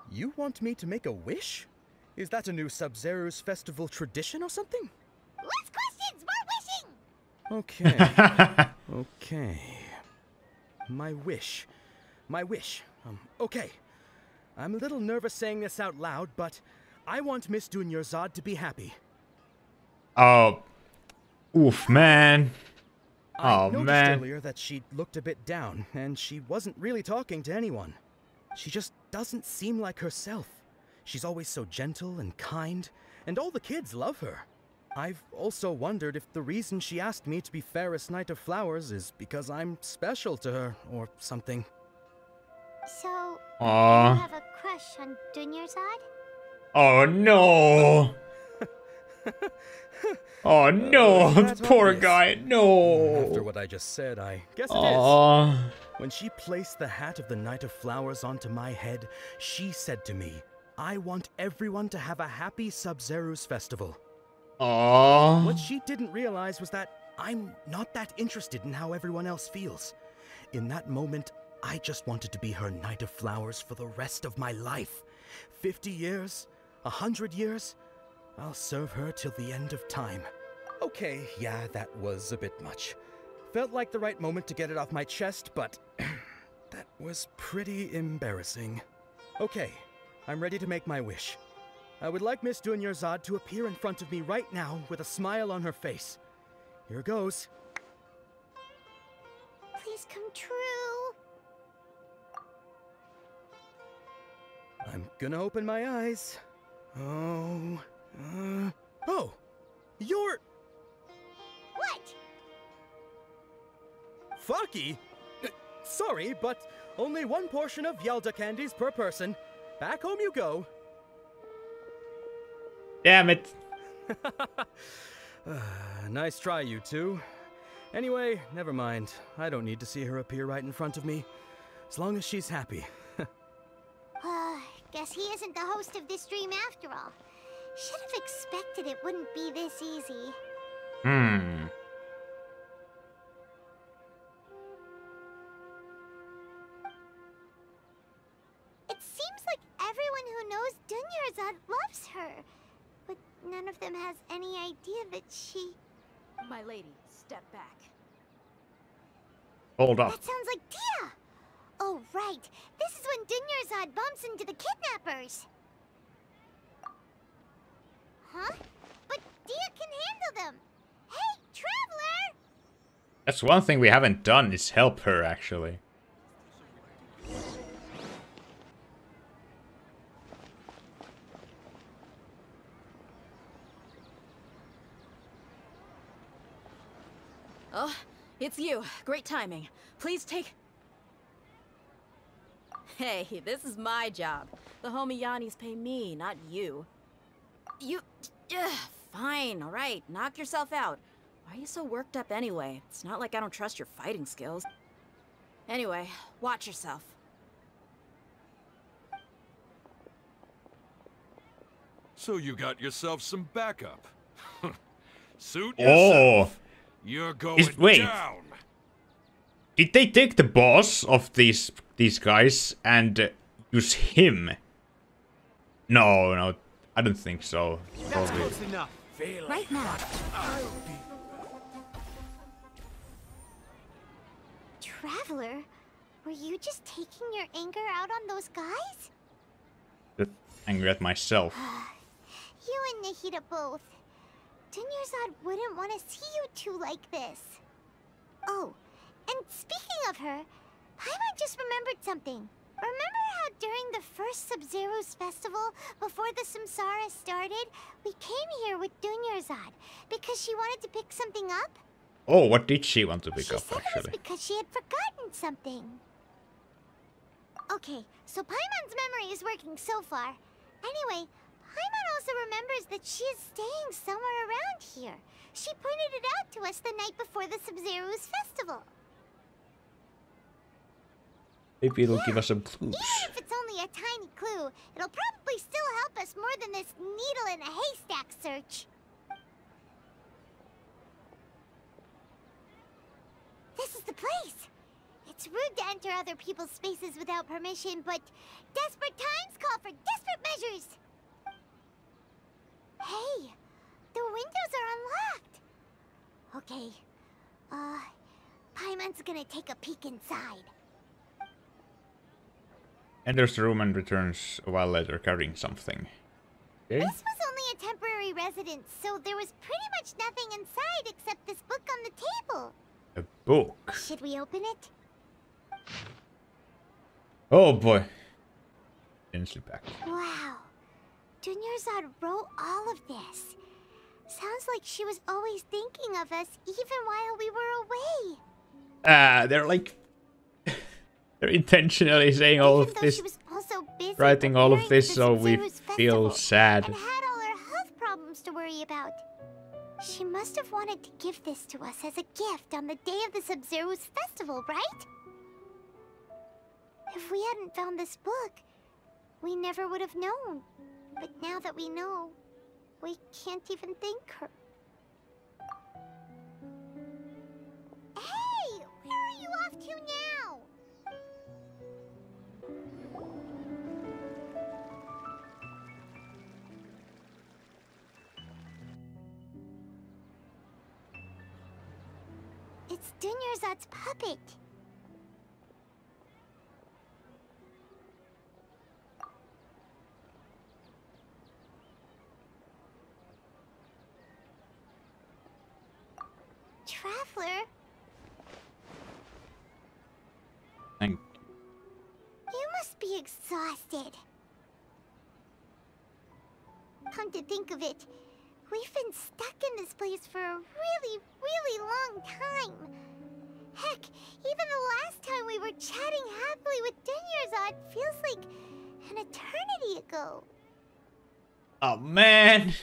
[SPEAKER 7] You want me to make a wish? Is that a new Sub-Zeru's festival tradition or something?
[SPEAKER 3] Less questions, more wishing!
[SPEAKER 7] Okay. Okay. My wish. Okay. I'm a little nervous saying this out loud, but I want Miss Dunyarzad to be happy.
[SPEAKER 1] Oh. Oof, man.
[SPEAKER 7] I noticed earlier that she looked a bit down, and she wasn't really talking to anyone. She just doesn't seem like herself. She's always so gentle and kind, and all the kids love her. I've also wondered if the reason she asked me to be Ferris Knight of Flowers is because I'm special to her, or something.
[SPEAKER 3] So, you have a crush on Dunyarzad?
[SPEAKER 1] Oh no! Oh no,
[SPEAKER 7] That's
[SPEAKER 1] poor
[SPEAKER 7] obvious.
[SPEAKER 1] guy, no.
[SPEAKER 7] After what I just said, I guess it
[SPEAKER 1] Aww.
[SPEAKER 7] is. When she placed the hat of the Knight of Flowers onto my head, she said to me, I want everyone to have a happy Sub-Zeru's festival.
[SPEAKER 1] Aww.
[SPEAKER 7] What she didn't realize was that I'm not that interested in how everyone else feels. In that moment, I just wanted to be her Knight of Flowers for the rest of my life. 50 years, 100 years, I'll serve her till the end of time. Okay, yeah, that was a bit much. Felt like the right moment to get it off my chest, but that was pretty embarrassing. Okay, I'm ready to make my wish. I would like Miss Dunyarzad to appear in front of me right now with a smile on her face. Here goes.
[SPEAKER 3] Please come true.
[SPEAKER 7] I'm gonna open my eyes. Oh, you're...
[SPEAKER 3] What?
[SPEAKER 7] Fucky? Sorry, but only one portion of Yelda candies per person. Back home you go.
[SPEAKER 1] Damn it.
[SPEAKER 7] Nice try, you two. Anyway, never mind. I don't need to see her appear right in front of me. As long as she's happy.
[SPEAKER 3] Guess he isn't the host of this dream after all. Should have expected it wouldn't be this easy. It seems like everyone who knows Dunyarzad loves her. But none of them has any idea that she...
[SPEAKER 15] My lady, step back.
[SPEAKER 1] Hold up.
[SPEAKER 3] That sounds like Dia! Oh, right. This is when Dunyarzad bumps into the kidnappers. Huh? But Dia can handle them. Hey, Traveler!
[SPEAKER 1] That's one thing we haven't done is help her, actually.
[SPEAKER 15] Oh, it's you. Great timing. Please take... Hey, this is my job. The homie Yannis pay me, not you. You... fine, alright. Knock yourself out. Why are you so worked up anyway? It's not like I don't trust your fighting skills. Anyway, watch yourself.
[SPEAKER 8] So you got yourself some backup. Suit
[SPEAKER 1] Oh.
[SPEAKER 8] yourself. You're going
[SPEAKER 1] Wait.
[SPEAKER 8] down.
[SPEAKER 1] Did they take the boss of these guys and use him? No, I don't think so.
[SPEAKER 15] That's
[SPEAKER 1] Probably.
[SPEAKER 15] close enough. Right now.
[SPEAKER 3] Traveler, were you just taking your anger out on those guys?
[SPEAKER 1] Just angry at myself.
[SPEAKER 3] You and Nahida both. Dunyarzad wouldn't want to see you two like this. Oh, and speaking of her, Paimon just remembered something. Remember how during the first Sub-Zeru's festival, before the Samsara started, we came here with Dunyarzad because she wanted to pick something up?
[SPEAKER 1] Oh, what did she want to pick
[SPEAKER 3] She
[SPEAKER 1] up,
[SPEAKER 3] said it was
[SPEAKER 1] actually?
[SPEAKER 3] because she had forgotten something. Okay, so Paimon's memory is working so far. Anyway, Paimon also remembers that she is staying somewhere around here. She pointed it out to us the night before the Sub-Zeru's festival.
[SPEAKER 1] Maybe it'll give us some clues.
[SPEAKER 3] Even if it's only a tiny clue, it'll probably still help us more than this needle in a haystack search. This is the place. It's rude to enter other people's spaces without permission, but desperate times call for desperate measures. Hey, the windows are unlocked. Okay, Paimon's gonna take a peek inside.
[SPEAKER 1] Enters the room and returns a while later carrying something. Okay.
[SPEAKER 3] This was only a temporary residence, so there was pretty much nothing inside except this book on the table.
[SPEAKER 1] A book.
[SPEAKER 3] Should we open it?
[SPEAKER 1] Oh boy. Densely packed.
[SPEAKER 3] Wow. Dunyarzad wrote all of this. Sounds like she was always thinking of us even while we were away.
[SPEAKER 1] They're like... they're intentionally saying all of this. Writing all of this so we feel sad.
[SPEAKER 3] And had all her health problems to worry about. must have wanted to give this to us as a gift on the day of the Sub-Zero's festival, right? If we hadn't found this book, we never would have known. But now that we know, we can't even thank her. Hey! Where are you off to now? It's Dunyarzad's puppet. Traveler?
[SPEAKER 1] Thank you.
[SPEAKER 3] You must be exhausted. Come to think of it, we've been stuck in this place for a really long time. Heck, even the last time we were chatting happily with Dunyarzad feels like an eternity ago.
[SPEAKER 1] Oh man!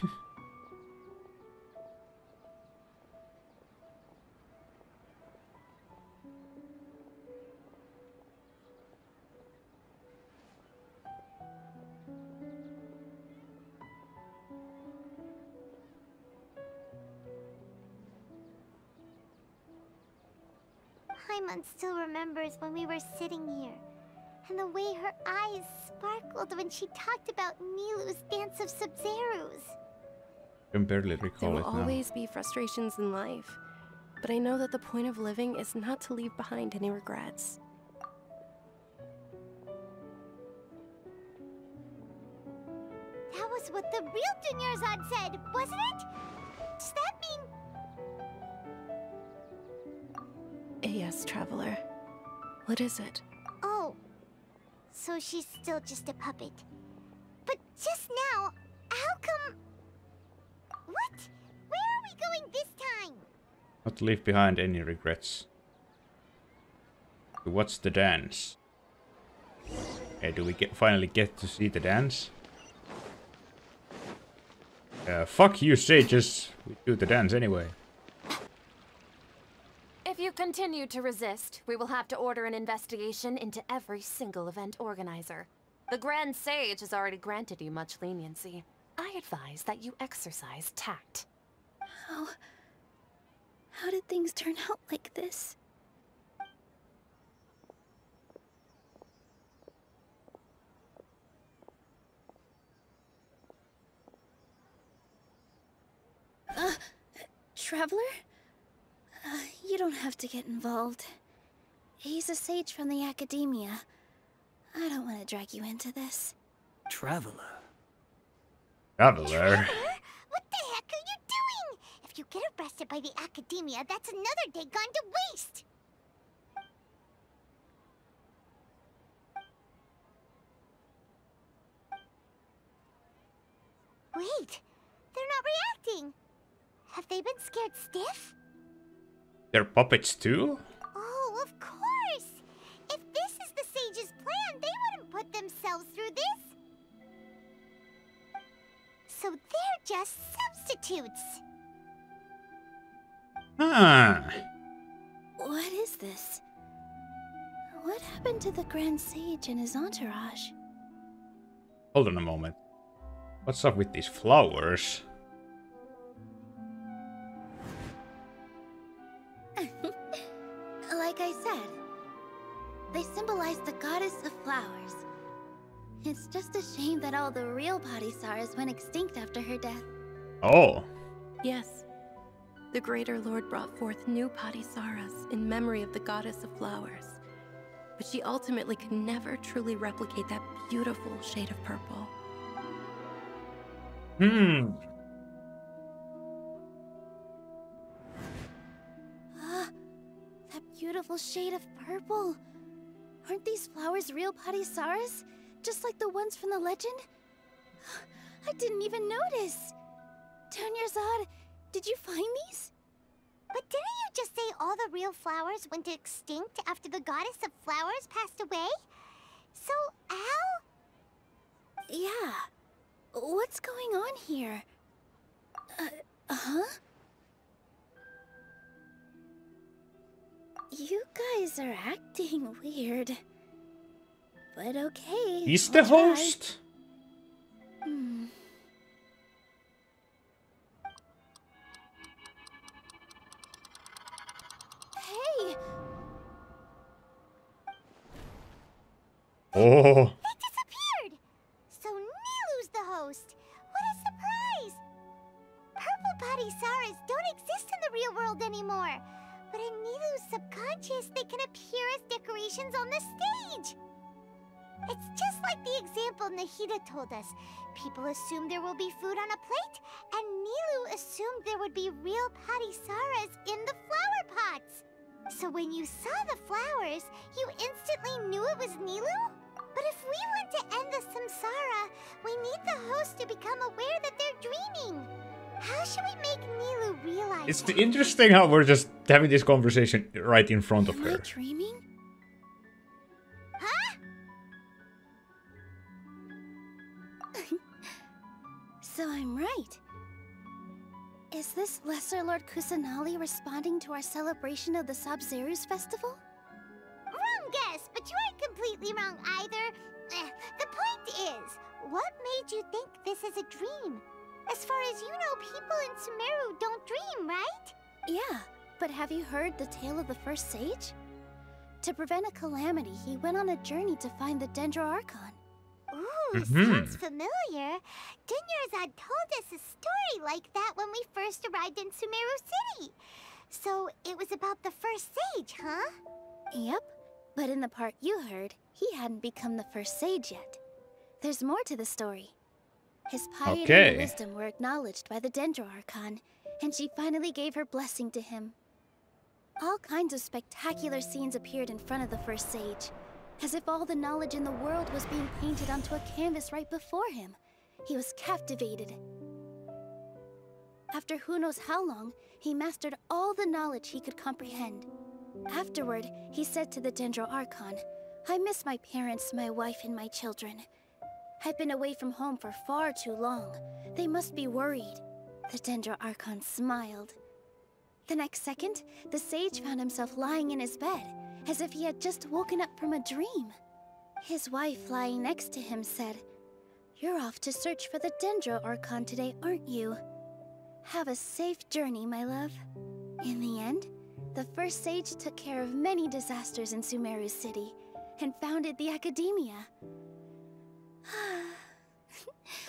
[SPEAKER 3] Paimon still remembers when we were sitting here, and the way her eyes sparkled when she talked about Nilou's Dance of Sub-Zerus.
[SPEAKER 1] I can barely recall
[SPEAKER 2] There
[SPEAKER 1] it
[SPEAKER 2] will
[SPEAKER 1] now.
[SPEAKER 2] always be frustrations in life, but I know that the point of living is not to leave behind any regrets.
[SPEAKER 3] That was what the real Dunyarzad said, wasn't it? Does that mean...
[SPEAKER 2] Yes, Traveler. What is it?
[SPEAKER 3] Oh, so she's still just a puppet. But just now, how come... What? Where are we going this time?
[SPEAKER 1] Not to leave behind any regrets. To watch the dance. Okay, do we finally get to see the dance? Fuck you, sages. We do the dance anyway.
[SPEAKER 10] If you continue to resist, we will have to order an investigation into every single event organizer. The Grand Sage has already granted you much leniency. I advise that you exercise tact.
[SPEAKER 4] How did things turn out like this? Traveler? You don't have to get involved. He's a sage from the academia. I don't want to drag you into this.
[SPEAKER 11] Traveler?
[SPEAKER 1] Traveler?
[SPEAKER 3] What the heck are you doing? If you get arrested by the academia, that's another day gone to waste. Wait, they're not reacting. Have they been scared stiff?
[SPEAKER 1] They're puppets too?
[SPEAKER 3] Oh, of course! If this is the sage's plan, they wouldn't put themselves through this. So they're just substitutes.
[SPEAKER 1] Huh.
[SPEAKER 4] What is this? What happened to the Grand Sage and his entourage?
[SPEAKER 1] Hold on a moment. What's up with these flowers?
[SPEAKER 4] Like I said, they symbolize the goddess of flowers. It's just a shame that all the real Padisaras went extinct after her death.
[SPEAKER 1] Oh.
[SPEAKER 2] Yes. The Greater Lord brought forth new Padisaras in memory of the goddess of flowers. But she ultimately could never truly replicate that beautiful shade of purple.
[SPEAKER 4] That beautiful shade of purple. Aren't these flowers real Padisaras? Just like the ones from the legend? I didn't even notice. Dunyarzad, did you find these?
[SPEAKER 3] But didn't you just say all the real flowers went extinct after the goddess of flowers passed away? So, how?
[SPEAKER 4] Yeah. What's going on here? Huh? You guys are acting weird. But okay.
[SPEAKER 1] He's the host.
[SPEAKER 4] Hey!
[SPEAKER 1] Oh.
[SPEAKER 3] They disappeared! So Nilu's the host. What a surprise! Purple body Saras don't exist in the real world anymore. But in Nilu's subconscious, they can appear as decorations on the stage. It's just like the example Nahida told us. People assumed there will be food on a plate, and Nilu assumed there would be real Patisaras in the flower pots. So when you saw the flowers, you instantly knew it was Nilu? But if we want to end the samsara, we need the host to become aware that they're dreaming. How should we make Nilu realize
[SPEAKER 1] It's
[SPEAKER 3] that?
[SPEAKER 1] interesting how we're just having this conversation right in front of her.
[SPEAKER 4] Am I dreaming?
[SPEAKER 3] Huh?
[SPEAKER 4] So I'm right. Is this Lesser Lord Kusanali responding to our celebration of the Sub-Zeru's festival?
[SPEAKER 3] Wrong guess, but you aren't completely wrong either. The point is, what made you think this is a dream? As far as you know, people in Sumeru don't dream, right?
[SPEAKER 4] Yeah, but have you heard the tale of the first sage? To prevent a calamity, he went on a journey to find the Dendro Archon.
[SPEAKER 3] Ooh, sounds familiar. Dunyarzad told us a story like that when we first arrived in Sumeru City. So it was about the first sage, huh?
[SPEAKER 4] Yep, but in the part you heard, he hadn't become the first sage yet. There's more to the story. His piety and wisdom were acknowledged by the Dendro Archon, and she finally gave her blessing to him. All kinds of spectacular scenes appeared in front of the first sage, as if all the knowledge in the world was being painted onto a canvas right before him. He was captivated. After who knows how long, he mastered all the knowledge he could comprehend. Afterward, he said to the Dendro Archon, "I miss my parents, my wife, and my children. I've been away from home for far too long. They must be worried." The Dendro Archon smiled. The next second, the sage found himself lying in his bed, as if he had just woken up from a dream. His wife, lying next to him, said, "You're off to search for the Dendro Archon today, aren't you? Have a safe journey, my love." In the end, the first sage took care of many disasters in Sumeru City, and founded the Academia.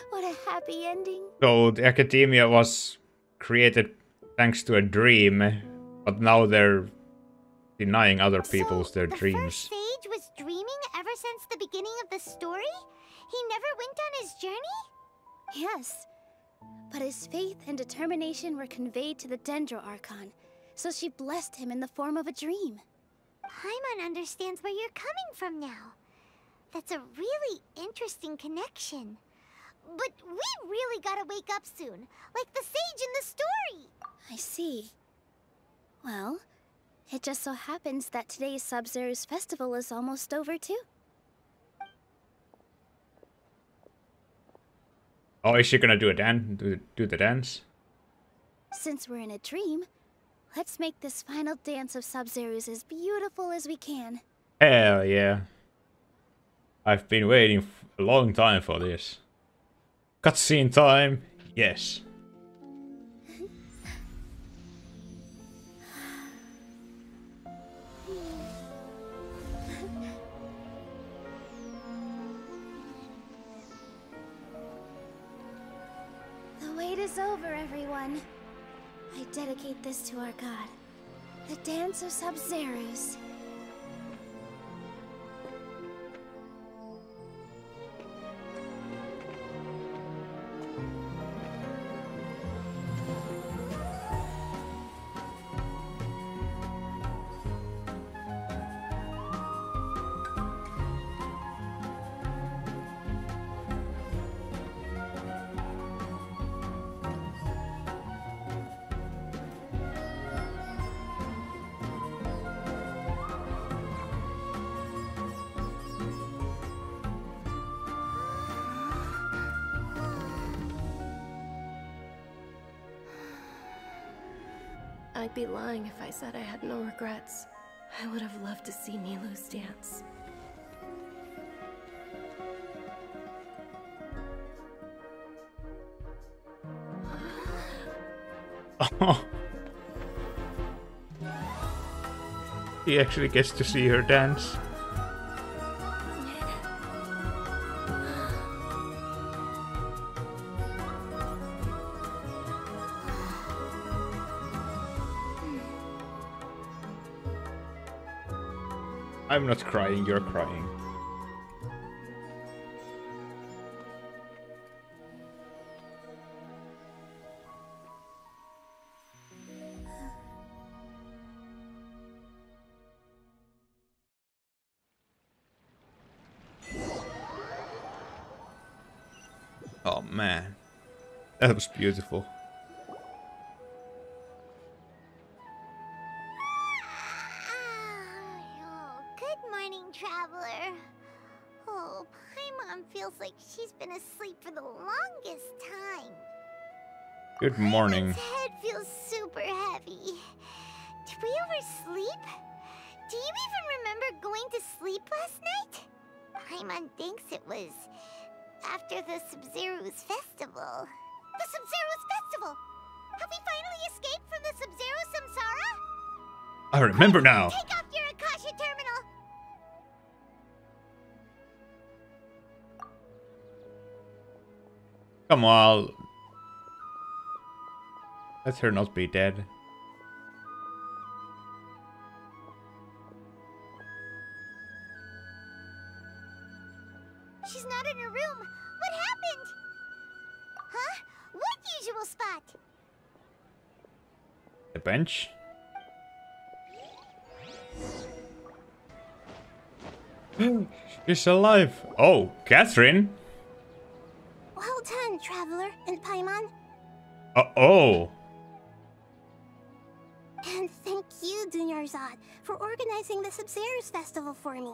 [SPEAKER 4] What a happy ending.
[SPEAKER 1] So the Academia was created thanks to a dream, but now they're denying other people's their dreams.
[SPEAKER 3] The first sage was dreaming ever since the beginning of the story? He never went on his journey?
[SPEAKER 4] Yes, but his faith and determination were conveyed to the Dendro Archon, so she blessed him in the form of a dream.
[SPEAKER 3] Paimon understands where you're coming from now. That's a really interesting connection. But we really gotta wake up soon, like the sage in the story.
[SPEAKER 4] I see. Well, it just so happens that today's Sub-Zeru's festival is almost over too.
[SPEAKER 1] Oh, is she gonna do a dance? Do the dance?
[SPEAKER 4] Since we're in a dream, let's make this final dance of Sub-Zeru's as beautiful as we can.
[SPEAKER 1] Hell yeah. I've been waiting a long time for this. Cutscene time, yes.
[SPEAKER 4] The wait is over, everyone. I dedicate this to our god, the Dance of Sub-Zerus.
[SPEAKER 2] I'd be lying if I said I had no regrets. I would have loved to see Nilou's dance.
[SPEAKER 1] Oh. He actually gets to see her dance. I'm not crying, you're crying. Oh man, that was beautiful.
[SPEAKER 3] Oh, good morning, traveler. Oh, Paimon feels like she's been asleep for the longest time.
[SPEAKER 1] Good morning.
[SPEAKER 3] His head feels super heavy. Did we oversleep? Do you even remember going to sleep last night? Paimon thinks it was after the Sub-Zero's festival. The Sub-Zero's festival! Have we finally escaped from the Sub-Zero Samsara?
[SPEAKER 1] I remember now.
[SPEAKER 3] Take off your Akasha terminal!
[SPEAKER 1] Come on. Let her not be dead.
[SPEAKER 3] She's not in her room. What happened? Huh? What usual spot?
[SPEAKER 1] The bench? She's alive. Oh, Catherine.
[SPEAKER 13] Well done, Traveler and Paimon.
[SPEAKER 1] Oh.
[SPEAKER 13] And thank you, Dunyarzad, for organizing the Sub-Zero's festival for me.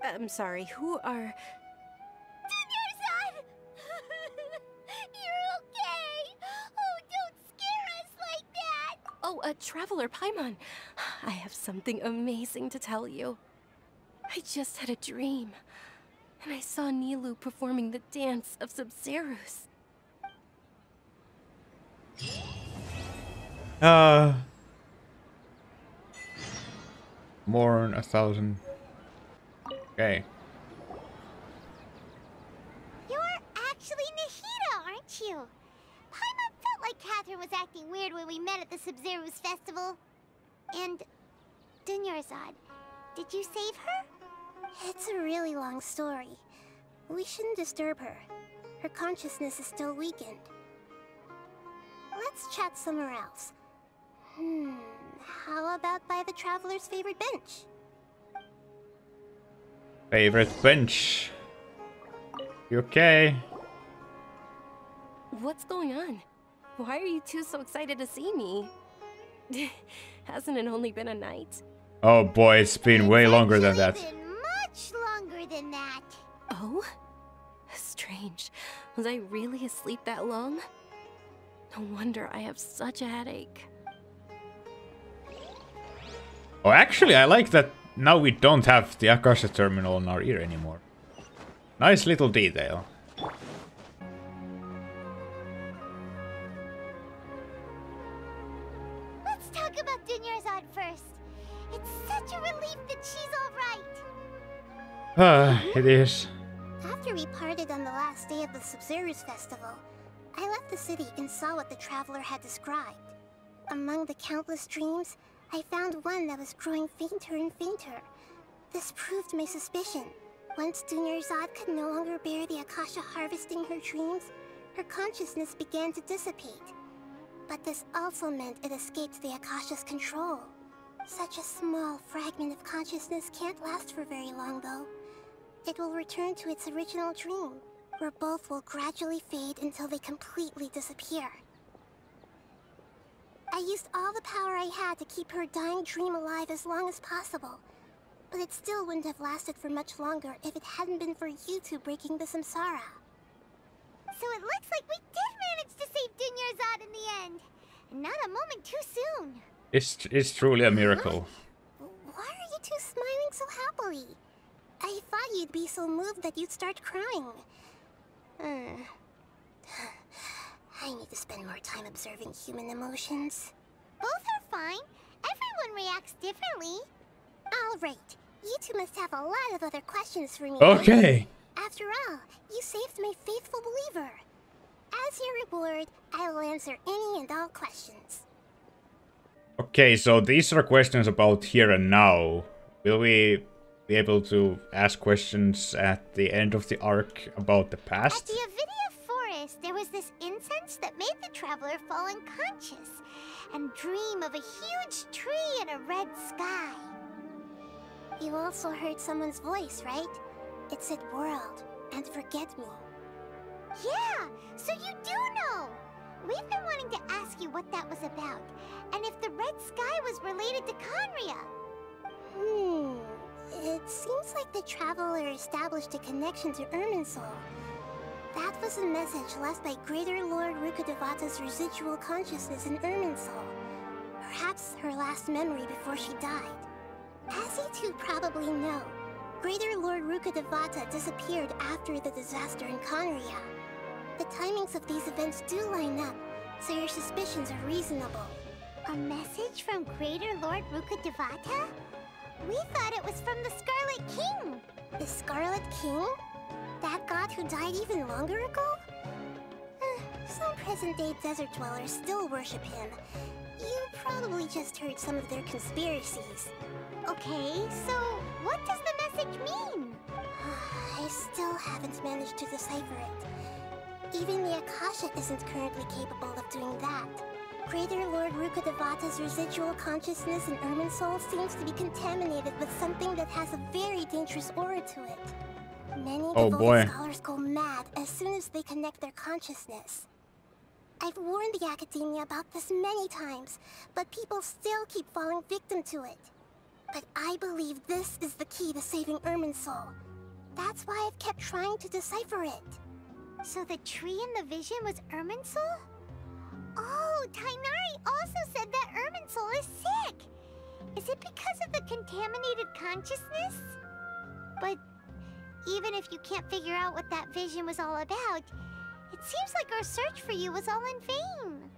[SPEAKER 2] I'm sorry, who are...
[SPEAKER 3] Dunyarzad! You're okay! Oh, don't scare us like that!
[SPEAKER 2] Oh, Traveler Paimon. I have something amazing to tell you. I just had a dream, and I saw Nilou performing the dance of Sub-Zero's.
[SPEAKER 1] Mourn 1,000. Okay.
[SPEAKER 3] You're actually Nahida, aren't you? Paimon felt like Catherine was acting weird when we met at the Sub-Zero's festival. And Dunyarzad, did you save her?
[SPEAKER 13] It's a really long story. We shouldn't disturb her. Her consciousness is still weakened. Let's chat somewhere else. How about by the Traveler's favorite bench?
[SPEAKER 1] Favorite bench. You okay?
[SPEAKER 2] What's going on? Why are you two so excited to see me? Hasn't it only been a night?
[SPEAKER 1] Oh boy, it's been way longer than that.
[SPEAKER 3] Much longer than that.
[SPEAKER 2] Oh? Strange. Was I really asleep that long? No wonder I have such a headache.
[SPEAKER 1] Oh, actually, I like that now we don't have the Akasha terminal in our ear anymore. Nice little detail.
[SPEAKER 3] Let's talk about Dunyarzad first. It's such a relief that she's alright.
[SPEAKER 1] It is.
[SPEAKER 13] After we parted on the last day of the Sub-Zero's festival, I left the city and saw what the Traveler had described. Among the countless dreams, I found one that was growing fainter and fainter. This proved my suspicion. Once Dunyarzad could no longer bear the Akasha harvesting her dreams, her consciousness began to dissipate. But this also meant it escaped the Akasha's control. Such a small fragment of consciousness can't last for very long, though. It will return to its original dream, where both will gradually fade until they completely disappear. I used all the power I had to keep her dying dream alive as long as possible. But it still wouldn't have lasted for much longer if it hadn't been for you two breaking the samsara.
[SPEAKER 3] So it looks like we did manage to save Dunyarzad in the end. And not a moment too soon.
[SPEAKER 1] It's truly a miracle.
[SPEAKER 13] Why are you two smiling so happily? I thought you'd be so moved that you'd start crying. I need to spend more time observing human emotions.
[SPEAKER 3] Both are fine. Everyone reacts differently.
[SPEAKER 13] All right. You two must have a lot of other questions for me.
[SPEAKER 1] Okay.
[SPEAKER 13] After all, you saved my faithful believer. As your reward, I will answer any and all questions.
[SPEAKER 1] Okay, so these are questions about here and now. Will we be able to ask questions at the end of the arc about the
[SPEAKER 3] At
[SPEAKER 13] Uh,
[SPEAKER 1] past?
[SPEAKER 3] the Avidia forest, there was this incense that made the traveler fall unconscious and dream of a huge tree and a red sky.
[SPEAKER 13] You also heard someone's voice, right? It said world and forget me.
[SPEAKER 3] Yeah, so you do know. We've been wanting to ask you what that was about, and if the red sky was related to Conria.
[SPEAKER 13] It seems like the traveler established a connection to Irminsul. That was a message left by Greater Lord Rukkhadevata's residual consciousness in Irminsul. Perhaps her last memory before she died. As you two probably know, Greater Lord Rukkhadevata disappeared after the disaster in Conria. The timings of these events do line up, so your suspicions are reasonable.
[SPEAKER 3] A message from Greater Lord Rukkhadevata? We thought it was from the Scarlet King.
[SPEAKER 13] The Scarlet King? That god who died even longer ago? Some present-day desert dwellers still worship him. You probably just heard some of their conspiracies.
[SPEAKER 3] Okay, so what does the message mean?
[SPEAKER 13] I still haven't managed to decipher it. Even the Akasha isn't currently capable of doing that. Greater Lord Rukkhadevata's residual consciousness in Irminsul seems to be contaminated with something that has a very dangerous aura to it. Many devoted scholars go mad as soon as they connect their consciousness. I've warned the Academia about this many times, but people still keep falling victim to it. But I believe this is the key to saving Irminsul. That's why I've kept trying to decipher it.
[SPEAKER 3] So the tree in the vision was Irminsul? Oh, Tainari also said that Irminsul is sick. Is it because of the contaminated consciousness? But even if you can't figure out what that vision was all about, it seems like our search for you was all in vain.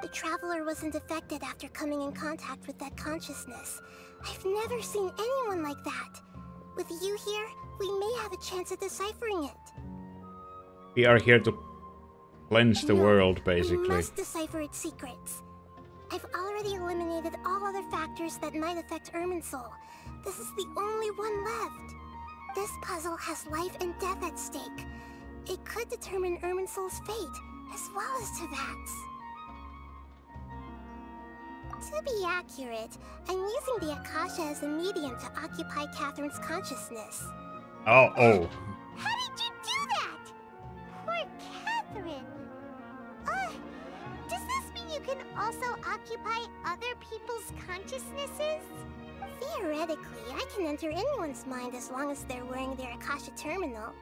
[SPEAKER 13] The Traveler wasn't affected after coming in contact with that consciousness. I've never seen anyone like that. With you here, we may have a chance at deciphering it.
[SPEAKER 1] We are here to cleanse the world,
[SPEAKER 13] We
[SPEAKER 1] basically.
[SPEAKER 13] must decipher its secrets. I've already eliminated all other factors that might affect Irminsul. This is the only one left. This puzzle has life and death at stake. It could determine Irminsul's fate, as well as Teyvat's. To be accurate, I'm using the Akasha as a medium to occupy Catherine's consciousness.
[SPEAKER 1] Oh.
[SPEAKER 3] How did you do that? Poor Catherine. Does this mean you can also occupy other people's consciousnesses?
[SPEAKER 13] Theoretically, I can enter anyone's mind as long as they're wearing their Akasha terminal.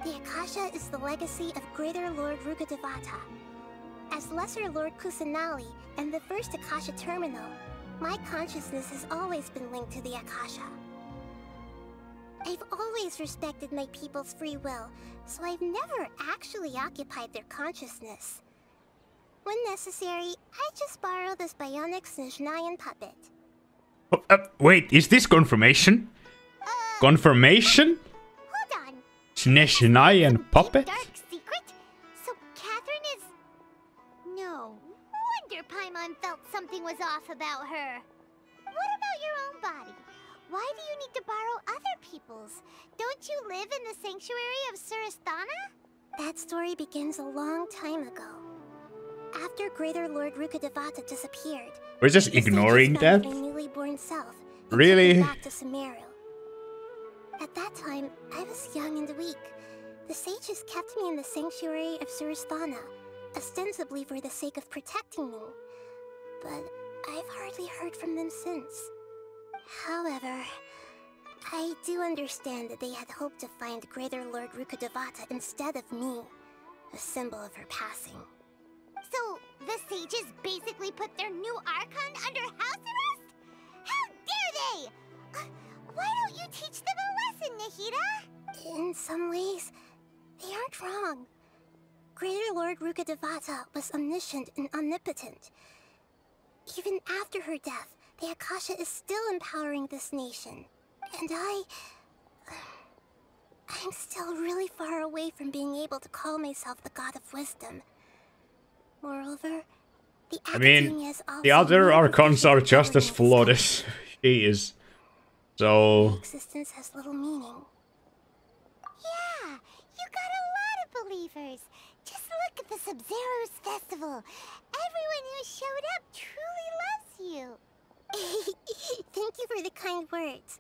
[SPEAKER 13] The Akasha is the legacy of Greater Lord Rukkhadevata. As Lesser Lord Kusanali and the first Akasha terminal, my consciousness has always been linked to the Akasha. I've always respected my people's free will, so I've never actually occupied their consciousness. When necessary, I just borrow this bionic Snezhnayan puppet.
[SPEAKER 1] Wait, is this confirmation? Confirmation?
[SPEAKER 3] Hold on.
[SPEAKER 1] Snezhnayan puppet?
[SPEAKER 3] Dark secret? So Catherine is... No wonder Paimon felt something was off about her. What about your own body? Why do you need to borrow other people's? Don't you live in the sanctuary of Surasthana?
[SPEAKER 13] That story begins a long time ago. After Greater Lord Rukkhadevata disappeared,
[SPEAKER 1] We're just ignoring that?
[SPEAKER 13] my newly born self.
[SPEAKER 1] Really?
[SPEAKER 13] Back to Sumeru. At that time, I was young and weak. The sages kept me in the sanctuary of Surasthana, ostensibly for the sake of protecting me. But I've hardly heard from them since. However, I do understand that they had hoped to find Greater Lord Rukkhadevata instead of me, a symbol of her passing.
[SPEAKER 3] So, the sages basically put their new Archon under house arrest? How dare say? Why don't you teach them a lesson, Nahida?
[SPEAKER 13] In some ways, they aren't wrong. Greater Lord Rukkhadevata was omniscient and omnipotent. Even after her death, the Akasha is still empowering this nation. And I'm still really far away from being able to call myself the God of Wisdom. Moreover,
[SPEAKER 1] the other Archons are just as flawed as she is. So...
[SPEAKER 13] existence has little meaning.
[SPEAKER 3] Yeah, you got a lot of believers. Just look at the Sub-Zero's festival. Everyone who showed up truly loves you.
[SPEAKER 13] Thank you for the kind words.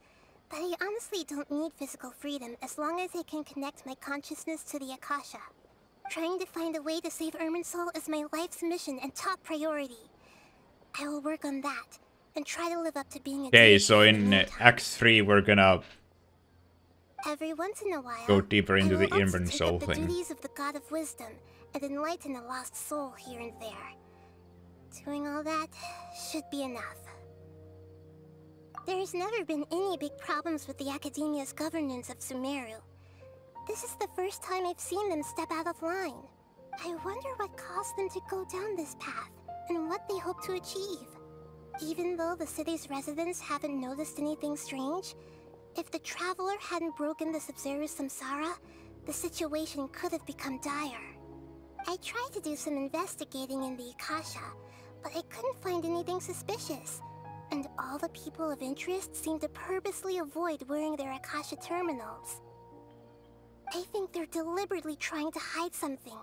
[SPEAKER 13] But I honestly don't need physical freedom as long as I can connect my consciousness to the Akasha. Trying to find a way to save Irminsul is my life's mission and top priority. I will work on that and try to live up to being a
[SPEAKER 1] okay, so in Act 3 we're gonna
[SPEAKER 13] every once in a while
[SPEAKER 1] go deeper into the
[SPEAKER 13] take
[SPEAKER 1] Irminsul
[SPEAKER 13] up the
[SPEAKER 1] thing.
[SPEAKER 13] duties of the God of Wisdom and enlighten a lost soul here and there. Doing all that should be enough. There's never been any big problems with the Academia's governance of Sumeru. This is the first time I've seen them step out of line. I wonder what caused them to go down this path, and what they hope to achieve. Even though the city's residents haven't noticed anything strange, if the Traveler hadn't broken the Sub-Zero samsara, the situation could have become dire. I tried to do some investigating in the Akasha, but I couldn't find anything suspicious. And all the people of interest seem to purposely avoid wearing their Akasha terminals. I think they're deliberately trying to hide something.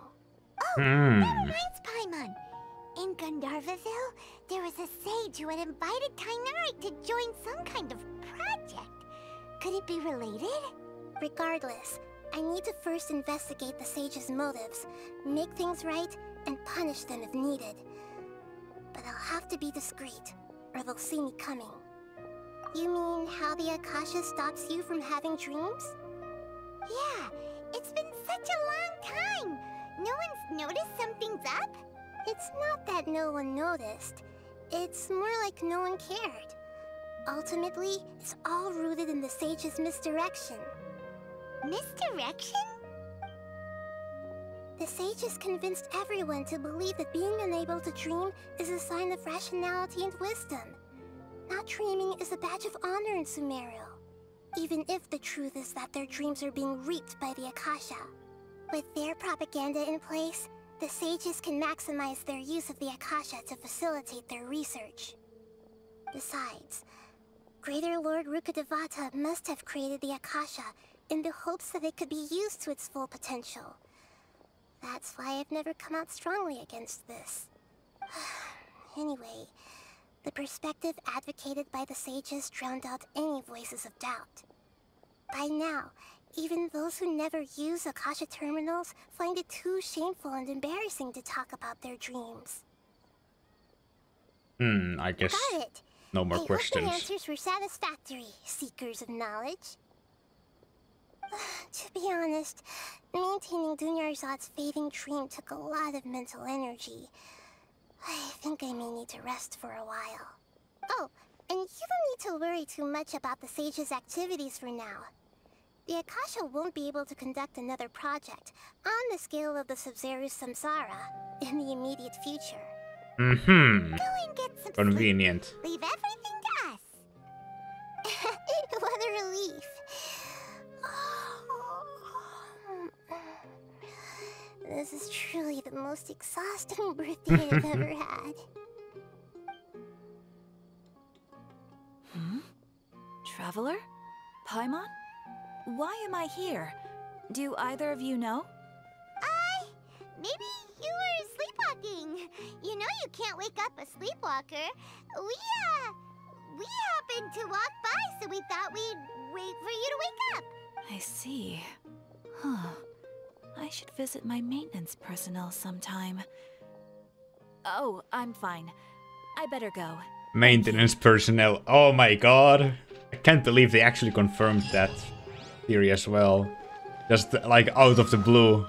[SPEAKER 3] Oh, that reminds Paimon. In Gandharvaville, there was a sage who had invited Tainari to join some kind of project. Could it be related?
[SPEAKER 13] Regardless, I need to first investigate the sage's motives, make things right, and punish them if needed. But I'll have to be discreet, or they'll see me coming. You mean how the Akasha stops you from having dreams?
[SPEAKER 3] Yeah, it's been such a long time. No one's noticed something's up?
[SPEAKER 13] It's not that no one noticed. It's more like no one cared. Ultimately, it's all rooted in the sage's misdirection.
[SPEAKER 3] Misdirection?
[SPEAKER 13] The sage has convinced everyone to believe that being unable to dream is a sign of rationality and wisdom. Not dreaming is a badge of honor in Sumeru, even if the truth is that their dreams are being reaped by the Akasha. With their propaganda in place, the sages can maximize their use of the Akasha to facilitate their research. Besides, Greater Lord Rukkhadevata must have created the Akasha in the hopes that it could be used to its full potential. That's why I've never come out strongly against this. Anyway, the perspective advocated by the sages drowned out any voices of doubt. By now, even those who never use Akasha terminals find it too shameful and embarrassing to talk about their dreams.
[SPEAKER 1] I guess
[SPEAKER 13] Got it.
[SPEAKER 1] no more
[SPEAKER 13] I
[SPEAKER 1] questions.
[SPEAKER 13] hope my answers were satisfactory, seekers of knowledge. To be honest, maintaining Dunyarzad's fading dream took a lot of mental energy. I think I may need to rest for a while. Oh, and you don't need to worry too much about the sage's activities for now. The Akasha won't be able to conduct another project on the scale of the Sub-Zero samsara in the immediate future.
[SPEAKER 3] Go and get some
[SPEAKER 1] Convenient.
[SPEAKER 3] sleep. Leave everything to us.
[SPEAKER 13] What a relief. This is truly the most exhausting birthday I've ever had.
[SPEAKER 19] Traveler? Paimon? Why am I here? Do either of you know?
[SPEAKER 3] Maybe you were sleepwalking. You know you can't wake up a sleepwalker. We happened to walk by, so we thought we'd wait for you to wake up.
[SPEAKER 19] I see. Huh. I should visit my maintenance personnel sometime. Oh, I'm fine. I better go.
[SPEAKER 1] Maintenance personnel. Oh my god. I can't believe they actually confirmed that theory as well. Just like out of the blue.